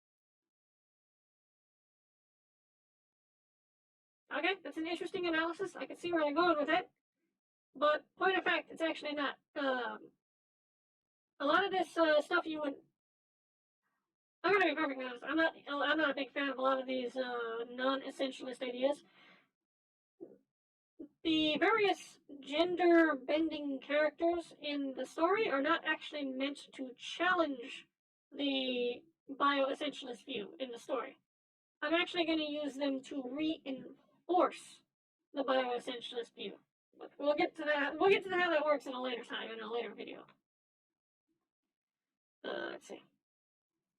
Okay, that's an interesting analysis. I can see where they're going with it. But point of fact, it's actually not. A lot of this stuff you would. I'm gonna be perfectly honest. I'm not a big fan of a lot of these non-essentialist ideas. The various gender-bending characters in the story are not actually meant to challenge the bio-essentialist view in the story. I'm actually going to use them to reinforce the bio-essentialist view. But we'll get to that. We'll get to how that works in a later time, in a later video. Let's see.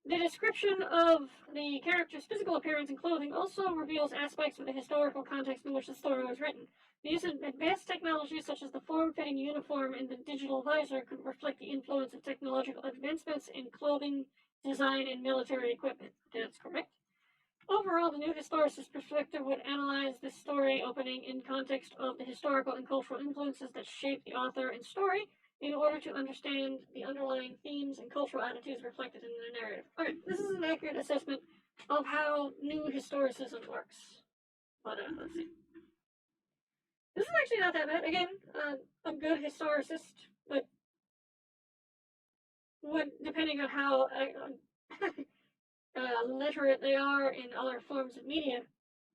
The description of the character's physical appearance and clothing also reveals aspects of the historical context in which the story was written. The use of advanced technologies such as the form-fitting uniform and the digital visor could reflect the influence of technological advancements in clothing, design, and military equipment. That's correct. Overall, the new historicist perspective would analyze this story opening in context of the historical and cultural influences that shape the author and story in order to understand the underlying themes and cultural attitudes reflected in the narrative. Okay, this is an accurate assessment of how new historicism works. But let's see. This is actually not that bad. Again, a good historicist, but would, depending on how literate they are in other forms of media,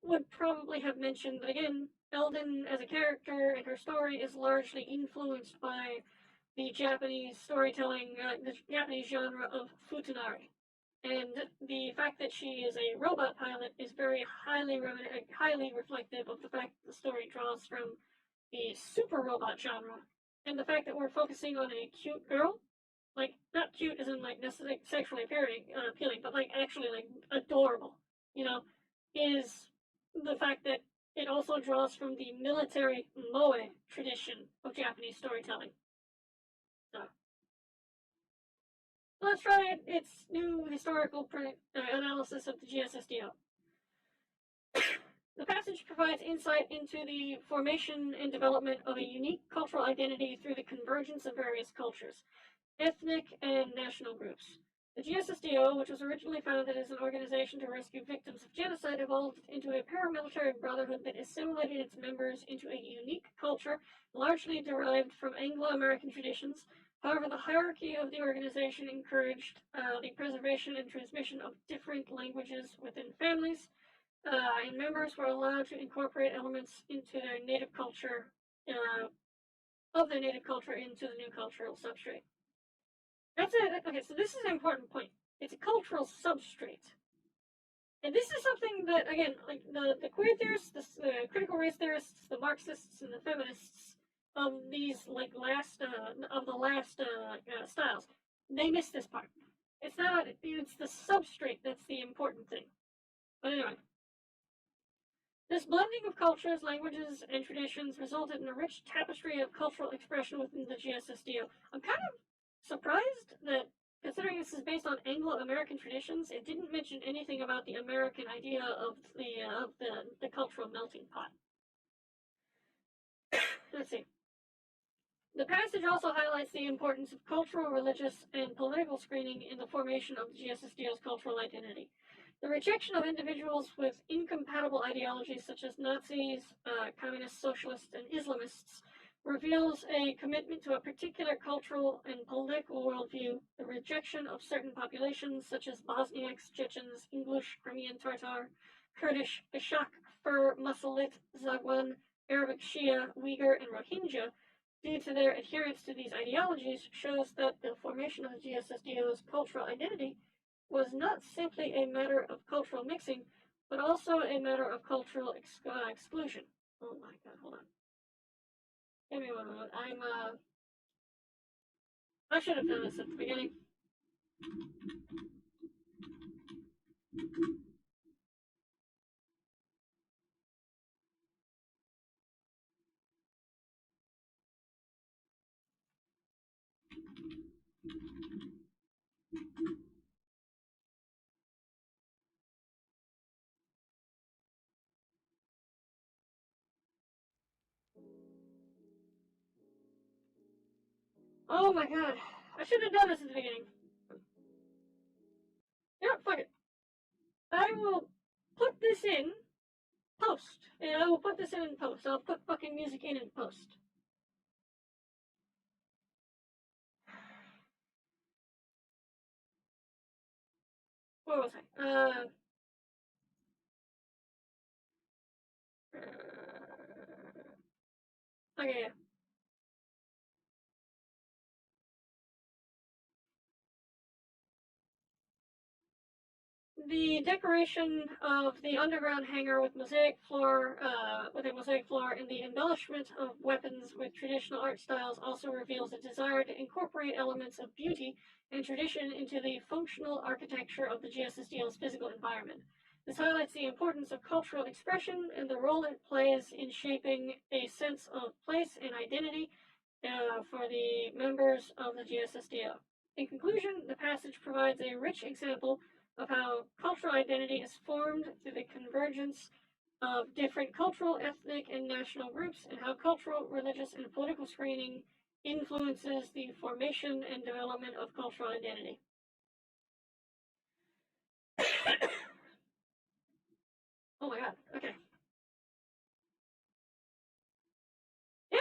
would probably have mentioned that, again, Eldon as a character and her story is largely influenced by the Japanese storytelling, the Japanese genre of futanari. And the fact that she is a robot pilot is very highly reflective of the fact that the story draws from the super robot genre. And the fact that we're focusing on a cute girl, like, not cute as in, like, necessarily sexually appealing, but, like, actually, like, adorable, you know, is the fact that it also draws from the military moe tradition of Japanese storytelling. So, let's try its new historical analysis of the GSSDO. The passage provides insight into the formation and development of a unique cultural identity through the convergence of various cultures, ethnic and national groups. The GSSDO, which was originally founded as an organization to rescue victims of genocide, evolved into a paramilitary brotherhood that assimilated its members into a unique culture, largely derived from Anglo-American traditions. However, the hierarchy of the organization encouraged the preservation and transmission of different languages within families, and members were allowed to incorporate elements into their native culture, of their native culture into the new cultural substrate. That's it. Okay, so this is an important point. It's a cultural substrate. And this is something that, again, like the queer theorists, the critical race theorists, the Marxists, and the feminists of these, like, of the last styles, they miss this part. It's not, it's the substrate that's the important thing. But anyway. This blending of cultures, languages, and traditions resulted in a rich tapestry of cultural expression within the GSSDO. I'm kind of surprised that, considering this is based on Anglo-American traditions, it didn't mention anything about the American idea of the cultural melting pot. Let's see. The passage also highlights the importance of cultural, religious, and political screening in the formation of the GSSDO's cultural identity. The rejection of individuals with incompatible ideologies such as Nazis, communists, socialists, and Islamists reveals a commitment to a particular cultural and political worldview, the rejection of certain populations such as Bosniaks, Chechens, English, Crimean Tatar, Kurdish, Ishak, Fur, Muslim, Zagwan, Arabic Shia, Uyghur, and Rohingya, due to their adherence to these ideologies, shows that the formation of the GSSDO's cultural identity was not simply a matter of cultural mixing, but also a matter of cultural exclusion. Oh my god, hold on. Give me one moment. I should have done this at the beginning. Oh my god. I should have done this at the beginning. Yeah, fuck it. I will put this in post. And I will put this in post. I'll put fucking music in post. Where was I? Okay, yeah. The decoration of the underground hangar with a mosaic floor, and the embellishment of weapons with traditional art styles also reveals a desire to incorporate elements of beauty and tradition into the functional architecture of the GSSDL's physical environment. This highlights the importance of cultural expression and the role it plays in shaping a sense of place and identity for the members of the GSSDL. In conclusion, the passage provides a rich example of how cultural identity is formed through the convergence of different cultural, ethnic, and national groups, and how cultural, religious, and political screening influences the formation and development of cultural identity. Oh my god, okay. Yeah,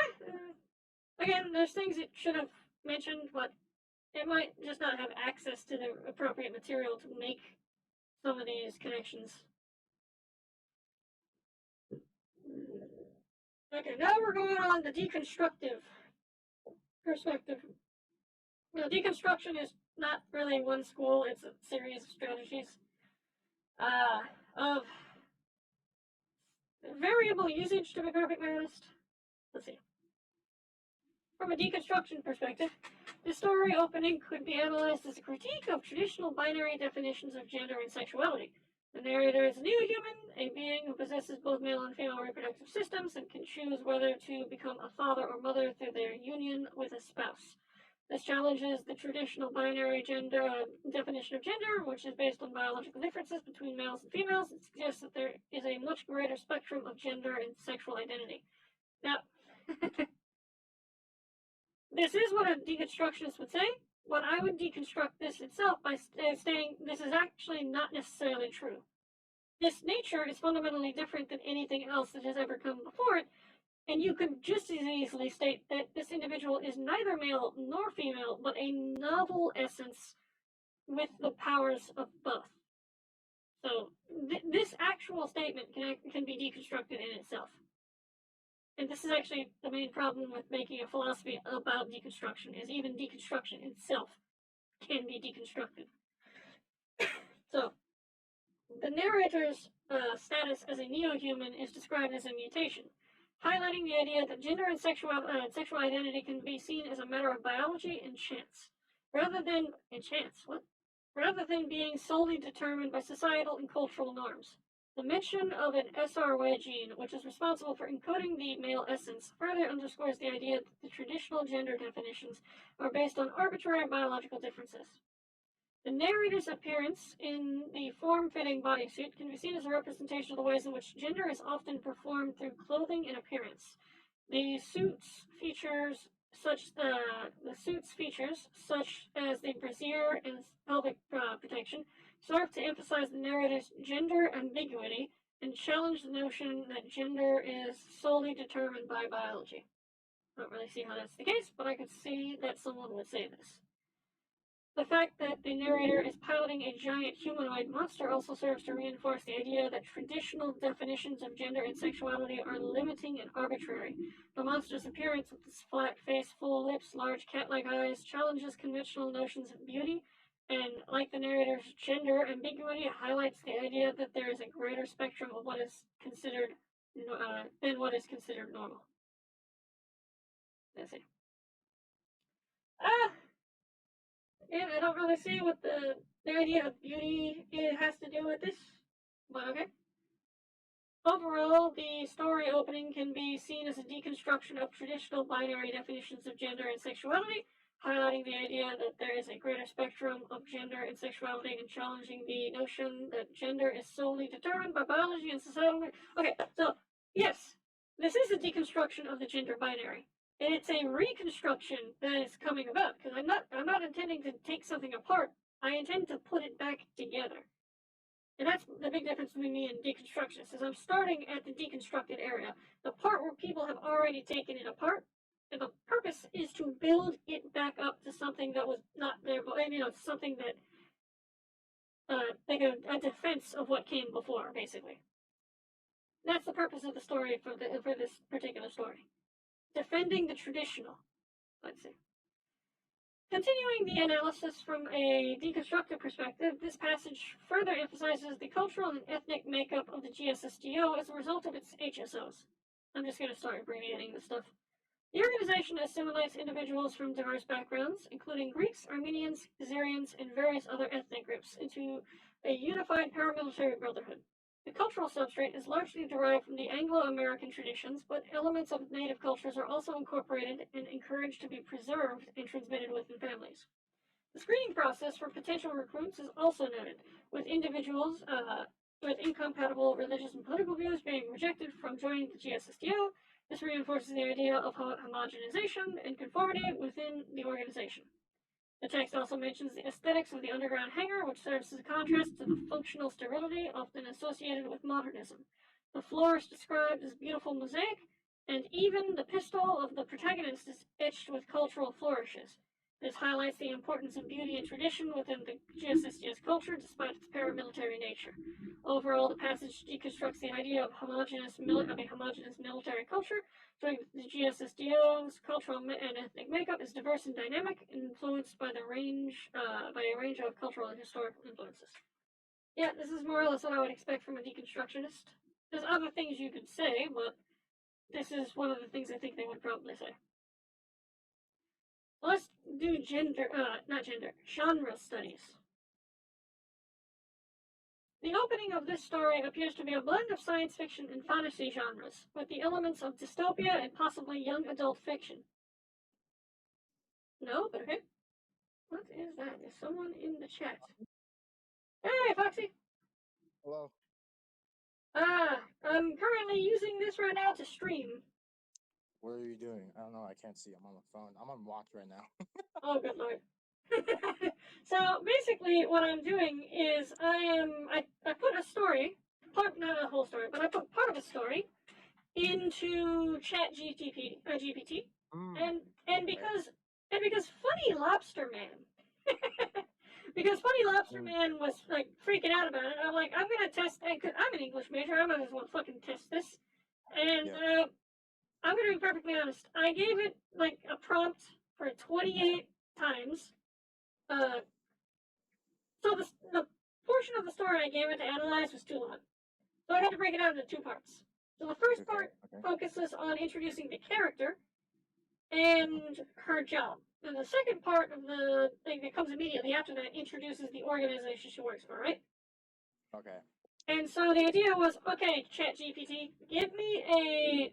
again, there's things it should have mentioned, but it might just not have access to the appropriate material to make some of these connections. Okay, now we're going on the deconstructive perspective. Now, deconstruction is not really one school, it's a series of strategies of variable usage, to be perfectly honest. Let's see. From a deconstruction perspective, the story opening could be analyzed as a critique of traditional binary definitions of gender and sexuality. The narrator is a new human, a being who possesses both male and female reproductive systems and can choose whether to become a father or mother through their union with a spouse. This challenges the traditional binary gender definition of gender, which is based on biological differences between males and females. It suggests that there is a much greater spectrum of gender and sexual identity. Now, this is what a deconstructionist would say, but I would deconstruct this itself by saying this is actually not necessarily true. This nature is fundamentally different than anything else that has ever come before it, and you could just as easily state that this individual is neither male nor female, but a novel essence with the powers of both. So this actual statement can be deconstructed in itself. And this is actually the main problem with making a philosophy about deconstruction, is even deconstruction itself can be deconstructed. So, the narrator's status as a neo-human is described as a mutation, highlighting the idea that gender and sexual identity can be seen as a matter of biology and chance, rather than being solely determined by societal and cultural norms. The mention of an SRY gene, which is responsible for encoding the male essence, further underscores the idea that the traditional gender definitions are based on arbitrary biological differences. The narrator's appearance in the form-fitting bodysuit can be seen as a representation of the ways in which gender is often performed through clothing and appearance. The suit's features, such as the brassiere and pelvic protection, serve to emphasize the narrator's gender ambiguity and challenge the notion that gender is solely determined by biology. I don't really see how that's the case, but I could see that someone would say this. The fact that the narrator is piloting a giant humanoid monster also serves to reinforce the idea that traditional definitions of gender and sexuality are limiting and arbitrary. The monster's appearance with its flat face, full lips, large cat-like eyes challenges conventional notions of beauty, and like the narrator's gender ambiguity, highlights the idea that there is a greater spectrum of what is considered than what is considered normal. Let's see. Ah, yeah, I don't really see what the idea of beauty has to do with this, but okay. Overall, the story opening can be seen as a deconstruction of traditional binary definitions of gender and sexuality, highlighting the idea that there is a greater spectrum of gender and sexuality and challenging the notion that gender is solely determined by biology and societal. Okay, so yes, this is a deconstruction of the gender binary. And it's a reconstruction that is coming about because I'm not intending to take something apart. I intend to put it back together. And that's the big difference between me and deconstructionists, is I'm starting at the deconstructed area, the part where people have already taken it apart, and the purpose is to build it back up to something that was not there, something that, like a defense of what came before, basically. That's the purpose of the story for this particular story. Defending the traditional. Let's see. Continuing the analysis from a deconstructive perspective, this passage further emphasizes the cultural and ethnic makeup of the GSSDO as a result of its HSOs. I'm just going to start abbreviating this stuff. The organization assimilates individuals from diverse backgrounds, including Greeks, Armenians, Assyrians, and various other ethnic groups, into a unified paramilitary brotherhood. The cultural substrate is largely derived from the Anglo-American traditions, but elements of native cultures are also incorporated and encouraged to be preserved and transmitted within families. The screening process for potential recruits is also noted, with individuals with incompatible religious and political views being rejected from joining the GSSDO. This reinforces the idea of homogenization and conformity within the organization. The text also mentions the aesthetics of the underground hangar, which serves as a contrast to the functional sterility often associated with modernism. The floor is described as beautiful mosaic, and even the pistol of the protagonist is etched with cultural flourishes. This highlights the importance of beauty and tradition within the GSSDS culture, despite its paramilitary nature. Overall, the passage deconstructs the idea of a homogeneous military culture, showing the GSSDO's cultural and ethnic makeup is diverse and dynamic, influenced by a range of cultural and historical influences. Yeah, this is more or less what I would expect from a deconstructionist. There's other things you could say, but this is one of the things I think they would probably say. Let's do genre studies. The opening of this story appears to be a blend of science fiction and fantasy genres, with the elements of dystopia and possibly young adult fiction. No, but okay. What is that? Is someone in the chat? Hey, Foxy! Hello. I'm currently using this right now to stream. What are you doing? I don't know. I can't see. I'm on the phone. I'm on watch right now. Oh, good lord. So basically, what I'm doing is I put a story, not a whole story, but I put part of a story into ChatGPT, and because Funny Lobster Man, because Funny Lobster Man was like freaking out about it. I'm like, I'm gonna test, because I'm an English major. I might as well fucking test this, and I'm gonna be perfectly honest. I gave it like a prompt for 28 times. So the portion of the story I gave it to analyze was too long. So I had to break it out into two parts. So the first part focuses on introducing the character and her job. And the second part of the thing that comes immediately after that introduces the organization she works for, right? Okay. And so the idea was, okay, ChatGPT, give me a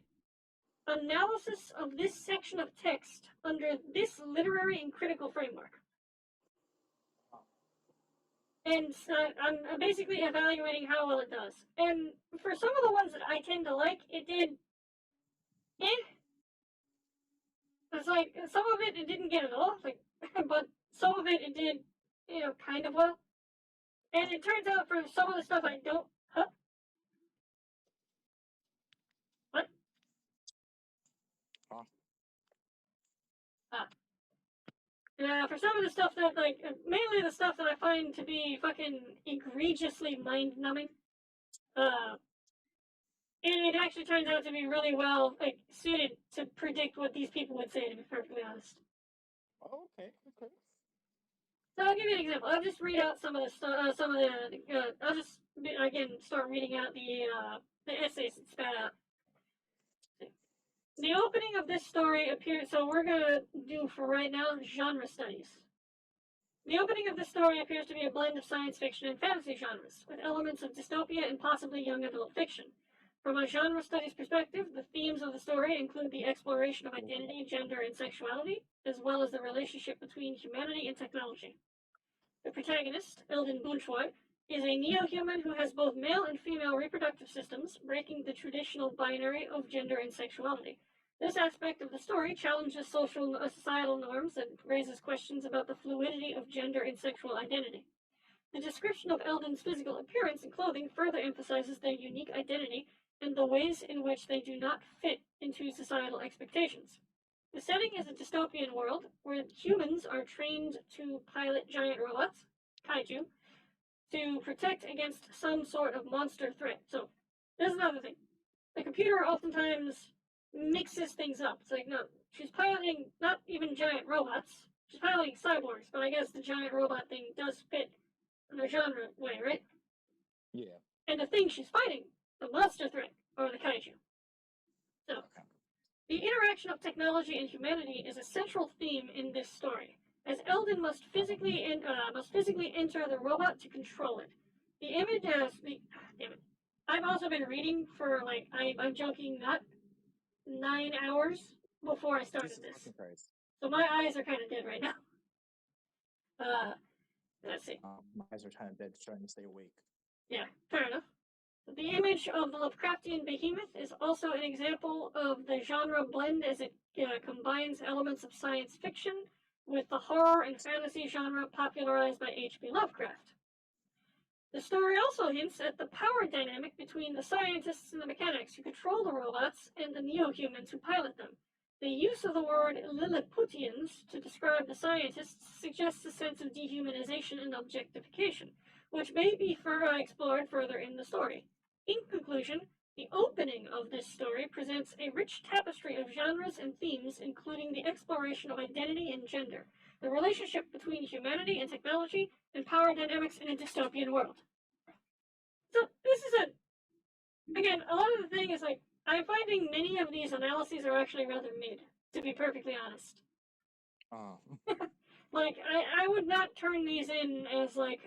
analysis of this section of text under this literary and critical framework. And I'm basically evaluating how well it does. And for some of the ones that I tend to like, it did It's like some of it didn't get it all, like, but some of it did, kind of well. And it turns out for some of the stuff I don't. Huh? What? Huh? For some of the stuff that, like, mainly the stuff that I find to be fucking egregiously mind-numbing, and it actually turns out to be really well, like, suited to predict what these people would say, to be perfectly honest. Oh, okay. So I'll give you an example. I'll just read out some of the I'll just again start reading out the essays that spat out. The opening of this story appears. So we're gonna do for right now genre studies. The opening of this story appears to be a blend of science fiction and fantasy genres, with elements of dystopia and possibly young adult fiction. From a genre studies perspective, the themes of the story include the exploration of identity, gender, and sexuality, as well as the relationship between humanity and technology. The protagonist, Eldon Bunchwai, is a neo-human who has both male and female reproductive systems, breaking the traditional binary of gender and sexuality. This aspect of the story challenges societal norms and raises questions about the fluidity of gender and sexual identity. The description of Eldon's physical appearance and clothing further emphasizes their unique identity and the ways in which they do not fit into societal expectations. The setting is a dystopian world where humans are trained to pilot giant robots, kaiju, to protect against some sort of monster threat. So, there's another thing. The computer oftentimes mixes things up. It's like, no, she's piloting not even giant robots. She's piloting cyborgs, but I guess the giant robot thing does fit in a genre way, right? Yeah. And the thing she's fighting, the monster threat, are the kaiju. So, the interaction of technology and humanity is a central theme in this story, as Eldon must physically enter the robot to control it. The image has damn it. I've also been reading for like I'm joking not 9 hours before I started this, so my eyes are kind of dead right now. Let's see. My eyes are kind of dead, trying to stay awake. Yeah, fair enough. The image of the Lovecraftian behemoth is also an example of the genre blend as it combines elements of science fiction with the horror and fantasy genre popularized by H.P. Lovecraft. The story also hints at the power dynamic between the scientists and the mechanics who control the robots and the neo-humans who pilot them. The use of the word Lilliputians to describe the scientists suggests a sense of dehumanization and objectification, which may be explored further in the story. In conclusion, the opening of this story presents a rich tapestry of genres and themes, including the exploration of identity and gender, the relationship between humanity and technology, and power dynamics in a dystopian world. So this is again, a lot of the thing is like, I'm finding many of these analyses are actually rather mid, to be perfectly honest. Oh. Like, I would not turn these in as like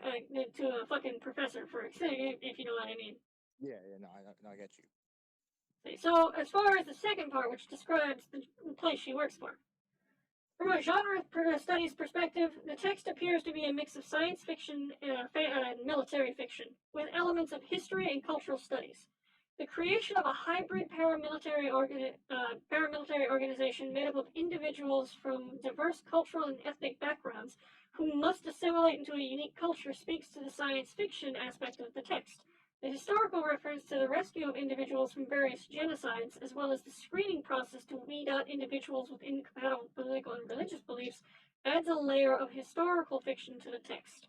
to a fucking professor for if you know what I mean. Yeah, no, I get you. So, as far as the second part, which describes the place she works for, from a genre studies perspective, the text appears to be a mix of science fiction and military fiction, with elements of history and cultural studies. The creation of a hybrid paramilitary organization made up of individuals from diverse cultural and ethnic backgrounds who must assimilate into a unique culture speaks to the science fiction aspect of the text. The historical reference to the rescue of individuals from various genocides, as well as the screening process to weed out individuals with incompatible political and religious beliefs, adds a layer of historical fiction to the text.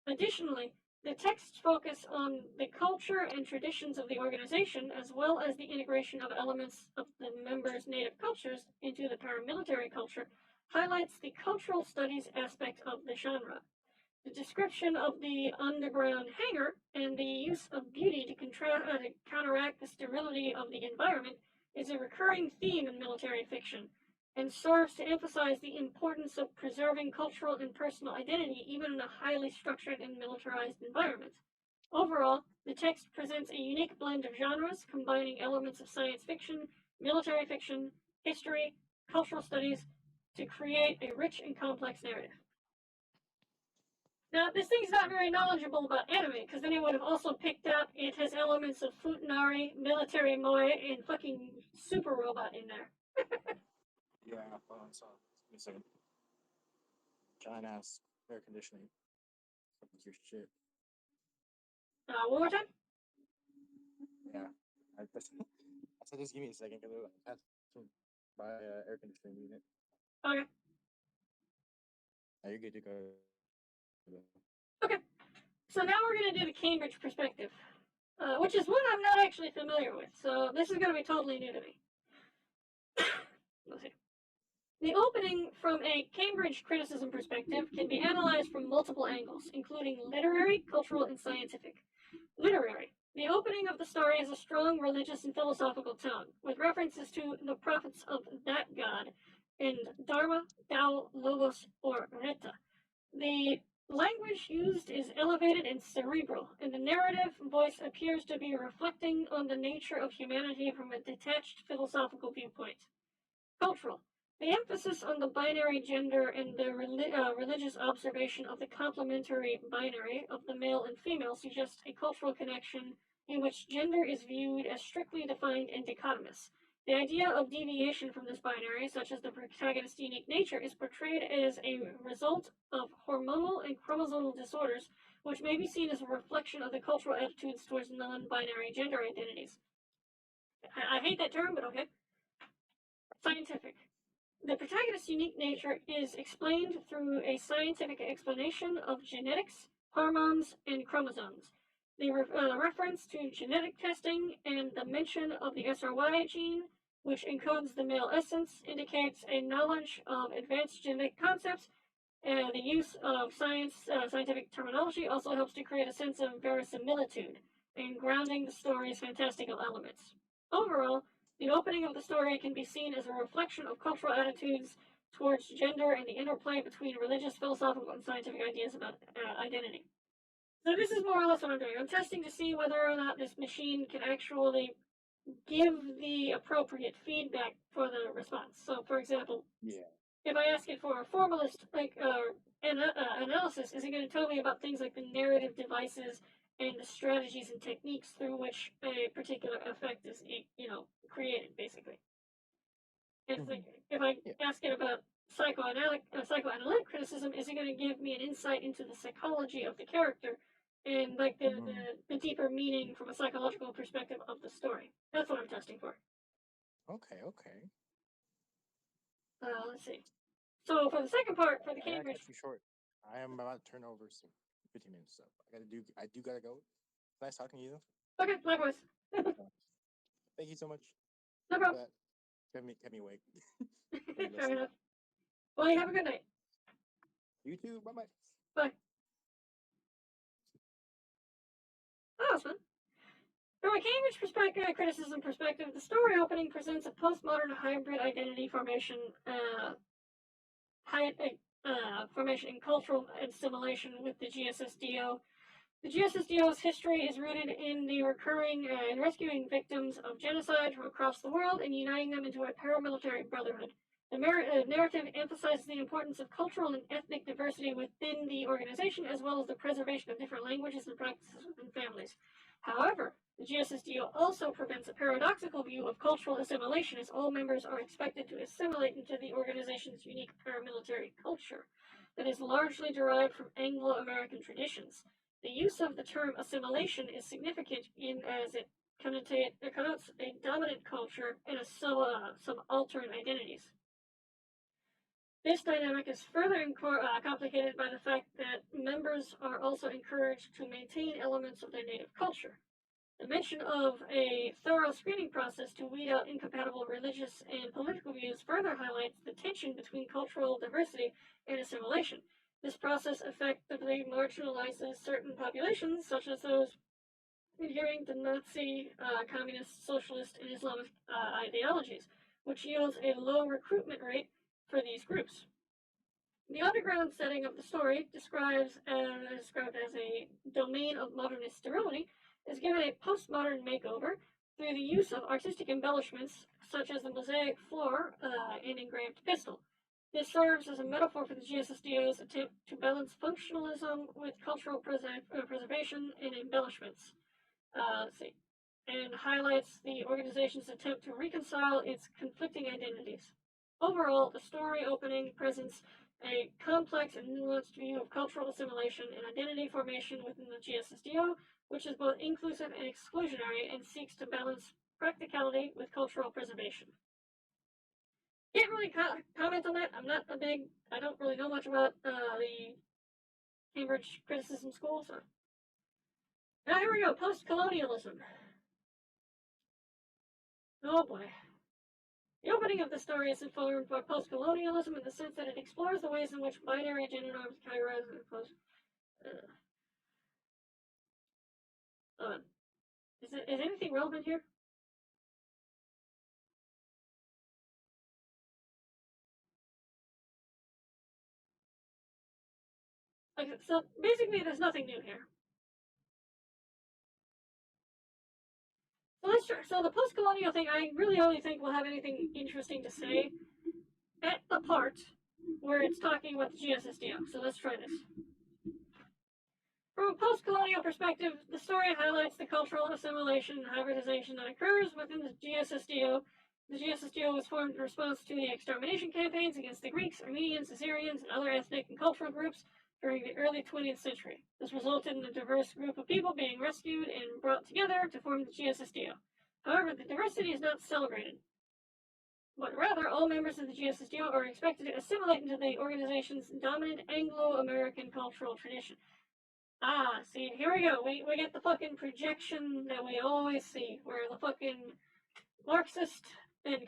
Additionally, the texts focus on the culture and traditions of the organization, as well as the integration of elements of the members' native cultures into the paramilitary culture, highlights the cultural studies aspect of the genre. The description of the underground hangar and the use of beauty to counteract the sterility of the environment is a recurring theme in military fiction, and serves to emphasize the importance of preserving cultural and personal identity even in a highly structured and militarized environment. Overall, the text presents a unique blend of genres, combining elements of science fiction, military fiction, history, cultural studies, to create a rich and complex narrative. Now, this thing's not very knowledgeable about anime, because then it would have also picked up it has elements of Futanari, military moe, and fucking super robot in there. Yeah, hold on, so give me a second. Giant ass air conditioning. Fucking your shit. One more time? Yeah. I said just give me a second because I had to buy an air conditioning unit. Okay. You're good to go. Okay, so now we're going to do the Cambridge perspective, which is one I'm not actually familiar with, so this is going to be totally new to me. Let's see. The opening from a Cambridge criticism perspective can be analyzed from multiple angles, including literary, cultural, and scientific. Literary. The opening of the story has a strong religious and philosophical tone, with references to the prophets of that god in Dharma, Tao, Logos, or Rita. The language used is elevated and cerebral, and the narrative voice appears to be reflecting on the nature of humanity from a detached philosophical viewpoint. Cultural. The emphasis on the binary gender and the religious observation of the complementary binary of the male and female suggests a cultural connection in which gender is viewed as strictly defined and dichotomous. The idea of deviation from this binary, such as the protagonist's unique nature, is portrayed as a result of hormonal and chromosomal disorders, which may be seen as a reflection of the cultural attitudes towards non-binary gender identities. I hate that term, but okay. Scientific. The protagonist's unique nature is explained through a scientific explanation of genetics, hormones, and chromosomes. The reference to genetic testing and the mention of the SRY gene, which encodes the male essence, indicates a knowledge of advanced genetic concepts, and the use of scientific terminology also helps to create a sense of verisimilitude in grounding the story's fantastical elements. Overall, the opening of the story can be seen as a reflection of cultural attitudes towards gender and the interplay between religious, philosophical, and scientific ideas about identity. So this is more or less what I'm doing. I'm testing to see whether or not this machine can actually give the appropriate feedback for the response. So, for example, if I ask it for a formalist analysis, is it going to tell me about things like the narrative devices and the strategies and techniques through which a particular effect is, created, basically? If I ask it about psychoanalytic criticism, is it going to give me an insight into the psychology of the character and like the deeper meaning from a psychological perspective of the story? That's what I'm testing for. Okay. Let's see. So for the second part, for the I gotta Cambridge. cut you short. I am about to turn over some 15 minutes stuff. I do gotta go. Nice talking to you. Okay, likewise. Thank you so much. No problem. Kept me awake. Fair enough. Well, you have a good night. You too. Bye. Bye. That was fun. From a Cambridge criticism perspective, the story opening presents a postmodern hybrid identity formation, formation in cultural assimilation with the GSSDO. The GSSDO's history is rooted in the recurring and rescuing victims of genocide from across the world and uniting them into a paramilitary brotherhood. The narrative emphasizes the importance of cultural and ethnic diversity within the organization, as well as the preservation of different languages and practices within families. However, the GSSDO also presents a paradoxical view of cultural assimilation, as all members are expected to assimilate into the organization's unique paramilitary culture that is largely derived from Anglo-American traditions. The use of the term assimilation is significant in as it connotes a dominant culture and subaltern identities. This dynamic is further complicated by the fact that members are also encouraged to maintain elements of their native culture. The mention of a thorough screening process to weed out incompatible religious and political views further highlights the tension between cultural diversity and assimilation. This process effectively marginalizes certain populations, such as those adhering to Nazi, communist, socialist, and Islamist ideologies, which yields a low recruitment rate for these groups. The underground setting of the story, described as a domain of modernist sterility, is given a postmodern makeover through the use of artistic embellishments such as the mosaic floor and engraved pistol. This serves as a metaphor for the GSSDO's attempt to balance functionalism with cultural preservation and embellishments. And highlights the organization's attempt to reconcile its conflicting identities. Overall, the story opening presents a complex and nuanced view of cultural assimilation and identity formation within the GSSDO, which is both inclusive and exclusionary and seeks to balance practicality with cultural preservation. Can't really comment on that. I don't really know much about the Cambridge Criticism School, so. Now here we go, post-colonialism. Oh boy. The opening of the story is informed by post-colonialism in the sense that it explores the ways in which binary gender norms categorize and impose. Is anything relevant here? Okay, so basically there's nothing new here. So let's try. So the post-colonial thing, I really only think will have anything interesting to say at the part where it's talking about the GSSDO. So let's try this. From a post-colonial perspective, the story highlights the cultural assimilation and hybridization that occurs within the GSSDO. The GSSDO was formed in response to the extermination campaigns against the Greeks, Armenians, Assyrians, and other ethnic and cultural groups during the early 20th century. This resulted in a diverse group of people being rescued and brought together to form the GSSDO. However, the diversity is not celebrated, but rather all members of the GSSDO are expected to assimilate into the organization's dominant Anglo-American cultural tradition. Ah, see, here we go. We get the fucking projection that we always see, where the fucking Marxist and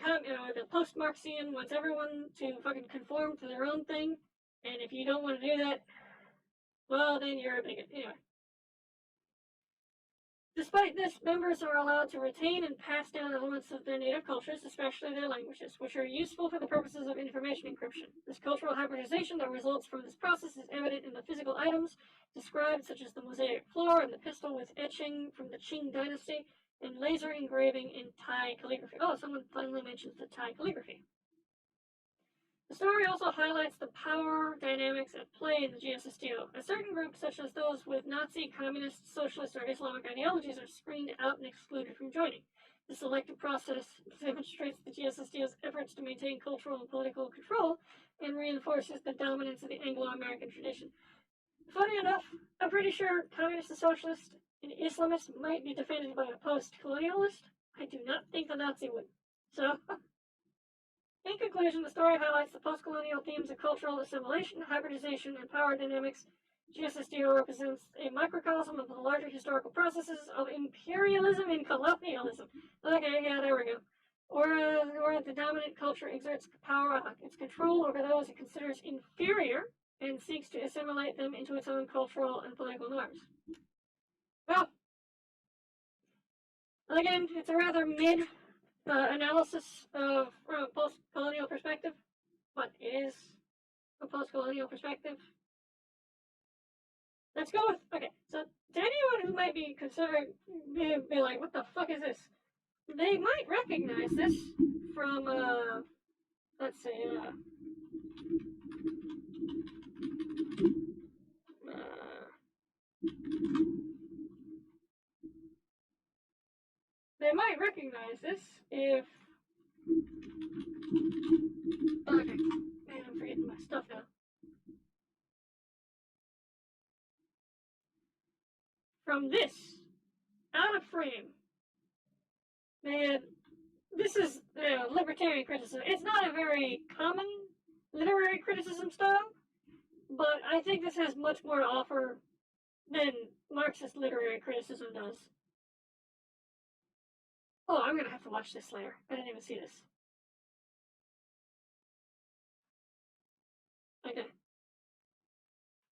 the post-Marxian wants everyone to fucking conform to their own thing, and if you don't want to do that, well, then you're a bigot. Anyway. Despite this, members are allowed to retain and pass down elements of their native cultures, especially their languages, which are useful for the purposes of information encryption. This cultural hybridization that results from this process is evident in the physical items described, such as the mosaic floor and the pistol with etching from the Qing dynasty, and laser engraving in Thai calligraphy. Oh, someone finally mentions the Thai calligraphy. The story also highlights the power dynamics at play in the GSSDO. A certain group, such as those with Nazi, communist, socialist, or Islamic ideologies, are screened out and excluded from joining. This selective process demonstrates the GSSDO's efforts to maintain cultural and political control and reinforces the dominance of the Anglo-American tradition. Funny enough, I'm pretty sure communists and socialists and Islamists might be defended by a post-colonialist. I do not think the Nazi would. So... In conclusion, the story highlights the post-colonial themes of cultural assimilation, hybridization, and power dynamics. GSSDO represents a microcosm of the larger historical processes of imperialism and colonialism. Okay, yeah, there we go. Or the dominant culture exerts power, its control over those it considers inferior, and seeks to assimilate them into its own cultural and political norms. Well, again, it's a rather mid analysis of from a post-colonial perspective, but it is a post-colonial perspective. Let's go with, okay, so to anyone who might be considering, be like, what the fuck is this? They might recognize this from, let's see, they might recognize this if, okay, man, I'm forgetting my stuff now. From this, out of frame, man, this is libertarian criticism. It's not a very common literary criticism style, but I think this has much more to offer than Marxist literary criticism does. Oh, I'm gonna have to watch this later. I didn't even see this. Okay.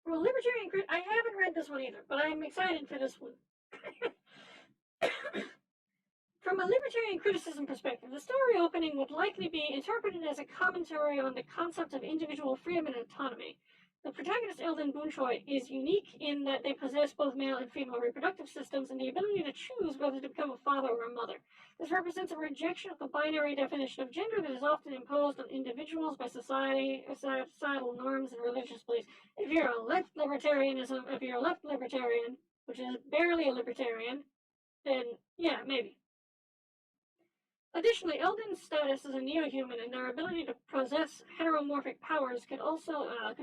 Well, libertarian I haven't read this one either, but I'm excited for this one. From a libertarian criticism perspective, the story opening would likely be interpreted as a commentary on the concept of individual freedom and autonomy. The protagonist, Eldon Bunchoi, is unique in that they possess both male and female reproductive systems and the ability to choose whether to become a father or a mother. This represents a rejection of the binary definition of gender that is often imposed on individuals by societal norms and religious beliefs. If you're a left libertarian, which is barely a libertarian, then yeah, maybe. Additionally, Eldon's status as a neo-human and their ability to possess heteromorphic powers could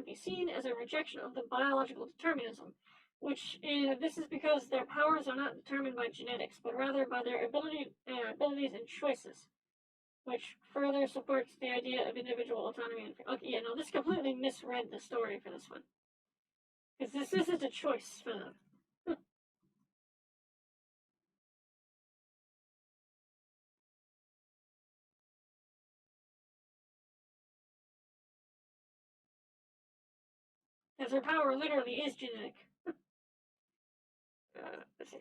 be seen as a rejection of the biological determinism, this is because their powers are not determined by genetics, but rather by their abilities and choices. which further supports the idea of individual autonomy. And okay, yeah, no, this completely misread the story for this one, because this isn't a choice for them. Because her power literally is genetic. Let's see.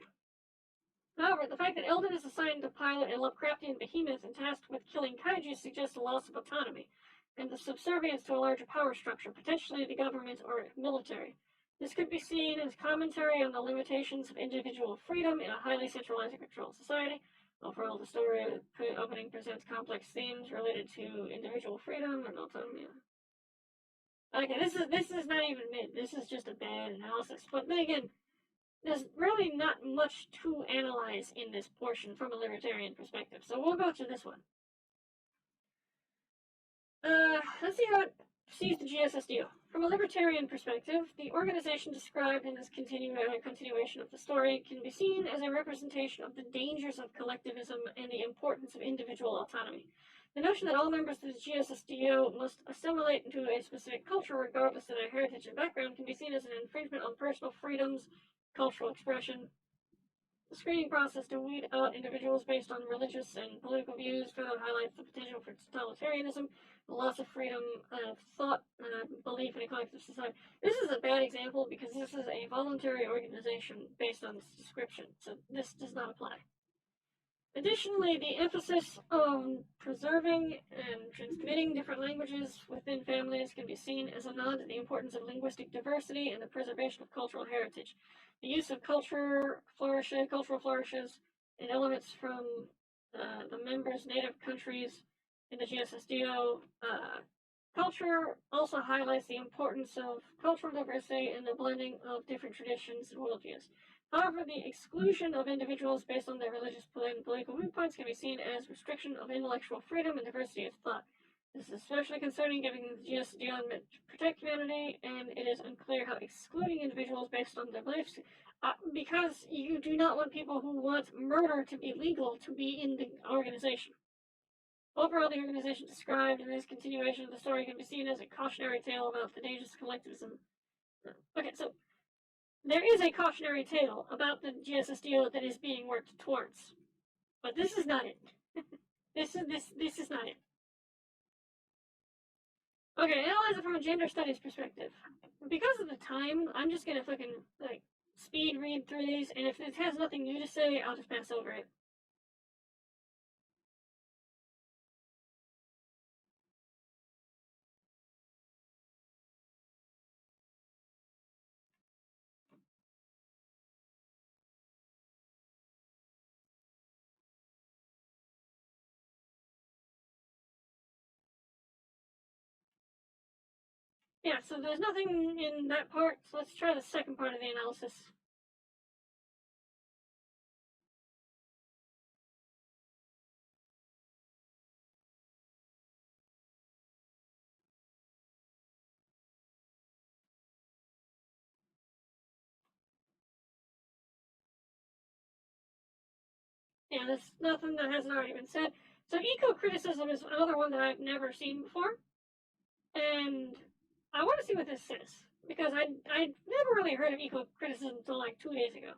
However, the fact that Eldon is assigned to pilot a Lovecraftian behemoth and tasked with killing kaiju suggests a loss of autonomy, and the subservience to a larger power structure, potentially the government or military. This could be seen as commentary on the limitations of individual freedom in a highly centralized and controlled society. Overall, the story opening presents complex themes related to individual freedom and autonomy. Okay, this is not even mid. This is just a bad analysis. But then again, there's really not much to analyze in this portion from a libertarian perspective. So we'll go to this one. Let's see how it sees the GSSDO. From a libertarian perspective, the organization described in this continuation of the story can be seen as a representation of the dangers of collectivism and the importance of individual autonomy. The notion that all members of the GSSDO must assimilate into a specific culture regardless of their heritage and background can be seen as an infringement on personal freedoms, cultural expression. The screening process to weed out individuals based on religious and political views further highlights the potential for totalitarianism, the loss of freedom of thought, belief in a collective society. This is a bad example because this is a voluntary organization based on this description, so this does not apply. Additionally, the emphasis on preserving and transmitting different languages within families can be seen as a nod to the importance of linguistic diversity and the preservation of cultural heritage. The use of cultural flourishes, and elements from the members' native countries in the GSSDO culture also highlights the importance of cultural diversity and the blending of different traditions and worldviews. However, the exclusion of individuals based on their religious and political viewpoints can be seen as restriction of intellectual freedom and diversity of thought. This is especially concerning given the GSDO meant to protect humanity, and it is unclear how excluding individuals based on their beliefs, because you do not want people who want murder to be legal to be in the organization. Overall, the organization described in this continuation of the story can be seen as a cautionary tale about the dangers of collectivism. Okay, so there is a cautionary tale about the GSSDO that is being worked towards, but this is not it. This is not it. Okay, analyze it from a gender studies perspective. Because of the time, I'm just gonna fucking speed read through these, and if it has nothing new to say, I'll just pass over it. Yeah, so there's nothing in that part, so let's try the second part of the analysis. Yeah, there's nothing that hasn't already been said. So eco-criticism is another one that I've never seen before, and I want to see what this says, because I never really heard of eco-criticism until like 2 days ago.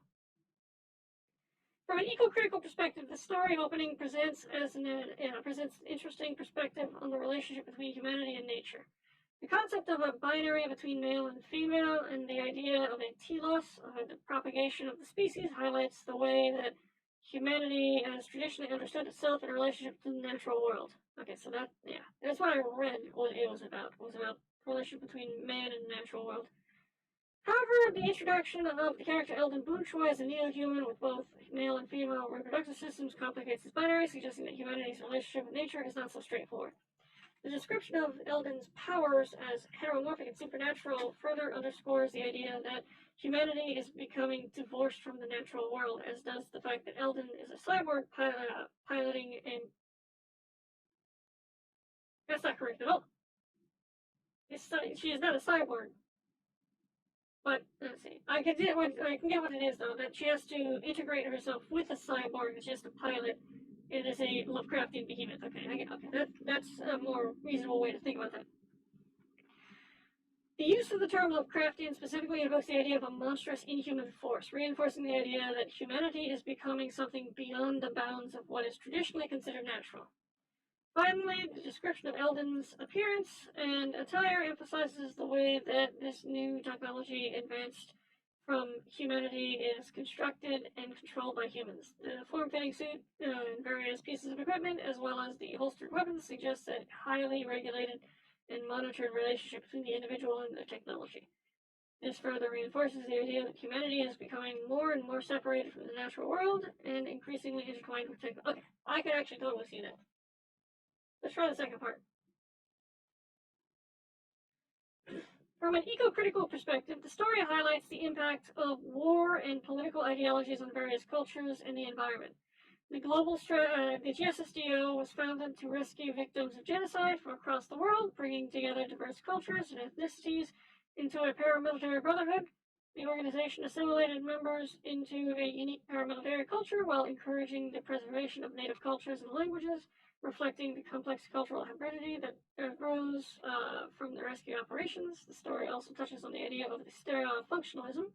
From an eco-critical perspective, the story opening presents an interesting perspective on the relationship between humanity and nature. The concept of a binary between male and female and the idea of a telos, the propagation of the species, highlights the way that humanity has traditionally understood itself in relationship to the natural world. Okay, so that's what I read what it was about. It was about the relationship between man and the natural world. However, the introduction of the character Eldon Boonchoi as a neo-human with both male and female reproductive systems complicates this binary, suggesting that humanity's relationship with nature is not so straightforward. The description of Eldon's powers as heteromorphic and supernatural further underscores the idea that humanity is becoming divorced from the natural world, as does the fact that Eldon is a cyborg piloting a... That's not correct at all. She is not a cyborg. But, let's see. I can get what it is, though, that she has to integrate herself with a cyborg that she has to pilot It is a Lovecraftian behemoth. Okay. That's a more reasonable way to think about that. The use of the term Lovecraftian specifically invokes the idea of a monstrous, inhuman force, reinforcing the idea that humanity is becoming something beyond the bounds of what is traditionally considered natural. Finally, the description of Eldon's appearance and attire emphasizes the way that this new technology advanced from humanity is constructed and controlled by humans. The form-fitting suit and various pieces of equipment, as well as the holstered weapons, suggests a highly regulated and monitored relationship between the individual and the technology. This further reinforces the idea that humanity is becoming more and more separated from the natural world and increasingly intertwined with technology. Okay, I could actually totally see that. Let's try the second part. From an eco-critical perspective, the story highlights the impact of war and political ideologies on various cultures and the environment. The GSSDO was founded to rescue victims of genocide from across the world, bringing together diverse cultures and ethnicities into a paramilitary brotherhood. The organization assimilated members into a unique paramilitary culture while encouraging the preservation of native cultures and languages, reflecting the complex cultural hybridity that grows from the rescue operations. The story also touches on the idea of the stereofunctionalism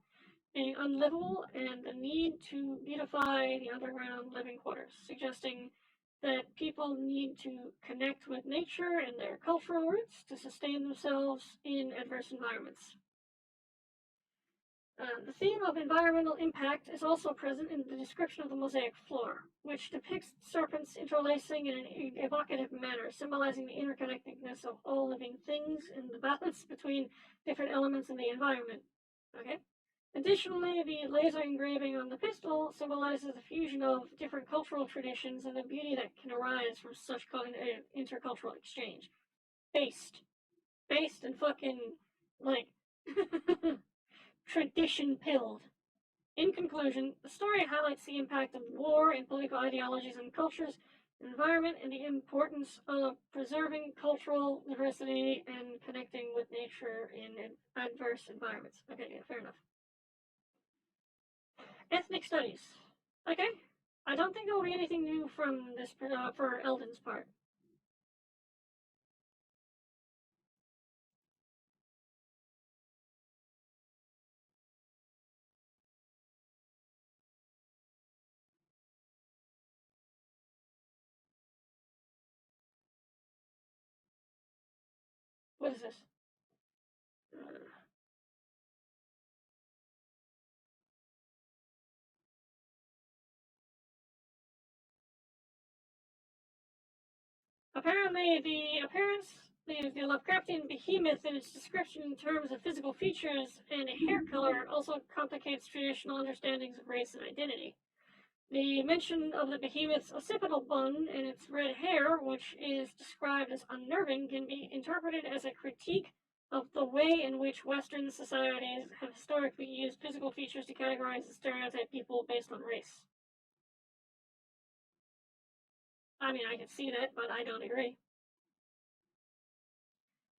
being unlivable and the need to beautify the underground living quarters, suggesting that people need to connect with nature and their cultural roots to sustain themselves in adverse environments. The theme of environmental impact is also present in the description of the mosaic floor, which depicts serpents interlacing in an evocative manner, symbolizing the interconnectedness of all living things and the balance between different elements in the environment. Okay? Additionally, the laser engraving on the pistol symbolizes the fusion of different cultural traditions and the beauty that can arise from such intercultural exchange. Based and fucking, like, tradition pilled. In conclusion, the story highlights the impact of war and political ideologies on cultures, environment, and the importance of preserving cultural diversity and connecting with nature in adverse environments. Okay, yeah, fair enough. Ethnic studies. Okay, I don't think there will be anything new from this for Eldon's part. What is this? Apparently, the appearance, the Lovecraftian behemoth in its description in terms of physical features and hair color also complicates traditional understandings of race and identity. The mention of the behemoth's occipital bun and its red hair, which is described as unnerving, can be interpreted as a critique of the way in which Western societies have historically used physical features to categorize and stereotype people based on race. I mean, I can see that, but I don't agree.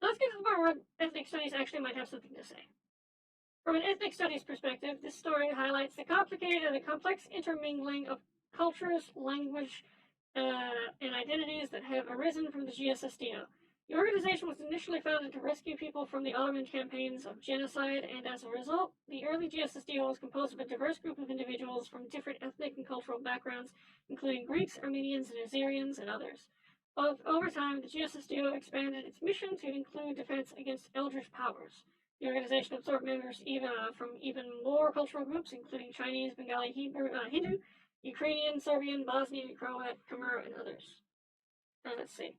Let's get to the part where ethnic studies actually might have something to say. From an ethnic studies perspective, this story highlights the complicated and the complex intermingling of cultures, language, and identities that have arisen from the GSSDO. The organization was initially founded to rescue people from the Ottoman campaigns of genocide, and as a result, the early GSSDO was composed of a diverse group of individuals from different ethnic and cultural backgrounds, including Greeks, Armenians, and Assyrians, and others. Over time, the GSSDO expanded its mission to include defense against eldritch powers. The organization absorbed members from even more cultural groups, including Chinese, Bengali, Hindu, Ukrainian, Serbian, Bosnian, Croat, Khmer, and others. Let's see.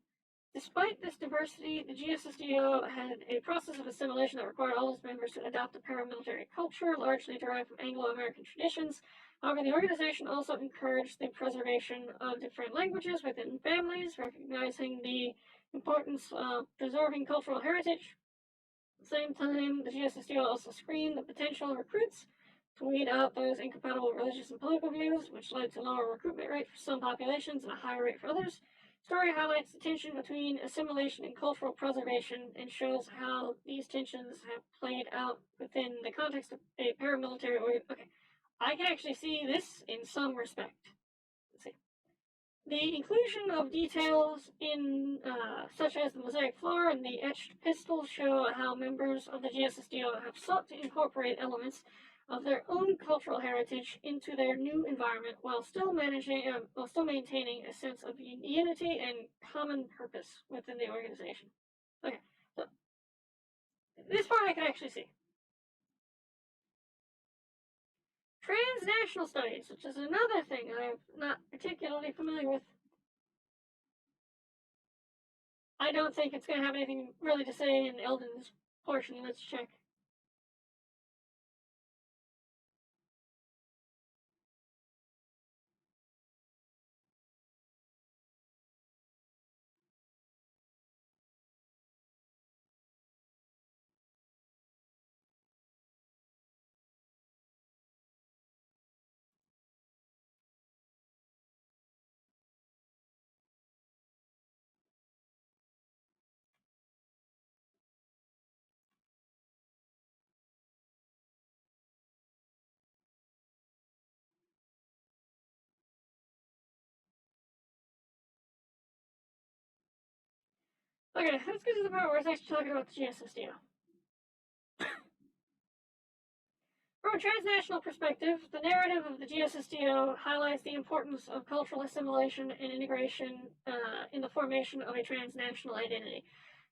Despite this diversity, the GSSDO had a process of assimilation that required all its members to adopt a paramilitary culture, largely derived from Anglo-American traditions. However, the organization also encouraged the preservation of different languages within families, recognizing the importance of preserving cultural heritage. At the same time, the GSSDO also screened the potential recruits to weed out those incompatible with religious and political views, which led to lower recruitment rate for some populations and a higher rate for others. The story highlights the tension between assimilation and cultural preservation and shows how these tensions have played out within the context of a paramilitary. Okay, I can actually see this in some respect. Let's see. The inclusion of details in such as the mosaic floor and the etched pistils show how members of the GSSDO have sought to incorporate elements of their own cultural heritage into their new environment while still maintaining a sense of unity and common purpose within the organization. Okay, so this part I can actually see. Transnational studies, which is another thing I'm not particularly familiar with. I don't think it's going to have anything really to say in Eldon's portion. Let's check. Okay, let's get to the part where it's actually talking about the GSSDO. From a transnational perspective, the narrative of the GSSDO highlights the importance of cultural assimilation and integration in the formation of a transnational identity.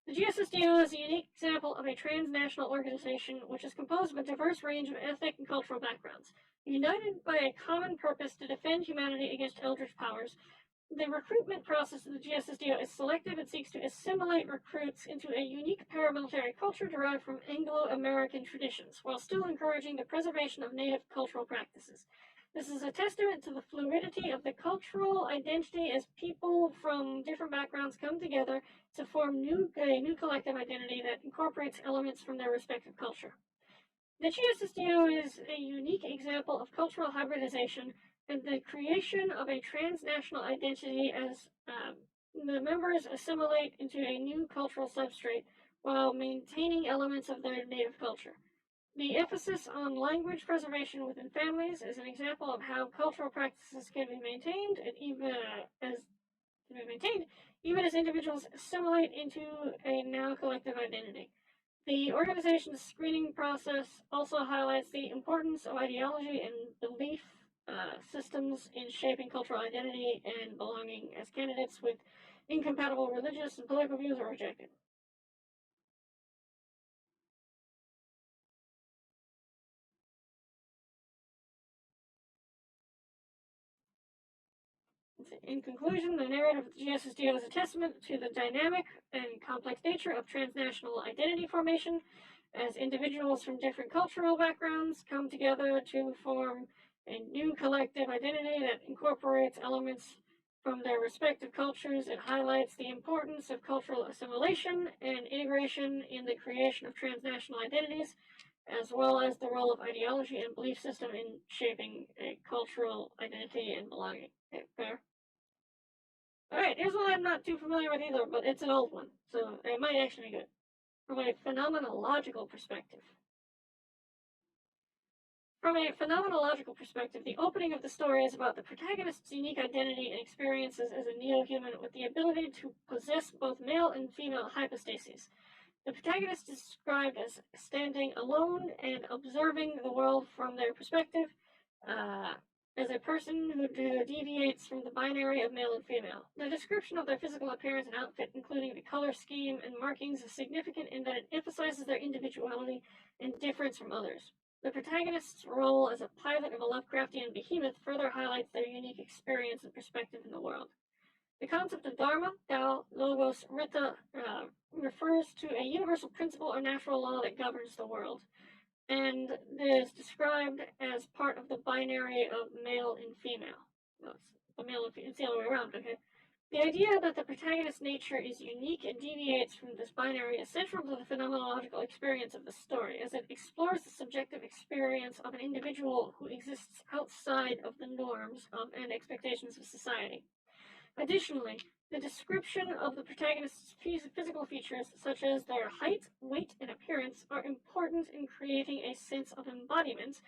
The GSSDO is a unique example of a transnational organization which is composed of a diverse range of ethnic and cultural backgrounds. United by a common purpose to defend humanity against eldritch powers, the recruitment process of the GSSDO is selective and seeks to assimilate recruits into a unique paramilitary culture derived from Anglo-American traditions, while still encouraging the preservation of native cultural practices. This is a testament to the fluidity of the cultural identity as people from different backgrounds come together to form a new collective identity that incorporates elements from their respective culture. The GSSDO is a unique example of cultural hybridization and the creation of a transnational identity as the members assimilate into a new cultural substrate while maintaining elements of their native culture. The emphasis on language preservation within families is an example of how cultural practices can be maintained even as individuals assimilate into a now collective identity. The organization's screening process also highlights the importance of ideology and belief systems in shaping cultural identity and belonging, as candidates with incompatible religious and political views are rejected. In conclusion, the narrative of the GSSDO is a testament to the dynamic and complex nature of transnational identity formation, as individuals from different cultural backgrounds come together to form a new collective identity that incorporates elements from their respective cultures. It highlights the importance of cultural assimilation and integration in the creation of transnational identities, as well as the role of ideology and belief system in shaping a cultural identity and belonging. Okay, fair. Alright, here's one I'm not too familiar with either, but it's an old one, so it might actually be good. From a phenomenological perspective. From a phenomenological perspective, the opening of the story is about the protagonist's unique identity and experiences as a neo-human with the ability to possess both male and female hypostases. The protagonist is described as standing alone and observing the world from their perspective, as a person who deviates from the binary of male and female. The description of their physical appearance and outfit, including the color scheme and markings, is significant in that it emphasizes their individuality and difference from others. The protagonist's role as a pilot of a Lovecraftian behemoth further highlights their unique experience and perspective in the world. The concept of Dharma, Tao, Logos, Rita refers to a universal principle or natural law that governs the world, and is described as part of the binary of male and female. Well, it's the other way around, okay? The idea that the protagonist's nature is unique and deviates from this binary is central to the phenomenological experience of the story, as it explores the subjective experience of an individual who exists outside of the norms and expectations of society. Additionally, the description of the protagonist's physical features, such as their height, weight, and appearance, are important in creating a sense of embodiment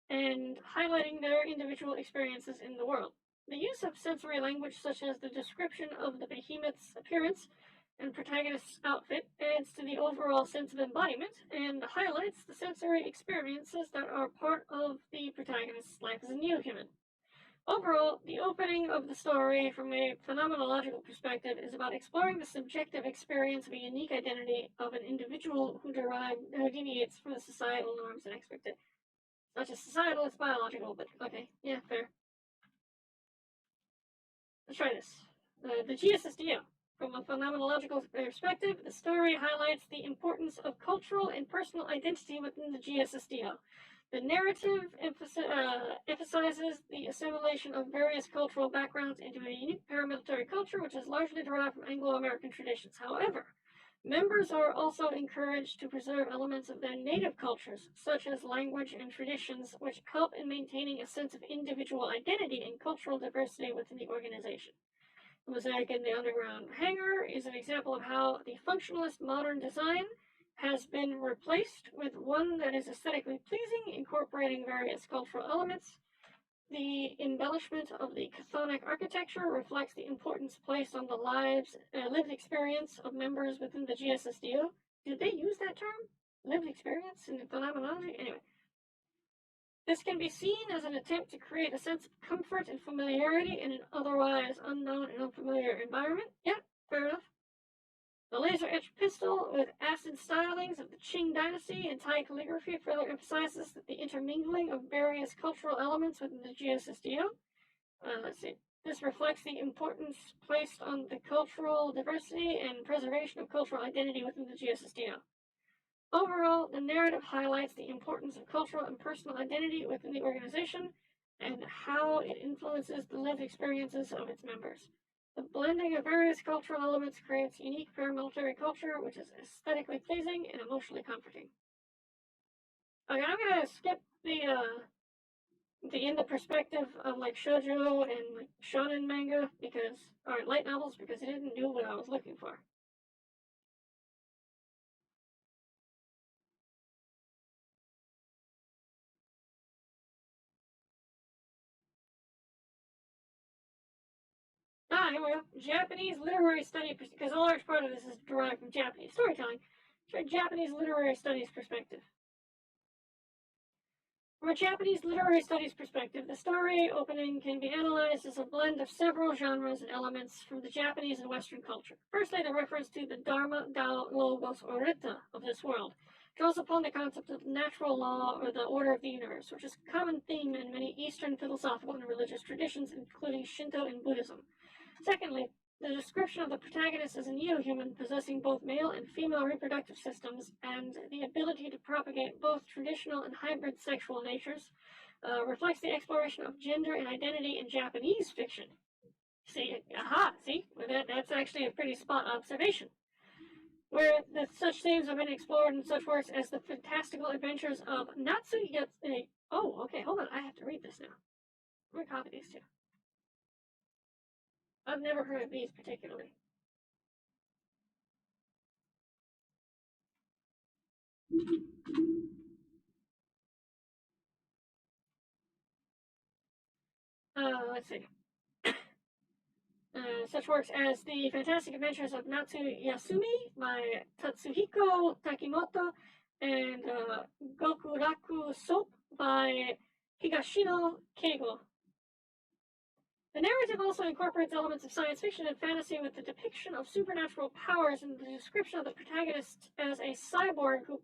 and highlighting their individual experiences in the world. The use of sensory language, such as the description of the behemoth's appearance and protagonist's outfit, adds to the overall sense of embodiment and highlights the sensory experiences that are part of the protagonist's life as a neo-human. Overall, the opening of the story from a phenomenological perspective is about exploring the subjective experience of a unique identity of an individual who deviates from the societal norms and expectations. It's not just societal, it's biological, but okay, yeah, fair. Let's try this. The GSSDO. From a phenomenological perspective, the story highlights the importance of cultural and personal identity within the GSSDO. The narrative emphasizes the assimilation of various cultural backgrounds into a unique paramilitary culture, which is largely derived from Anglo-American traditions. However, members are also encouraged to preserve elements of their native cultures, such as language and traditions, which help in maintaining a sense of individual identity and cultural diversity within the organization. The mosaic in the underground hangar is an example of how the functionalist modern design has been replaced with one that is aesthetically pleasing, incorporating various cultural elements. The embellishment of the chthonic architecture reflects the importance placed on the lived experience of members within the GSSDO. Did they use that term? Lived experience in phenomenology? Anyway. This can be seen as an attempt to create a sense of comfort and familiarity in an otherwise unknown and unfamiliar environment. Yeah, fair enough. The laser-etched pistol with acid stylings of the Qing dynasty and Thai calligraphy further emphasizes the intermingling of various cultural elements within the GSSDO. Let's see. This reflects the importance placed on the cultural diversity and preservation of cultural identity within the GSSDO. Overall, the narrative highlights the importance of cultural and personal identity within the organization and how it influences the lived experiences of its members. The blending of various cultural elements creates unique paramilitary culture, which is aesthetically pleasing and emotionally comforting. Okay, I'm gonna skip in the perspective of like shoujo and like shonen manga or light novels because it didn't do what I was looking for. Here we go. Japanese literary study, because a large part of this is derived from Japanese storytelling. From a Japanese literary studies perspective. From a Japanese literary studies perspective, the story opening can be analyzed as a blend of several genres and elements from the Japanese and Western culture. Firstly, the reference to the Dharma, Tao, Logos, or Rita of this world draws upon the concept of natural law or the order of the universe, which is a common theme in many Eastern philosophical and religious traditions, including Shinto and Buddhism. Secondly, the description of the protagonist as a neo-human possessing both male and female reproductive systems and the ability to propagate both traditional and hybrid sexual natures reflects the exploration of gender and identity in Japanese fiction. See, that's actually a pretty spot observation. Where such themes have been explored in such works as the fantastical adventures of Natsu Yatsume. Oh, okay, hold on, I have to read this now. I'm gonna copy these two. I've never heard of these particularly. Let's see. Such works as The Fantastic Adventures of Natsu Yasumi by Tatsuhiko Takimoto and Gokuraku Soap by Higashino Keigo. The narrative also incorporates elements of science fiction and fantasy with the depiction of supernatural powers and the description of the protagonist as a cyborg who,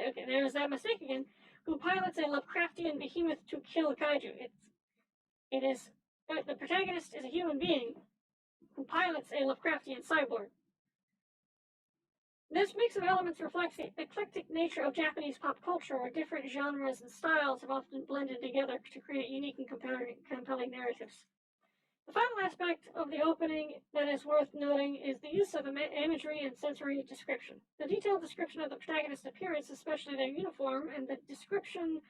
okay, there's that mistake again, who pilots a Lovecraftian behemoth to kill kaiju. The protagonist is a human being who pilots a Lovecraftian cyborg. This mix of elements reflects the eclectic nature of Japanese pop culture, where different genres and styles have often blended together to create unique and compelling narratives. The final aspect of the opening that is worth noting is the use of imagery and sensory description. The detailed description of the protagonist's appearance, especially their uniform, and the description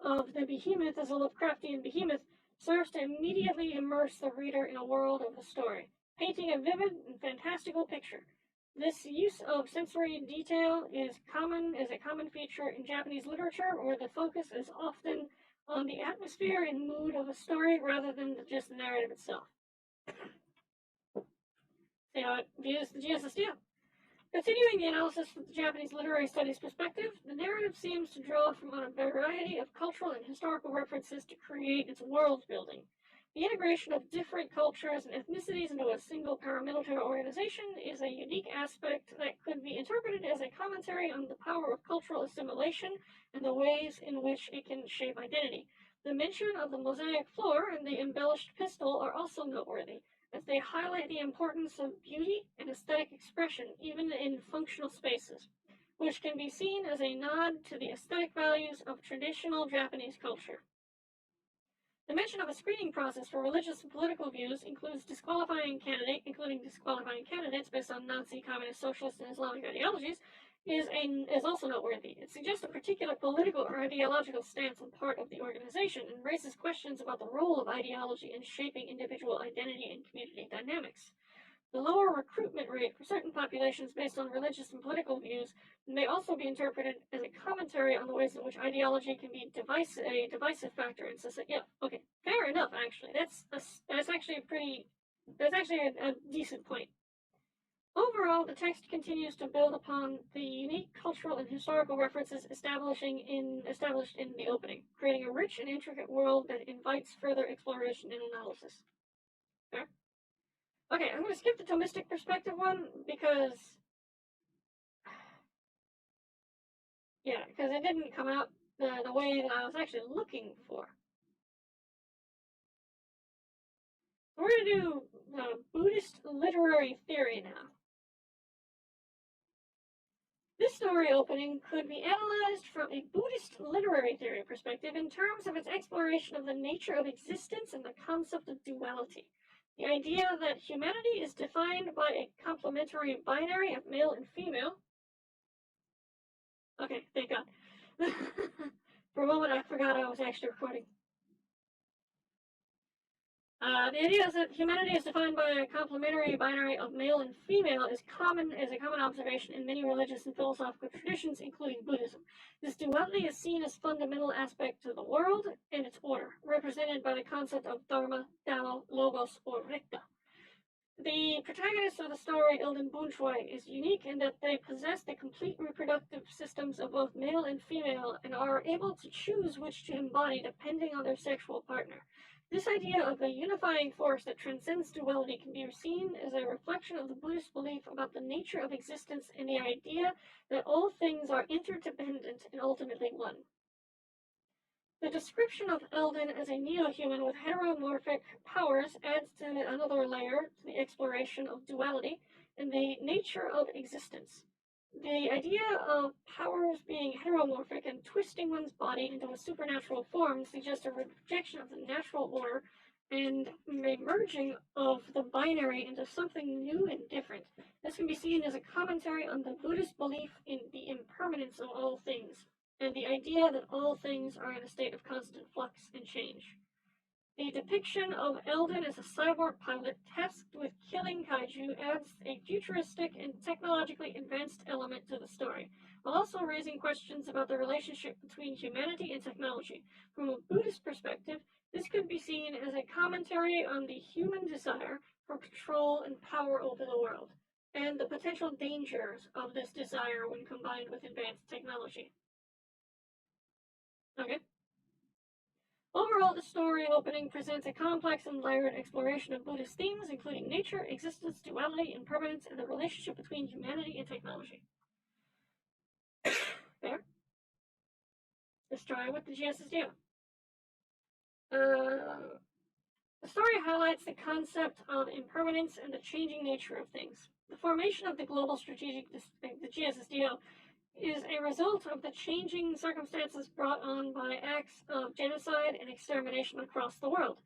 of the behemoth as a Lovecraftian behemoth serves to immediately immerse the reader in a world of the story, painting a vivid and fantastical picture. This use of sensory detail is a common feature in Japanese literature, where the focus is often on the atmosphere and mood of a story rather than just the narrative itself. See how it views the GSSDO. Continuing the analysis from the Japanese literary studies perspective, the narrative seems to draw from a variety of cultural and historical references to create its world building. The integration of different cultures and ethnicities into a single paramilitary organization is a unique aspect that could be interpreted as a commentary on the power of cultural assimilation and the ways in which it can shape identity. The mention of the mosaic floor and the embellished pistol are also noteworthy, as they highlight the importance of beauty and aesthetic expression even in functional spaces, which can be seen as a nod to the aesthetic values of traditional Japanese culture. The mention of a screening process for religious and political views including disqualifying candidates based on Nazi, communist, socialist, and Islamic ideologies is also noteworthy. It suggests a particular political or ideological stance on part of the organization and raises questions about the role of ideology in shaping individual identity and community dynamics. The lower recruitment rate for certain populations based on religious and political views may also be interpreted as a commentary on the ways in which ideology can be a divisive factor in society. Yeah, okay, fair enough. Actually, that's actually a decent point. Overall, the text continues to build upon the unique cultural and historical references established in the opening, creating a rich and intricate world that invites further exploration and analysis. Fair? Okay, I'm going to skip the Thomistic perspective one because it didn't come out the way that I was actually looking for. We're going to do Buddhist literary theory now. This story opening could be analyzed from a Buddhist literary theory perspective in terms of its exploration of the nature of existence and the concept of duality. The idea that humanity is defined by a complementary binary of male and female. Okay, thank God. For a moment, I forgot I was actually recording. The idea is that humanity is defined by a complementary binary of male and female is a common observation in many religious and philosophical traditions, including Buddhism. This duality is seen as fundamental aspect to the world and its order, represented by the concept of dharma, Tao, logos, or rekta. The protagonist of the story, Ilden Bunchwai, is unique in that they possess the complete reproductive systems of both male and female and are able to choose which to embody depending on their sexual partner. This idea of a unifying force that transcends duality can be seen as a reflection of the Buddhist belief about the nature of existence and the idea that all things are interdependent and ultimately one. The description of Eldon as a neo-human with heteromorphic powers adds to another layer to the exploration of duality and the nature of existence. The idea of powers being heteromorphic and twisting one's body into a supernatural form suggests a rejection of the natural order and a merging of the binary into something new and different. This can be seen as a commentary on the Buddhist belief in the impermanence of all things, and the idea that all things are in a state of constant flux and change. The depiction of Eldon as a cyborg pilot tasked with killing kaiju adds a futuristic and technologically advanced element to the story, while also raising questions about the relationship between humanity and technology. From a Buddhist perspective, this could be seen as a commentary on the human desire for control and power over the world, and the potential dangers of this desire when combined with advanced technology. Okay. Overall, the story opening presents a complex and layered exploration of Buddhist themes, including nature, existence, duality, impermanence, and the relationship between humanity and technology. Fair? Let's try with the GSSDO. The story highlights the concept of impermanence and the changing nature of things. The formation of the global strategic, the GSSDO, is a result of the changing circumstances brought on by acts of genocide and extermination across the world.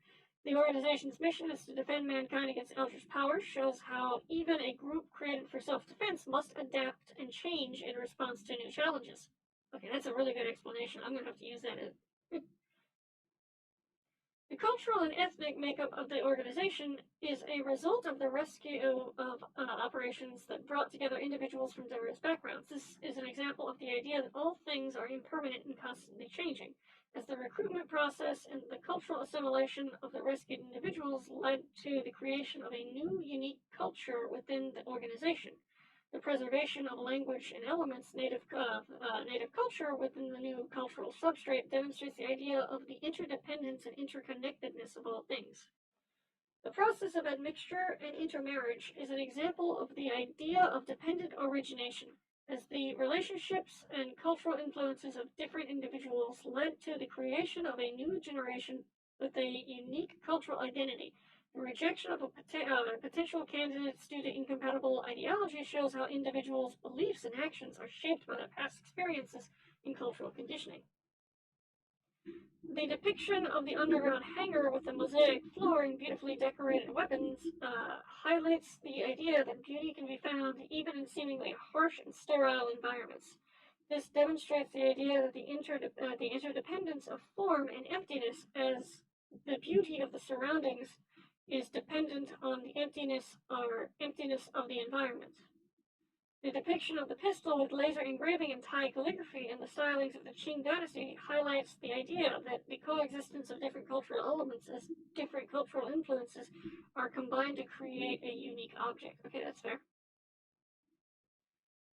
The organization's mission is to defend mankind against eldritch powers, shows how even a group created for self-defense must adapt and change in response to new challenges. Okay, that's a really good explanation. I'm going to have to use that. The cultural and ethnic makeup of the organization is a result of the rescue of operations that brought together individuals from diverse backgrounds. This is an example of the idea that all things are impermanent and constantly changing, as the recruitment process and the cultural assimilation of the rescued individuals led to the creation of a new, unique culture within the organization. The preservation of language and elements native culture within the new cultural substrate demonstrates the idea of the interdependence and interconnectedness of all things. The process of admixture and intermarriage is an example of the idea of dependent origination, as the relationships and cultural influences of different individuals led to the creation of a new generation with a unique cultural identity. The rejection of a potential candidates due to incompatible ideology shows how individuals' beliefs and actions are shaped by their past experiences and cultural conditioning. The depiction of the underground hangar with the mosaic floor and beautifully decorated weapons highlights the idea that beauty can be found even in seemingly harsh and sterile environments. This demonstrates the idea that the interdependence of form and emptiness, as the beauty of the surroundings is dependent on the emptiness of the environment. The depiction of the pistol with laser engraving and Thai calligraphy in the stylings of the Qing dynasty highlights the idea that the coexistence of different cultural elements as different cultural influences are combined to create a unique object. Okay, that's fair.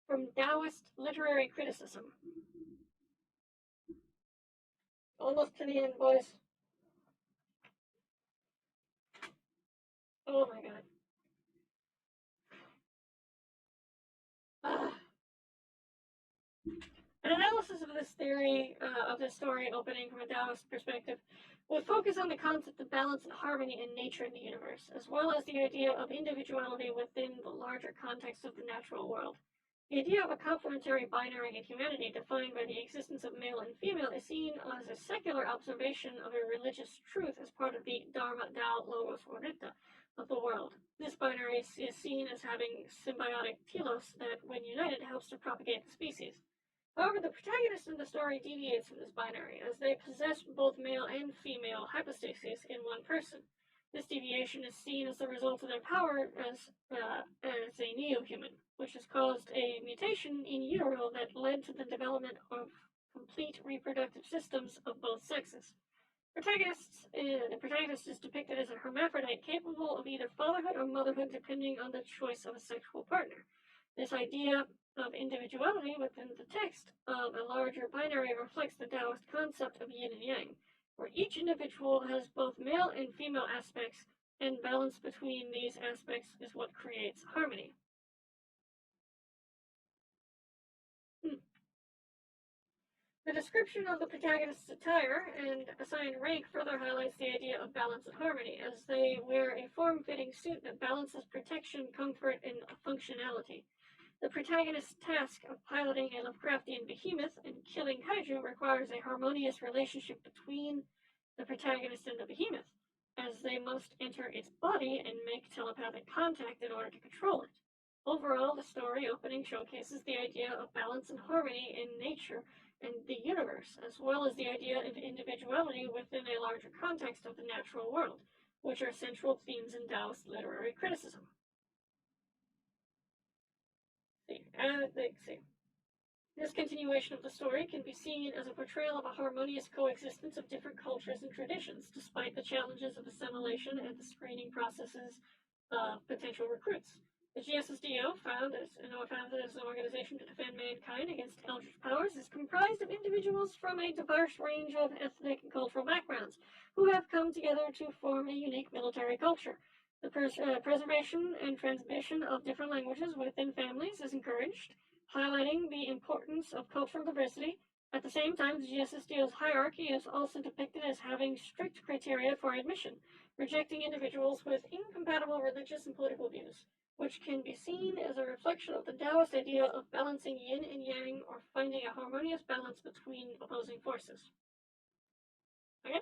From Taoist literary criticism. Almost to the end, boys. Oh my god. An analysis of this theory, of this story opening from a Taoist perspective, will focus on the concept of balance and harmony in nature and the universe, as well as the idea of individuality within the larger context of the natural world. The idea of a complementary binary in humanity, defined by the existence of male and female, is seen as a secular observation of a religious truth as part of the Dharma, Tao, Logos, or Rita of the world. This binary is seen as having symbiotic telos that, when united, helps to propagate the species. However, the protagonist in the story deviates from this binary, as they possess both male and female hypostases in one person. This deviation is seen as the result of their power as a neo-human, which has caused a mutation in utero that led to the development of complete reproductive systems of both sexes. The protagonist is depicted as a hermaphrodite capable of either fatherhood or motherhood depending on the choice of a sexual partner. This idea of individuality within the text of a larger binary reflects the Taoist concept of yin and yang, where each individual has both male and female aspects, and balance between these aspects is what creates harmony. The description of the protagonist's attire and assigned rank further highlights the idea of balance and harmony, as they wear a form-fitting suit that balances protection, comfort, and functionality. The protagonist's task of piloting a Lovecraftian behemoth and killing kaiju requires a harmonious relationship between the protagonist and the behemoth, as they must enter its body and make telepathic contact in order to control it. Overall, the story opening showcases the idea of balance and harmony in nature and the universe, as well as the idea of individuality within a larger context of the natural world, which are central themes in Taoist literary criticism. This continuation of the story can be seen as a portrayal of a harmonious coexistence of different cultures and traditions, despite the challenges of assimilation and the screening processes of potential recruits. The GSSDO, founded as an organization to defend mankind against eldritch powers, is comprised of individuals from a diverse range of ethnic and cultural backgrounds who have come together to form a unique military culture. The preservation and transmission of different languages within families is encouraged, highlighting the importance of cultural diversity. At the same time, the GSSDO's hierarchy is also depicted as having strict criteria for admission, rejecting individuals with incompatible religious and political views, which can be seen as a reflection of the Taoist idea of balancing yin and yang, or finding a harmonious balance between opposing forces. Okay?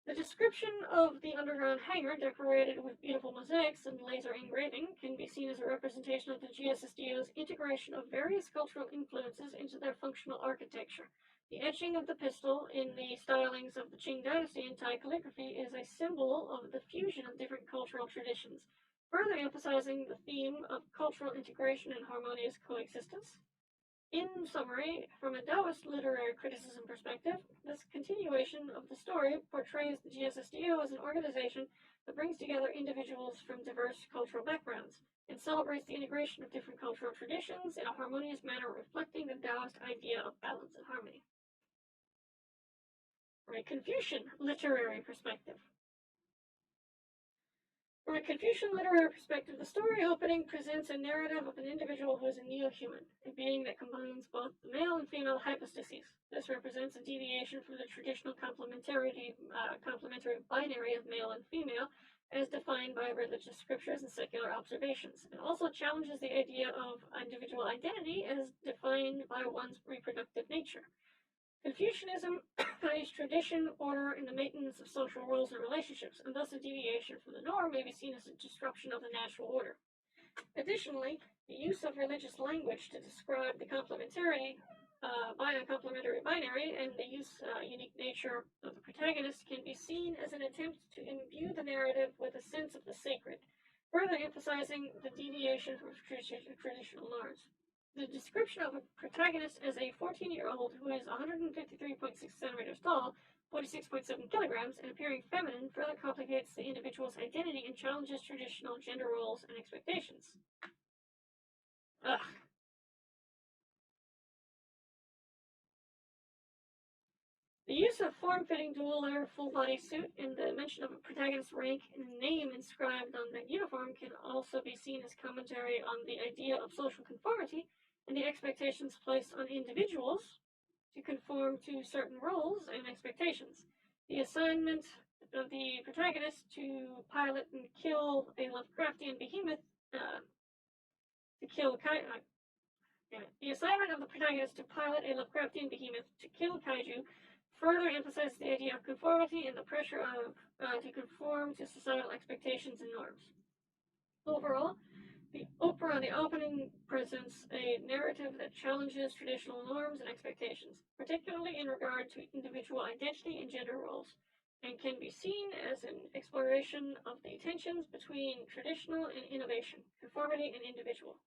The description of the underground hangar, decorated with beautiful mosaics and laser engraving, can be seen as a representation of the GSSDO's integration of various cultural influences into their functional architecture. The etching of the pistol in the stylings of the Qing dynasty in Thai calligraphy is a symbol of the fusion of different cultural traditions, further emphasizing the theme of cultural integration and harmonious coexistence. In summary, from a Taoist literary criticism perspective, this continuation of the story portrays the GSSDO as an organization that brings together individuals from diverse cultural backgrounds and celebrates the integration of different cultural traditions in a harmonious manner, reflecting the Taoist idea of balance and harmony. From a Confucian literary perspective. From a Confucian literary perspective, the story opening presents a narrative of an individual who is a neo-human, a being that combines both the male and female hypostases. This represents a deviation from the traditional complementary binary of male and female, as defined by religious scriptures and secular observations, and also challenges the idea of individual identity as defined by one's reproductive nature. Confucianism values tradition, order, and the maintenance of social rules and relationships, and thus a deviation from the norm may be seen as a disruption of the natural order. Additionally, the use of religious language to describe the complementary binary and the unique nature of the protagonist can be seen as an attempt to imbue the narrative with a sense of the sacred, further emphasizing the deviation from traditional norms. The description of a protagonist as a 14-year-old who is 153.6 centimeters tall, 46.7 kilograms, and appearing feminine further complicates the individual's identity and challenges traditional gender roles and expectations. Ugh. The use of form-fitting dual-layer full-body suit and the mention of a protagonist's rank and name inscribed on the uniform can also be seen as commentary on the idea of social conformity and the expectations placed on individuals to conform to certain roles and expectations. The assignment of the protagonist to pilot and kill a Lovecraftian behemoth the assignment of the protagonist to pilot a Lovecraftian behemoth to kill kaiju further emphasizes the idea of conformity and the pressure of to conform to societal expectations and norms. Overall, the opening presents a narrative that challenges traditional norms and expectations, particularly in regard to individual identity and gender roles, and can be seen as an exploration of the tensions between traditional and innovation, conformity and individual.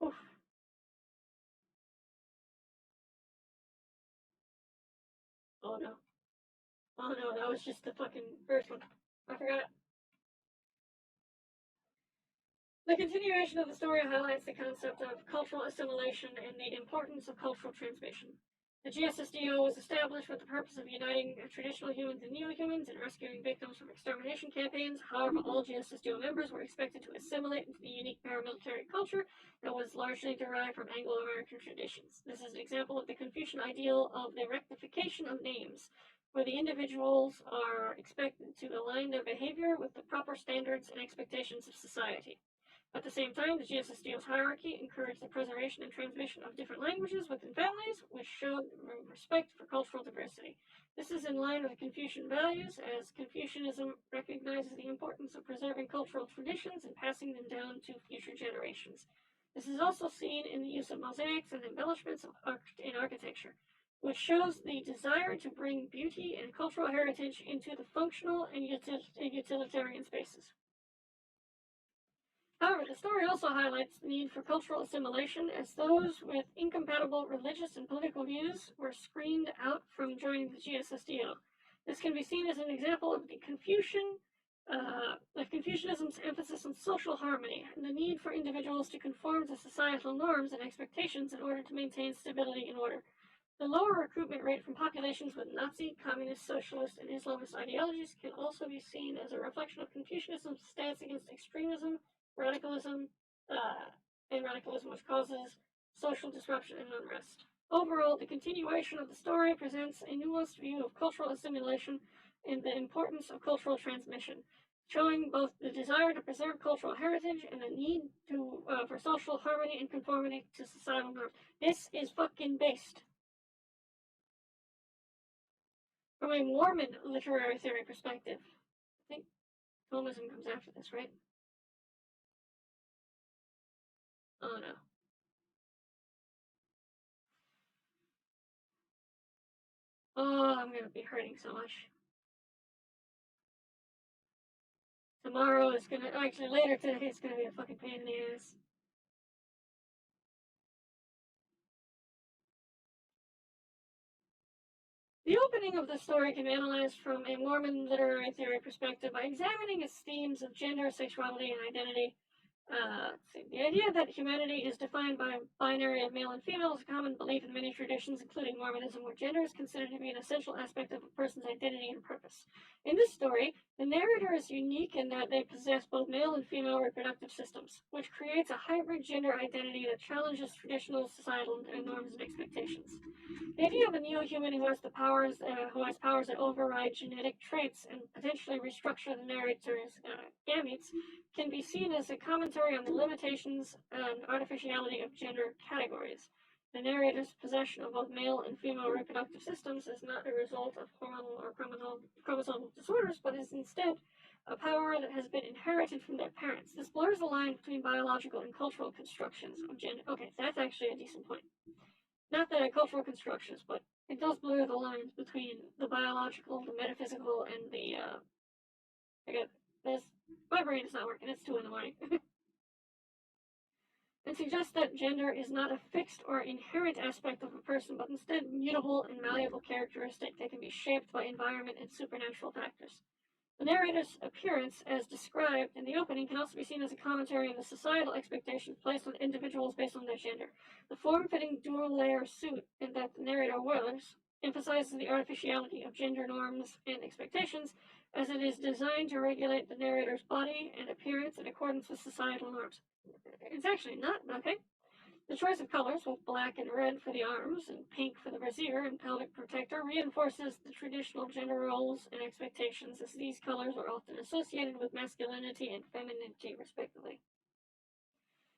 Oof. Oh no. Oh no, that was just the fucking first one. I forgot. The continuation of the story highlights the concept of cultural assimilation and the importance of cultural transmission. The GSSDO was established with the purpose of uniting traditional humans and neo-humans and rescuing victims from extermination campaigns. However, all GSSDO members were expected to assimilate into the unique paramilitary culture that was largely derived from Anglo-American traditions. This is an example of the Confucian ideal of the rectification of names, where the individuals are expected to align their behavior with the proper standards and expectations of society. At the same time, the GSSDO's hierarchy encouraged the preservation and transmission of different languages within families, which showed respect for cultural diversity. This is in line with Confucian values, as Confucianism recognizes the importance of preserving cultural traditions and passing them down to future generations. This is also seen in the use of mosaics and embellishments in architecture, which shows the desire to bring beauty and cultural heritage into the functional and utilitarian spaces. However, the story also highlights the need for cultural assimilation, as those with incompatible religious and political views were screened out from joining the GSSDO. This can be seen as an example of Confucianism's emphasis on social harmony and the need for individuals to conform to societal norms and expectations in order to maintain stability and order. The lower recruitment rate from populations with Nazi, communist, socialist, and Islamist ideologies can also be seen as a reflection of Confucianism's stance against extremism, radicalism, which causes social disruption and unrest. Overall, the continuation of the story presents a nuanced view of cultural assimilation and the importance of cultural transmission, showing both the desire to preserve cultural heritage and the need for social harmony and conformity to societal norms. This is fucking based. From a Mormon literary theory perspective, I think Thomism comes after this, right? Oh no. Oh, I'm gonna be hurting so much. Tomorrow is gonna, actually later today, it's gonna be a fucking pain in the ass. The opening of the story can be analyzed from a Mormon literary theory perspective by examining its themes of gender, sexuality, and identity. The idea that humanity is defined by a binary of male and female is a common belief in many traditions, including Mormonism, where gender is considered to be an essential aspect of a person's identity and purpose. In this story, the narrator is unique in that they possess both male and female reproductive systems, which creates a hybrid gender identity that challenges traditional societal norms and expectations. The idea of a neo-human who has powers that override genetic traits and potentially restructure the narrator's gametes can be seen as a commentary on the limitations and artificiality of gender categories. The narrator's possession of both male and female reproductive systems is not a result of hormonal or chromosomal disorders, but is instead a power that has been inherited from their parents. This blurs the line between biological and cultural constructions of gender. Okay, that's actually a decent point. Not the cultural constructions, but it does blur the lines between the biological, the metaphysical, and the, my brain is not working, it's 2 in the morning. And suggests that gender is not a fixed or inherent aspect of a person, but instead mutable and malleable characteristic that can be shaped by environment and supernatural factors. The narrator's appearance, as described in the opening, can also be seen as a commentary on the societal expectations placed on individuals based on their gender. The form-fitting dual-layer suit that the narrator wears emphasizes the artificiality of gender norms and expectations, as it is designed to regulate the narrator's body and appearance in accordance with societal norms. It's actually not, okay? The choice of colors, with black and red for the arms and pink for the brassiere and pelvic protector, reinforces the traditional gender roles and expectations, as these colors are often associated with masculinity and femininity, respectively.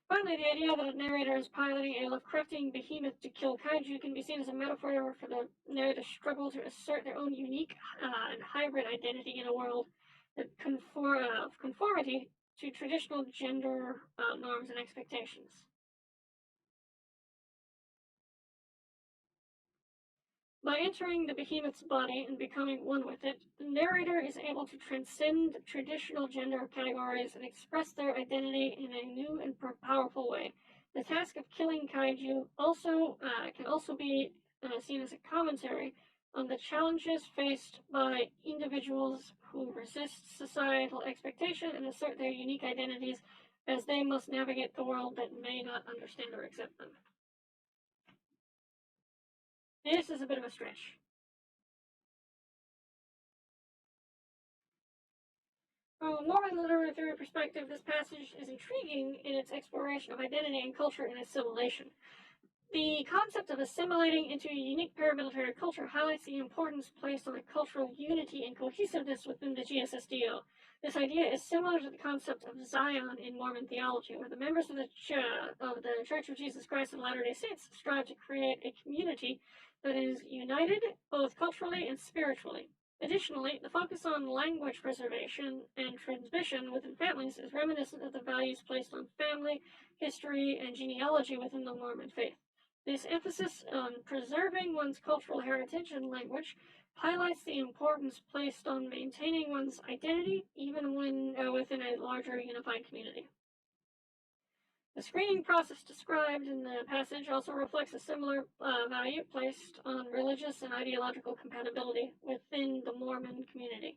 Finally, the idea that a narrator is piloting a Lovecraftian behemoth to kill kaiju can be seen as a metaphor for the narrator's struggle to assert their own unique and hybrid identity in a world that of conformity to traditional gender norms and expectations. By entering the behemoth's body and becoming one with it, the narrator is able to transcend traditional gender categories and express their identity in a new and powerful way. The task of killing kaiju can also be seen as a commentary on the challenges faced by individuals who resist societal expectation and assert their unique identities, as they must navigate the world that may not understand or accept them. This is a bit of a stretch. From a Mormon literary theory perspective, this passage is intriguing in its exploration of identity and culture and assimilation. The concept of assimilating into a unique paramilitary culture highlights the importance placed on the cultural unity and cohesiveness within the GSSDO. This idea is similar to the concept of Zion in Mormon theology, where the members of the Church of Jesus Christ of Latter-day Saints strive to create a community that is united both culturally and spiritually. Additionally, the focus on language preservation and transmission within families is reminiscent of the values placed on family, history, and genealogy within the Mormon faith. This emphasis on preserving one's cultural heritage and language highlights the importance placed on maintaining one's identity, even when within a larger unified community. The screening process described in the passage also reflects a similar value placed on religious and ideological compatibility within the Mormon community.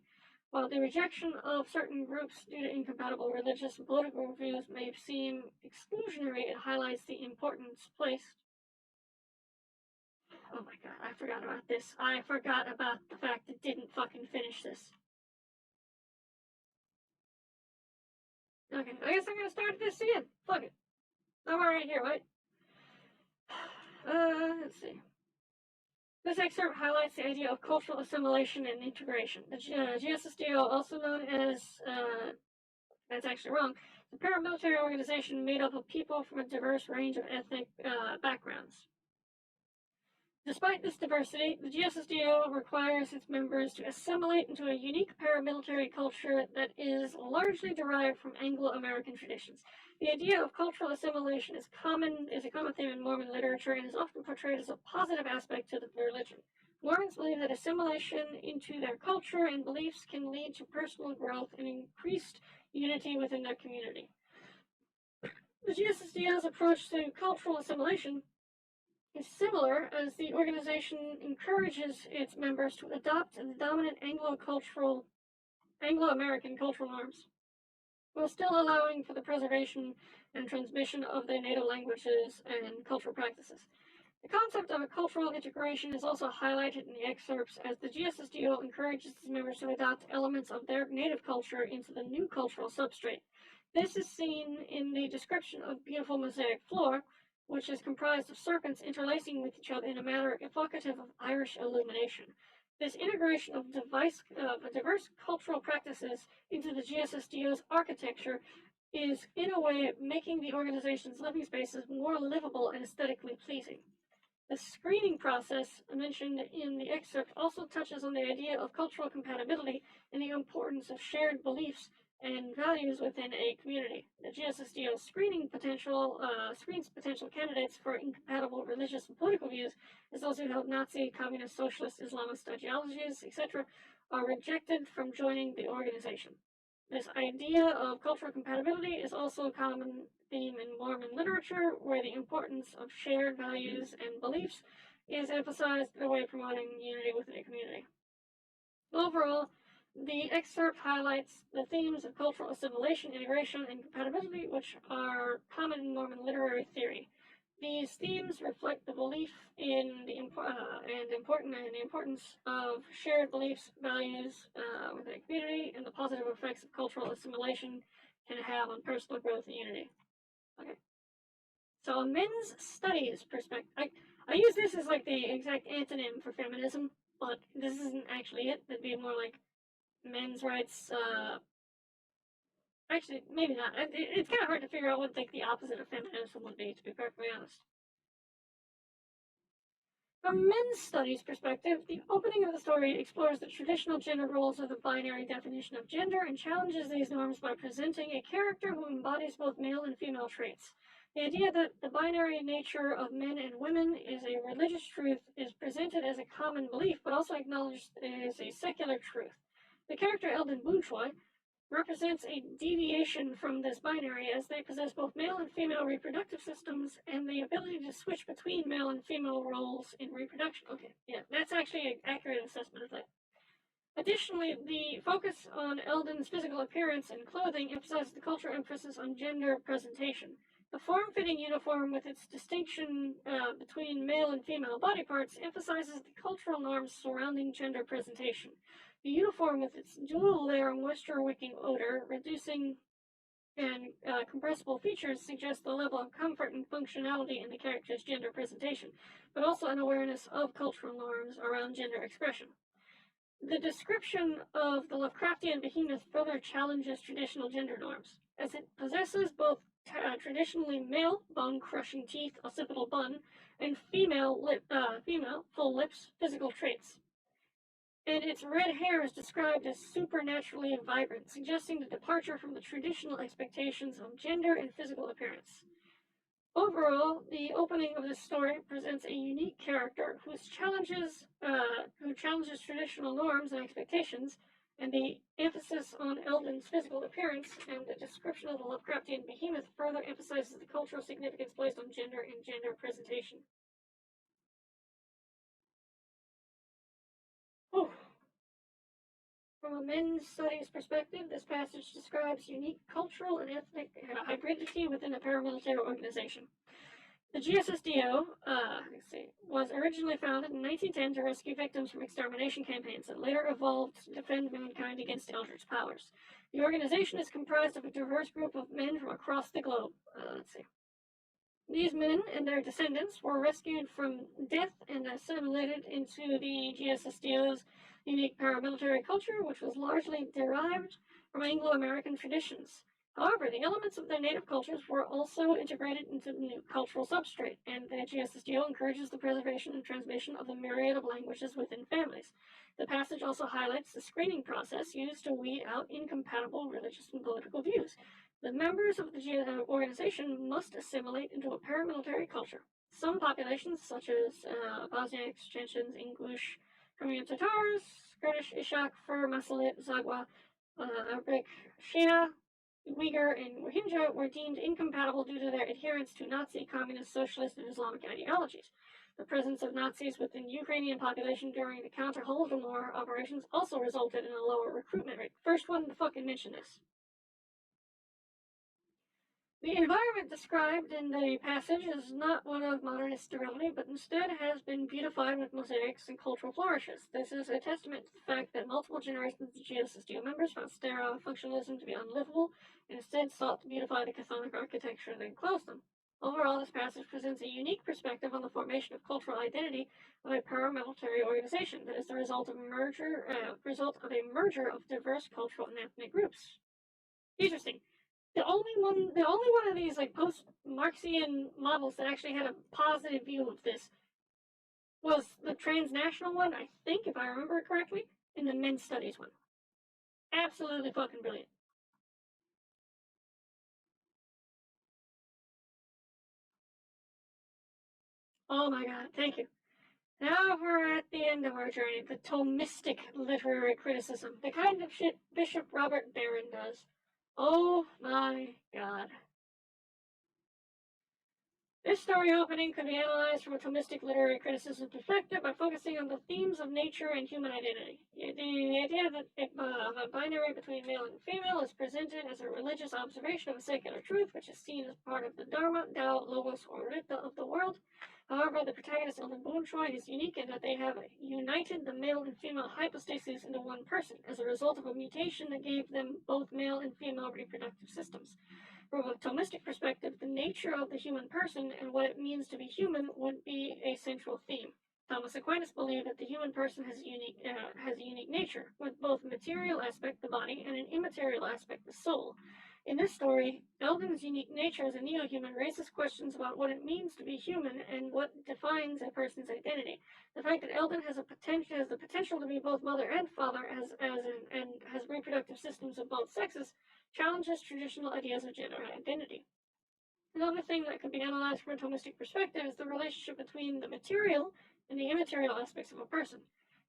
While the rejection of certain groups due to incompatible religious and political views may seem exclusionary, it highlights the importance placed. Oh my god, I forgot about this. I forgot about the fact it didn't fucking finish this. Okay, I guess I'm gonna start this again. Fuck it. I'm already here, right? Let's see. This excerpt highlights the idea of cultural assimilation and integration. The GSSDO, also known as, that's actually wrong, the paramilitary organization made up of people from a diverse range of ethnic backgrounds. Despite this diversity, the GSSDO requires its members to assimilate into a unique paramilitary culture that is largely derived from Anglo-American traditions. The idea of cultural assimilation is a common theme in Mormon literature and is often portrayed as a positive aspect to the religion. Mormons believe that assimilation into their culture and beliefs can lead to personal growth and increased unity within their community. The GSSDO's approach to cultural assimilation is similar, as the organization encourages its members to adopt the dominant Anglo-American cultural norms, while still allowing for the preservation and transmission of their native languages and cultural practices. The concept of a cultural integration is also highlighted in the excerpts, as the GSSDO encourages its members to adopt elements of their native culture into the new cultural substrate. This is seen in the description of beautiful mosaic floor, which is comprised of serpents interlacing with each other in a manner evocative of Irish illumination. This integration of diverse cultural practices into the GSSDO's architecture is, in a way, making the organization's living spaces more livable and aesthetically pleasing. The screening process mentioned in the excerpt also touches on the idea of cultural compatibility and the importance of shared beliefs and values within a community. The GSSDO screens potential candidates for incompatible religious and political views, as those who held Nazi, communist, socialist, Islamist ideologies, etc., are rejected from joining the organization. This idea of cultural compatibility is also a common theme in Mormon literature, where the importance of shared values and beliefs is emphasized in a way promoting unity within a community. Overall, the excerpt highlights the themes of cultural assimilation, integration, and compatibility, which are common in Mormon literary theory. These themes reflect the belief in the importance of shared beliefs, values within a community, and the positive effects of cultural assimilation can have on personal growth and unity. Okay. So a men's studies perspective. I use this as like the exact antonym for feminism, but this isn't actually it. It'd be more like men's rights. Actually, maybe not. It's kind of hard to figure out what like the opposite of feminism would be, to be perfectly honest. From men's studies perspective, the opening of the story explores the traditional gender roles of the binary definition of gender and challenges these norms by presenting a character who embodies both male and female traits. The idea that the binary nature of men and women is a religious truth is presented as a common belief, but also acknowledged as a secular truth. The character Eldon Boonchuy represents a deviation from this binary, as they possess both male and female reproductive systems and the ability to switch between male and female roles in reproduction. Okay, yeah, that's actually an accurate assessment of that. Additionally, the focus on Eldon's physical appearance and clothing emphasizes the cultural emphasis on gender presentation. The form-fitting uniform, with its distinction between male and female body parts, emphasizes the cultural norms surrounding gender presentation. The uniform, with its dual-layer moisture-wicking odor, reducing and compressible features, suggests the level of comfort and functionality in the character's gender presentation, but also an awareness of cultural norms around gender expression. The description of the Lovecraftian behemoth further challenges traditional gender norms, as it possesses both traditionally male bone-crushing teeth, occipital bun, and female full lips, physical traits. And its red hair is described as supernaturally vibrant, suggesting the departure from the traditional expectations of gender and physical appearance. Overall, the opening of this story presents a unique character who challenges traditional norms and expectations, and the emphasis on Eldon's physical appearance and the description of the Lovecraftian behemoth further emphasizes the cultural significance placed on gender and gender presentation. Oh. From a men's studies perspective, this passage describes unique cultural and ethnic hybridity within a paramilitary organization. The GSSDO was originally founded in 1910 to rescue victims from extermination campaigns that later evolved to defend mankind against eldritch powers. The organization is comprised of a diverse group of men from across the globe. These men and their descendants were rescued from death and assimilated into the GSSDO's unique paramilitary culture, which was largely derived from Anglo-American traditions. However, the elements of their native cultures were also integrated into the new cultural substrate, and the GSSDO encourages the preservation and transmission of the myriad of languages within families. The passage also highlights the screening process used to weed out incompatible religious and political views. The members of the organization must assimilate into a paramilitary culture. Some populations, such as Bosniaks, Chechens, Ingush, Crimean Tatars, Kurdish Ishak, Fur, Masalit, Zagwa, Arabic, Shia, Uyghur, and Rohingya were deemed incompatible due to their adherence to Nazi, communist, socialist, and Islamic ideologies. The presence of Nazis within the Ukrainian population during the counter-Holodomor operations also resulted in a lower recruitment rate. First one to fucking mention this. The environment described in the passage is not one of modernist sterility, but instead has been beautified with mosaics and cultural flourishes. This is a testament to the fact that multiple generations of GSSDO members found sterile functionalism to be unlivable, and instead sought to beautify the chthonic architecture that enclosed them. Overall, this passage presents a unique perspective on the formation of cultural identity of a paramilitary organization that is the result of a merger of diverse cultural and ethnic groups. Interesting. The only one of these like post-Marxian models that actually had a positive view of this was the transnational one, I think, if I remember it correctly, and the men's studies one. Absolutely fucking brilliant. Oh my god, thank you. Now we're at the end of our journey, the Thomistic literary criticism, the kind of shit Bishop Robert Barron does. Oh my god. This story opening could be analyzed from a Thomistic literary criticism perspective by focusing on the themes of nature and human identity. The idea that a binary between male and female is presented as a religious observation of a secular truth, which is seen as part of the Dharma, Tao, Logos, or Rita of the world. However, the protagonist Ellen Boonchoi is unique in that they have united the male and female hypostases into one person as a result of a mutation that gave them both male and female reproductive systems. From a Thomistic perspective, the nature of the human person and what it means to be human would be a central theme. Thomas Aquinas believed that the human person has a unique nature, with both a material aspect, the body, and an immaterial aspect, the soul. In this story, Eldon's unique nature as a neo-human raises questions about what it means to be human and what defines a person's identity. The fact that Eldon has the potential to be both mother and father and has reproductive systems of both sexes challenges traditional ideas of gender identity. Another thing that could be analyzed from a Thomistic perspective is the relationship between the material and the immaterial aspects of a person.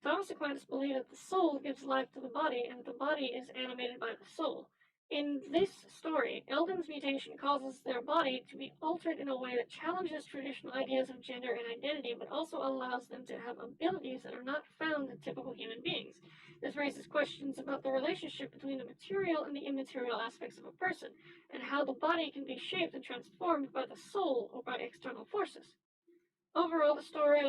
Thomas Aquinas believed that the soul gives life to the body and that the body is animated by the soul. In this story, Eldon's mutation causes their body to be altered in a way that challenges traditional ideas of gender and identity, but also allows them to have abilities that are not found in typical human beings. This raises questions about the relationship between the material and the immaterial aspects of a person, and how the body can be shaped and transformed by the soul or by external forces. Overall, the story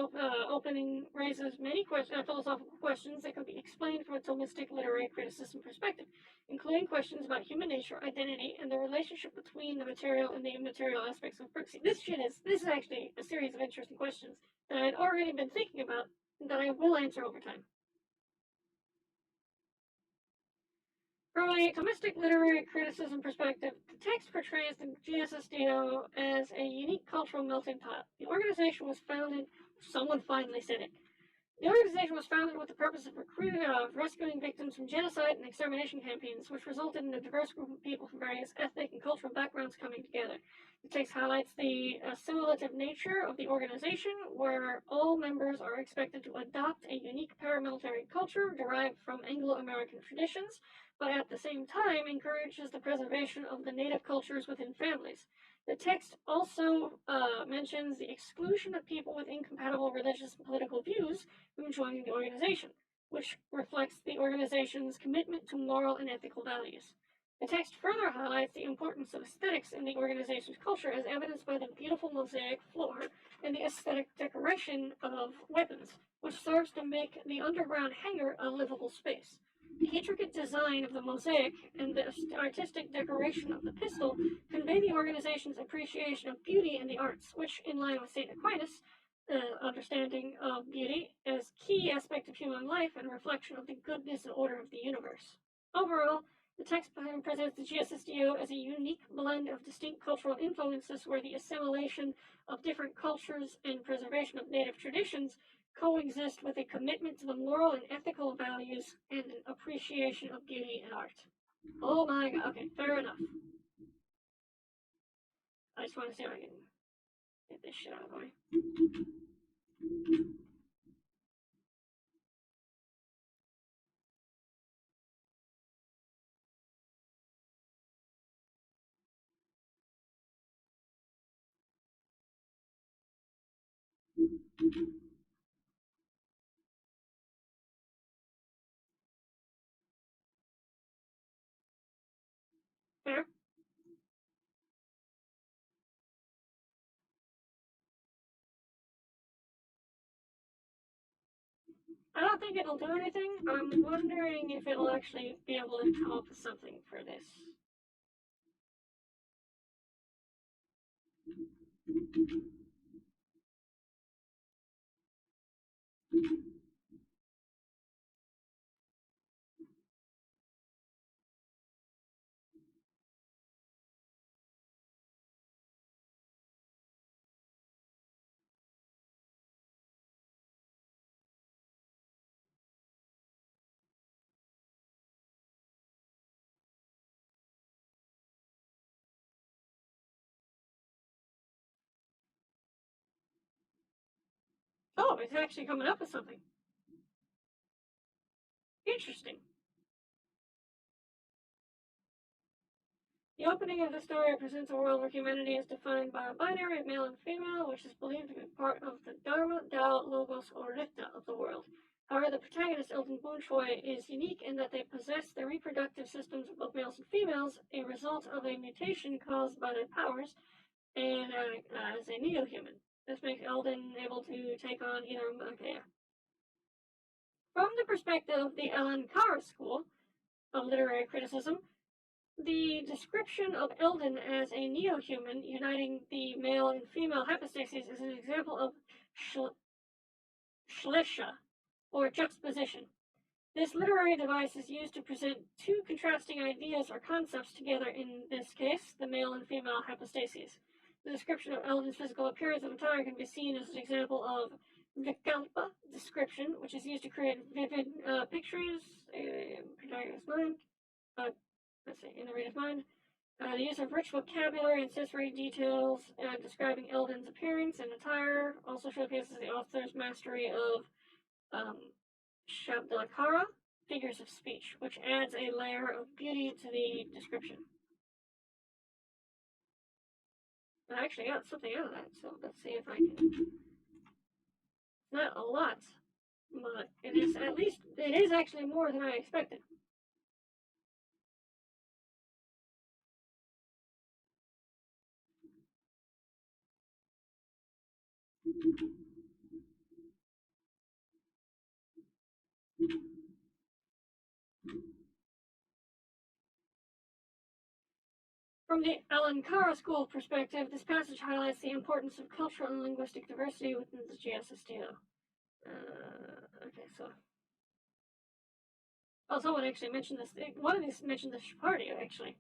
opening raises many philosophical questions that can be explained from a Thomistic literary criticism perspective, including questions about human nature, identity, and the relationship between the material and the immaterial aspects of person. This is actually a series of interesting questions that I had already been thinking about that I will answer over time. From a Thomistic literary criticism perspective, the text portrays the GSSDO as a unique cultural melting pot. The organization was founded, someone finally said it. The organization was founded with the purpose of rescuing victims from genocide and extermination campaigns, which resulted in a diverse group of people from various ethnic and cultural backgrounds coming together. The text highlights the assimilative nature of the organization, where all members are expected to adopt a unique paramilitary culture derived from Anglo-American traditions, but at the same time encourages the preservation of the native cultures within families. The text also mentions the exclusion of people with incompatible religious and political views from joining the organization, which reflects the organization's commitment to moral and ethical values. The text further highlights the importance of aesthetics in the organization's culture, as evidenced by the beautiful mosaic floor and the aesthetic decoration of weapons, which serves to make the underground hangar a livable space. The intricate design of the mosaic and the artistic decoration of the pistol convey the organization's appreciation of beauty in the arts, which, in line with St. Aquinas, understanding of beauty as key aspect of human life and reflection of the goodness and order of the universe. Overall, the text presents the GSSDO as a unique blend of distinct cultural influences where the assimilation of different cultures and preservation of native traditions coexist with a commitment to the moral and ethical values and an appreciation of beauty and art. Oh my god, okay, fair enough. I just want to see if I can get this shit out of the way. Fair. I don't think it'll do anything. I'm wondering if it'll actually be able to come up with something for this. Oh, it's actually coming up with something. Interesting. The opening of the story presents a world where humanity is defined by a binary of male and female, which is believed to be part of the Dharma, Tao, Logos, or Rita of the world. However, the protagonist, Elton Boonshoy, is unique in that they possess the reproductive systems of both males and females, a result of a mutation caused by their powers, and as a neo-human. This makes Eldon able to take on either. Okay. From the perspective of the Alan Carr School of Literary Criticism, the description of Eldon as a neo-human uniting the male and female hypostases is an example of Schlecha, or juxtaposition. This literary device is used to present two contrasting ideas or concepts together, in this case, the male and female hypostases. The description of Eldon's physical appearance and attire can be seen as an example of Vikalpa description, which is used to create vivid pictures in the reader's mind. The use of rich vocabulary and sensory details describing Eldon's appearance and attire also showcases the author's mastery of Shabdalakara, figures of speech, which adds a layer of beauty to the description. I actually got something out of that, so let's see if I can. Not a lot, but it is actually more than I expected. From the Alan Carr School perspective, this passage highlights the importance of cultural and linguistic diversity within the GSSTO. Okay, so. Oh, someone actually mentioned this. One of these mentioned the Shapardio, actually.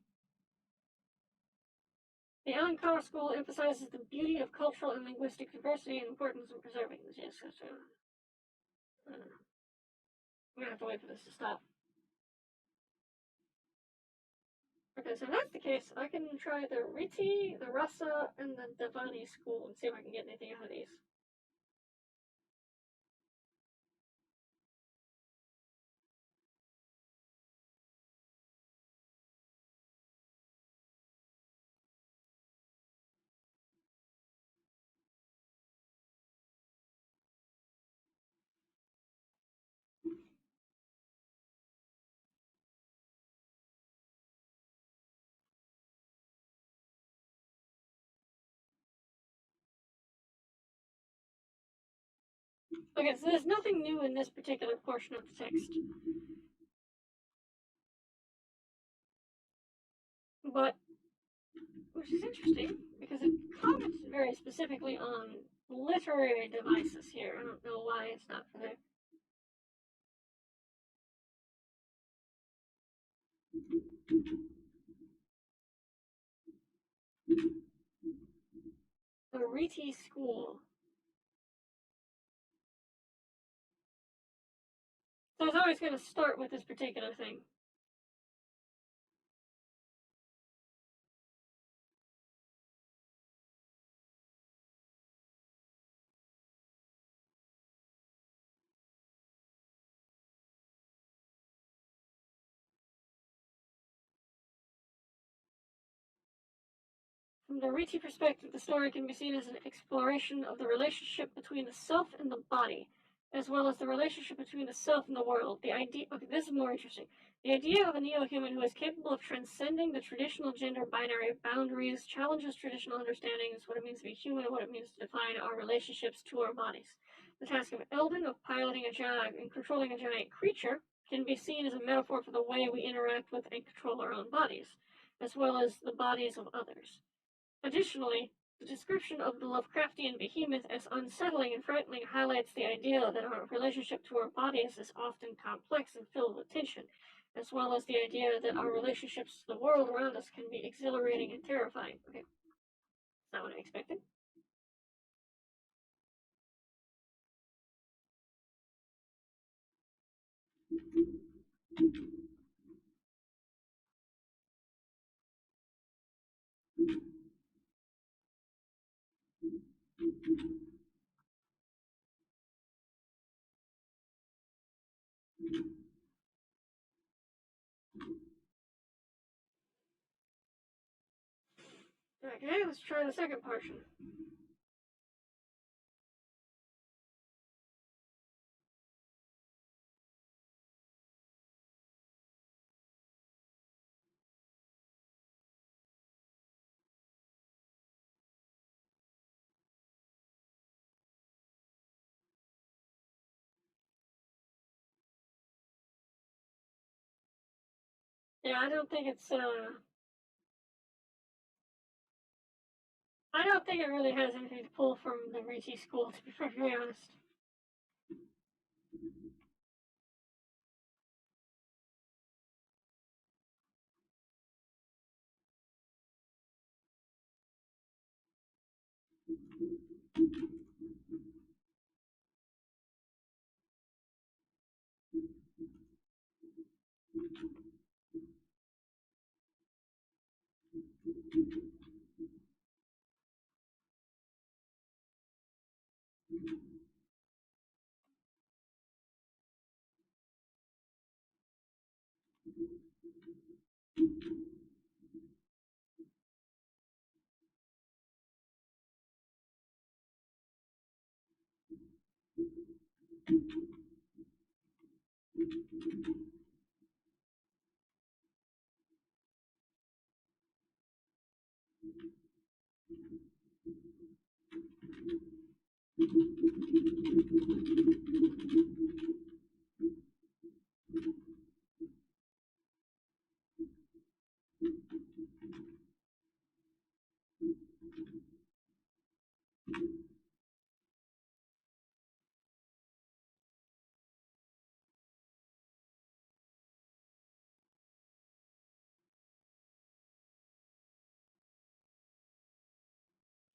The Alan Carr School emphasizes the beauty of cultural and linguistic diversity and the importance of preserving the GSSTO. I'm gonna have to wait for this to stop. Okay, so if that's the case, I can try the Riti, the Rasa, and the Devani school and see if I can get anything out of these. Okay, so there's nothing new in this particular portion of the text. But, which is interesting, because it comments very specifically on literary devices here. I don't know why it's not for there. The Riti school. So I was always going to start with this particular thing. From the Riti perspective, the story can be seen as an exploration of the relationship between the self and the body, as well as the relationship between the self and the world. This is more interesting. The idea of a neo-human who is capable of transcending the traditional gender binary boundaries challenges traditional understandings, what it means to be human, and what it means to define our relationships to our bodies. The task of Eldon, of piloting a giant and controlling a giant creature, can be seen as a metaphor for the way we interact with and control our own bodies, as well as the bodies of others. Additionally, the description of the Lovecraftian behemoth as unsettling and frightening highlights the idea that our relationship to our bodies is often complex and filled with tension, as well as the idea that our relationships to the world around us can be exhilarating and terrifying. Okay, not what I expected. Okay, let's try the second portion. Yeah, I don't think it really has anything to pull from the Ricci school, to be perfectly honest.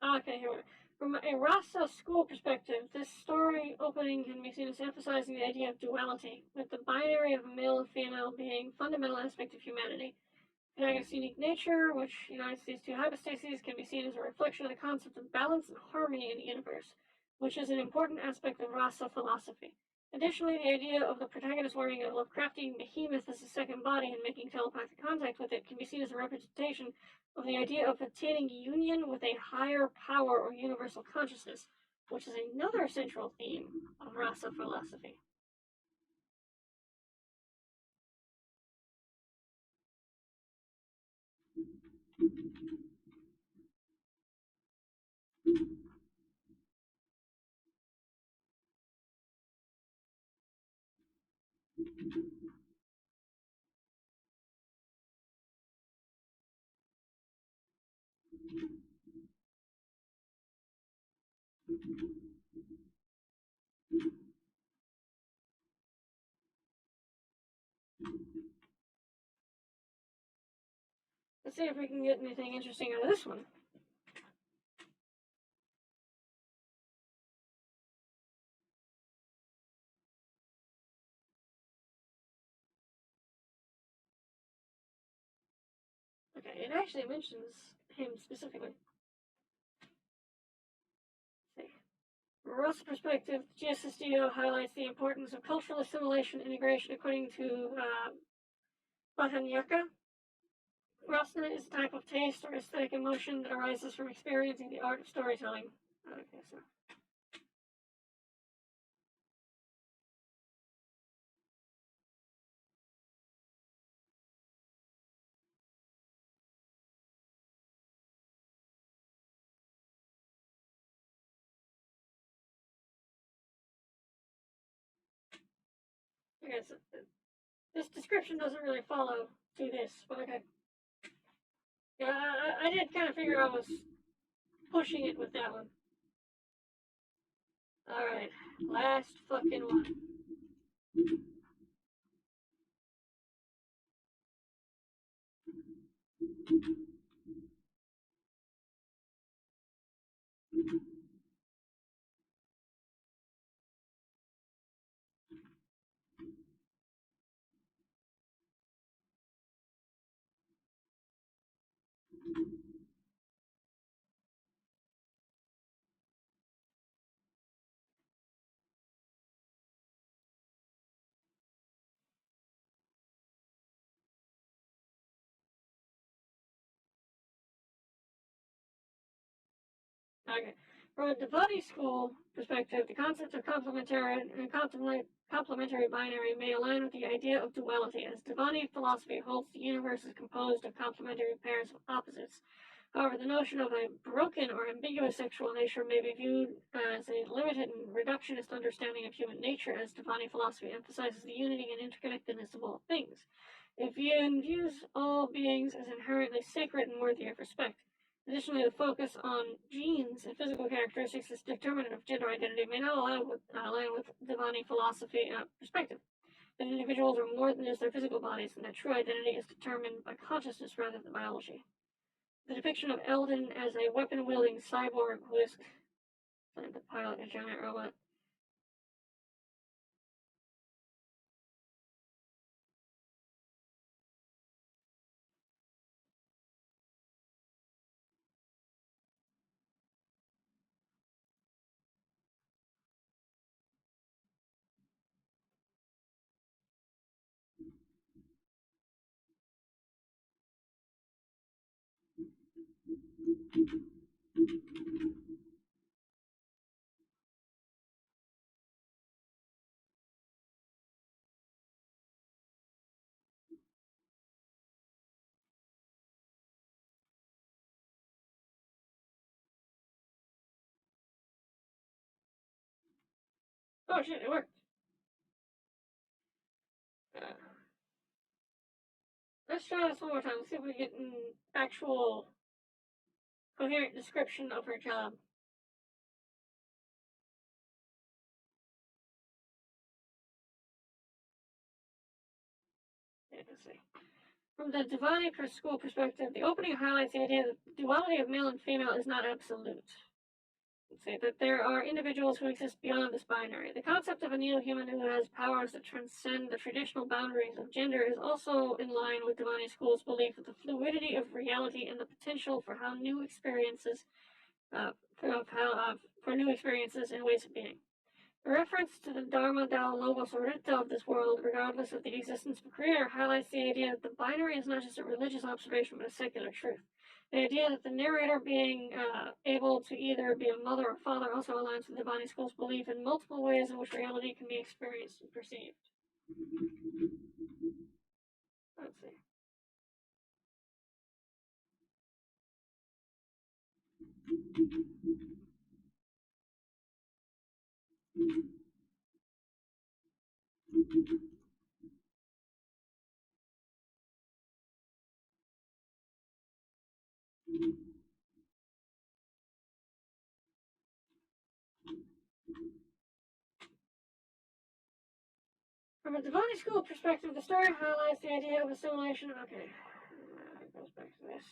Okay, here we go. From a Rasa school perspective, this story opening can be seen as emphasizing the idea of duality, with the binary of male and female being a fundamental aspect of humanity. Protagonist's unique nature, which unites these two hypostases, can be seen as a reflection of the concept of balance and harmony in the universe, which is an important aspect of Rasa philosophy. Additionally, the idea of the protagonist wearing a Lovecraftian behemoth as a second body and making telepathic contact with it can be seen as a representation of the idea of attaining union with a higher power or universal consciousness, which is another central theme of Rasa philosophy. Let's see if we can get anything interesting out of this one. Okay, it actually mentions him specifically. Let's see. From a Russian perspective, GSS Studio highlights the importance of cultural assimilation and integration according to Batanyaka, Rasana is a type of taste or aesthetic emotion that arises from experiencing the art of storytelling. Okay, so. Okay, so this description doesn't really follow to this, but okay. Yeah, I did kind of figure I was pushing it with that one. Alright, last fucking one. Okay. From a Devani school perspective, the concept of complementary binary may align with the idea of duality, as Devani philosophy holds the universe is composed of complementary pairs of opposites. However, the notion of a broken or ambiguous sexual nature may be viewed as a limited and reductionist understanding of human nature, as Devani philosophy emphasizes the unity and interconnectedness of all things. It views all beings as inherently sacred and worthy of respect. Additionally, the focus on genes and physical characteristics as determinant of gender identity may not align with Devani philosophy perspective. That individuals are more than just their physical bodies, and that true identity is determined by consciousness rather than biology. The depiction of Eldon as a weapon-wielding cyborg who is planned to pilot a giant robot. Oh shit, it worked. Uh, let's try this one more time. Let's see if we get an actual coherent description of her job. Yeah, let's see. From the Devani school perspective, the opening highlights the idea that the duality of male and female is not absolute. Let's say that there are individuals who exist beyond this binary. The concept of a neo-human who has powers that transcend the traditional boundaries of gender is also in line with Devani school's belief that the fluidity of reality and the potential for how new experiences, for new experiences and ways of being. A reference to the Dharma, Tao, Logos, or Rita of this world, regardless of the existence of a creator, highlights the idea that the binary is not just a religious observation, but a secular truth. The idea that the narrator being able to either be a mother or father also aligns with the Devani school's belief in multiple ways in which reality can be experienced and perceived. Let's see. From a Devani school perspective, the story highlights the idea of assimilation. Okay, it goes back to this.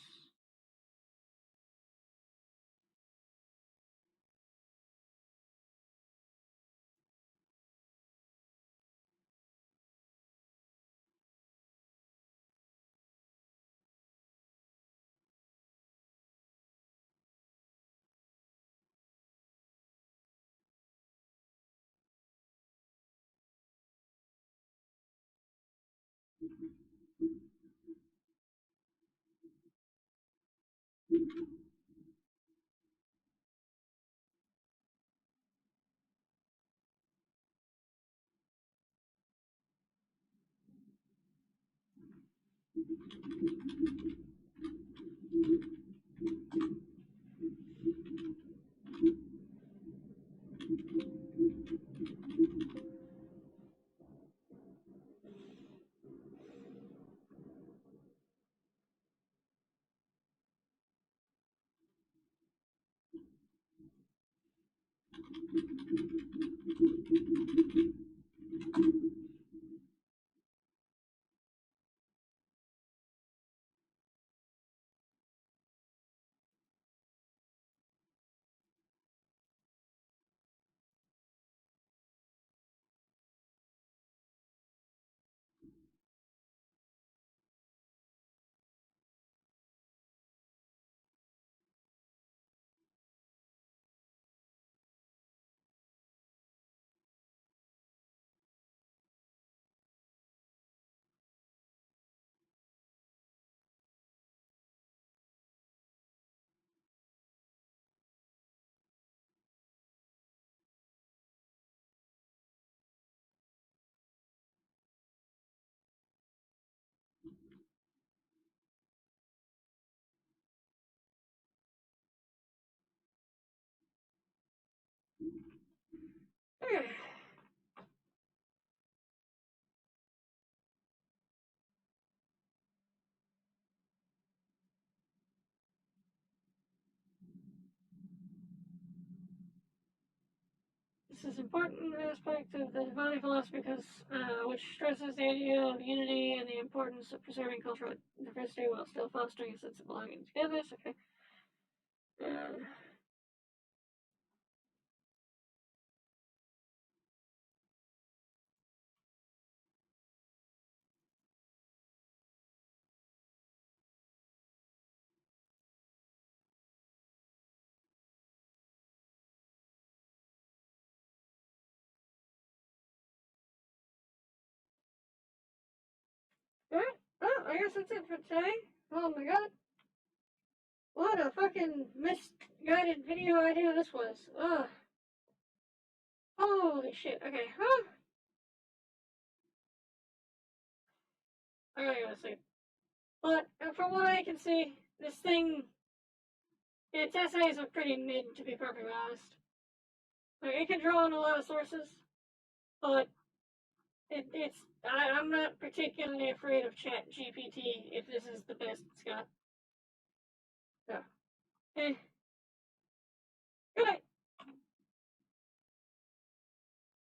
Okay. This is important aspect of the body philosophy because which stresses the idea of unity and the importance of preserving cultural diversity while still fostering a sense of belonging and togetherness. Okay. Uh, Alright, well, I guess that's it for today. Oh my god. What a fucking misguided video idea this was. Ugh. Holy shit. Okay, huh? I gotta go to sleep. But from what I can see, this thing, its essays are pretty mid, to be perfectly honest. Like, it can draw on a lot of sources, but I'm not particularly afraid of ChatGPT if this is the best it's got. So, eh.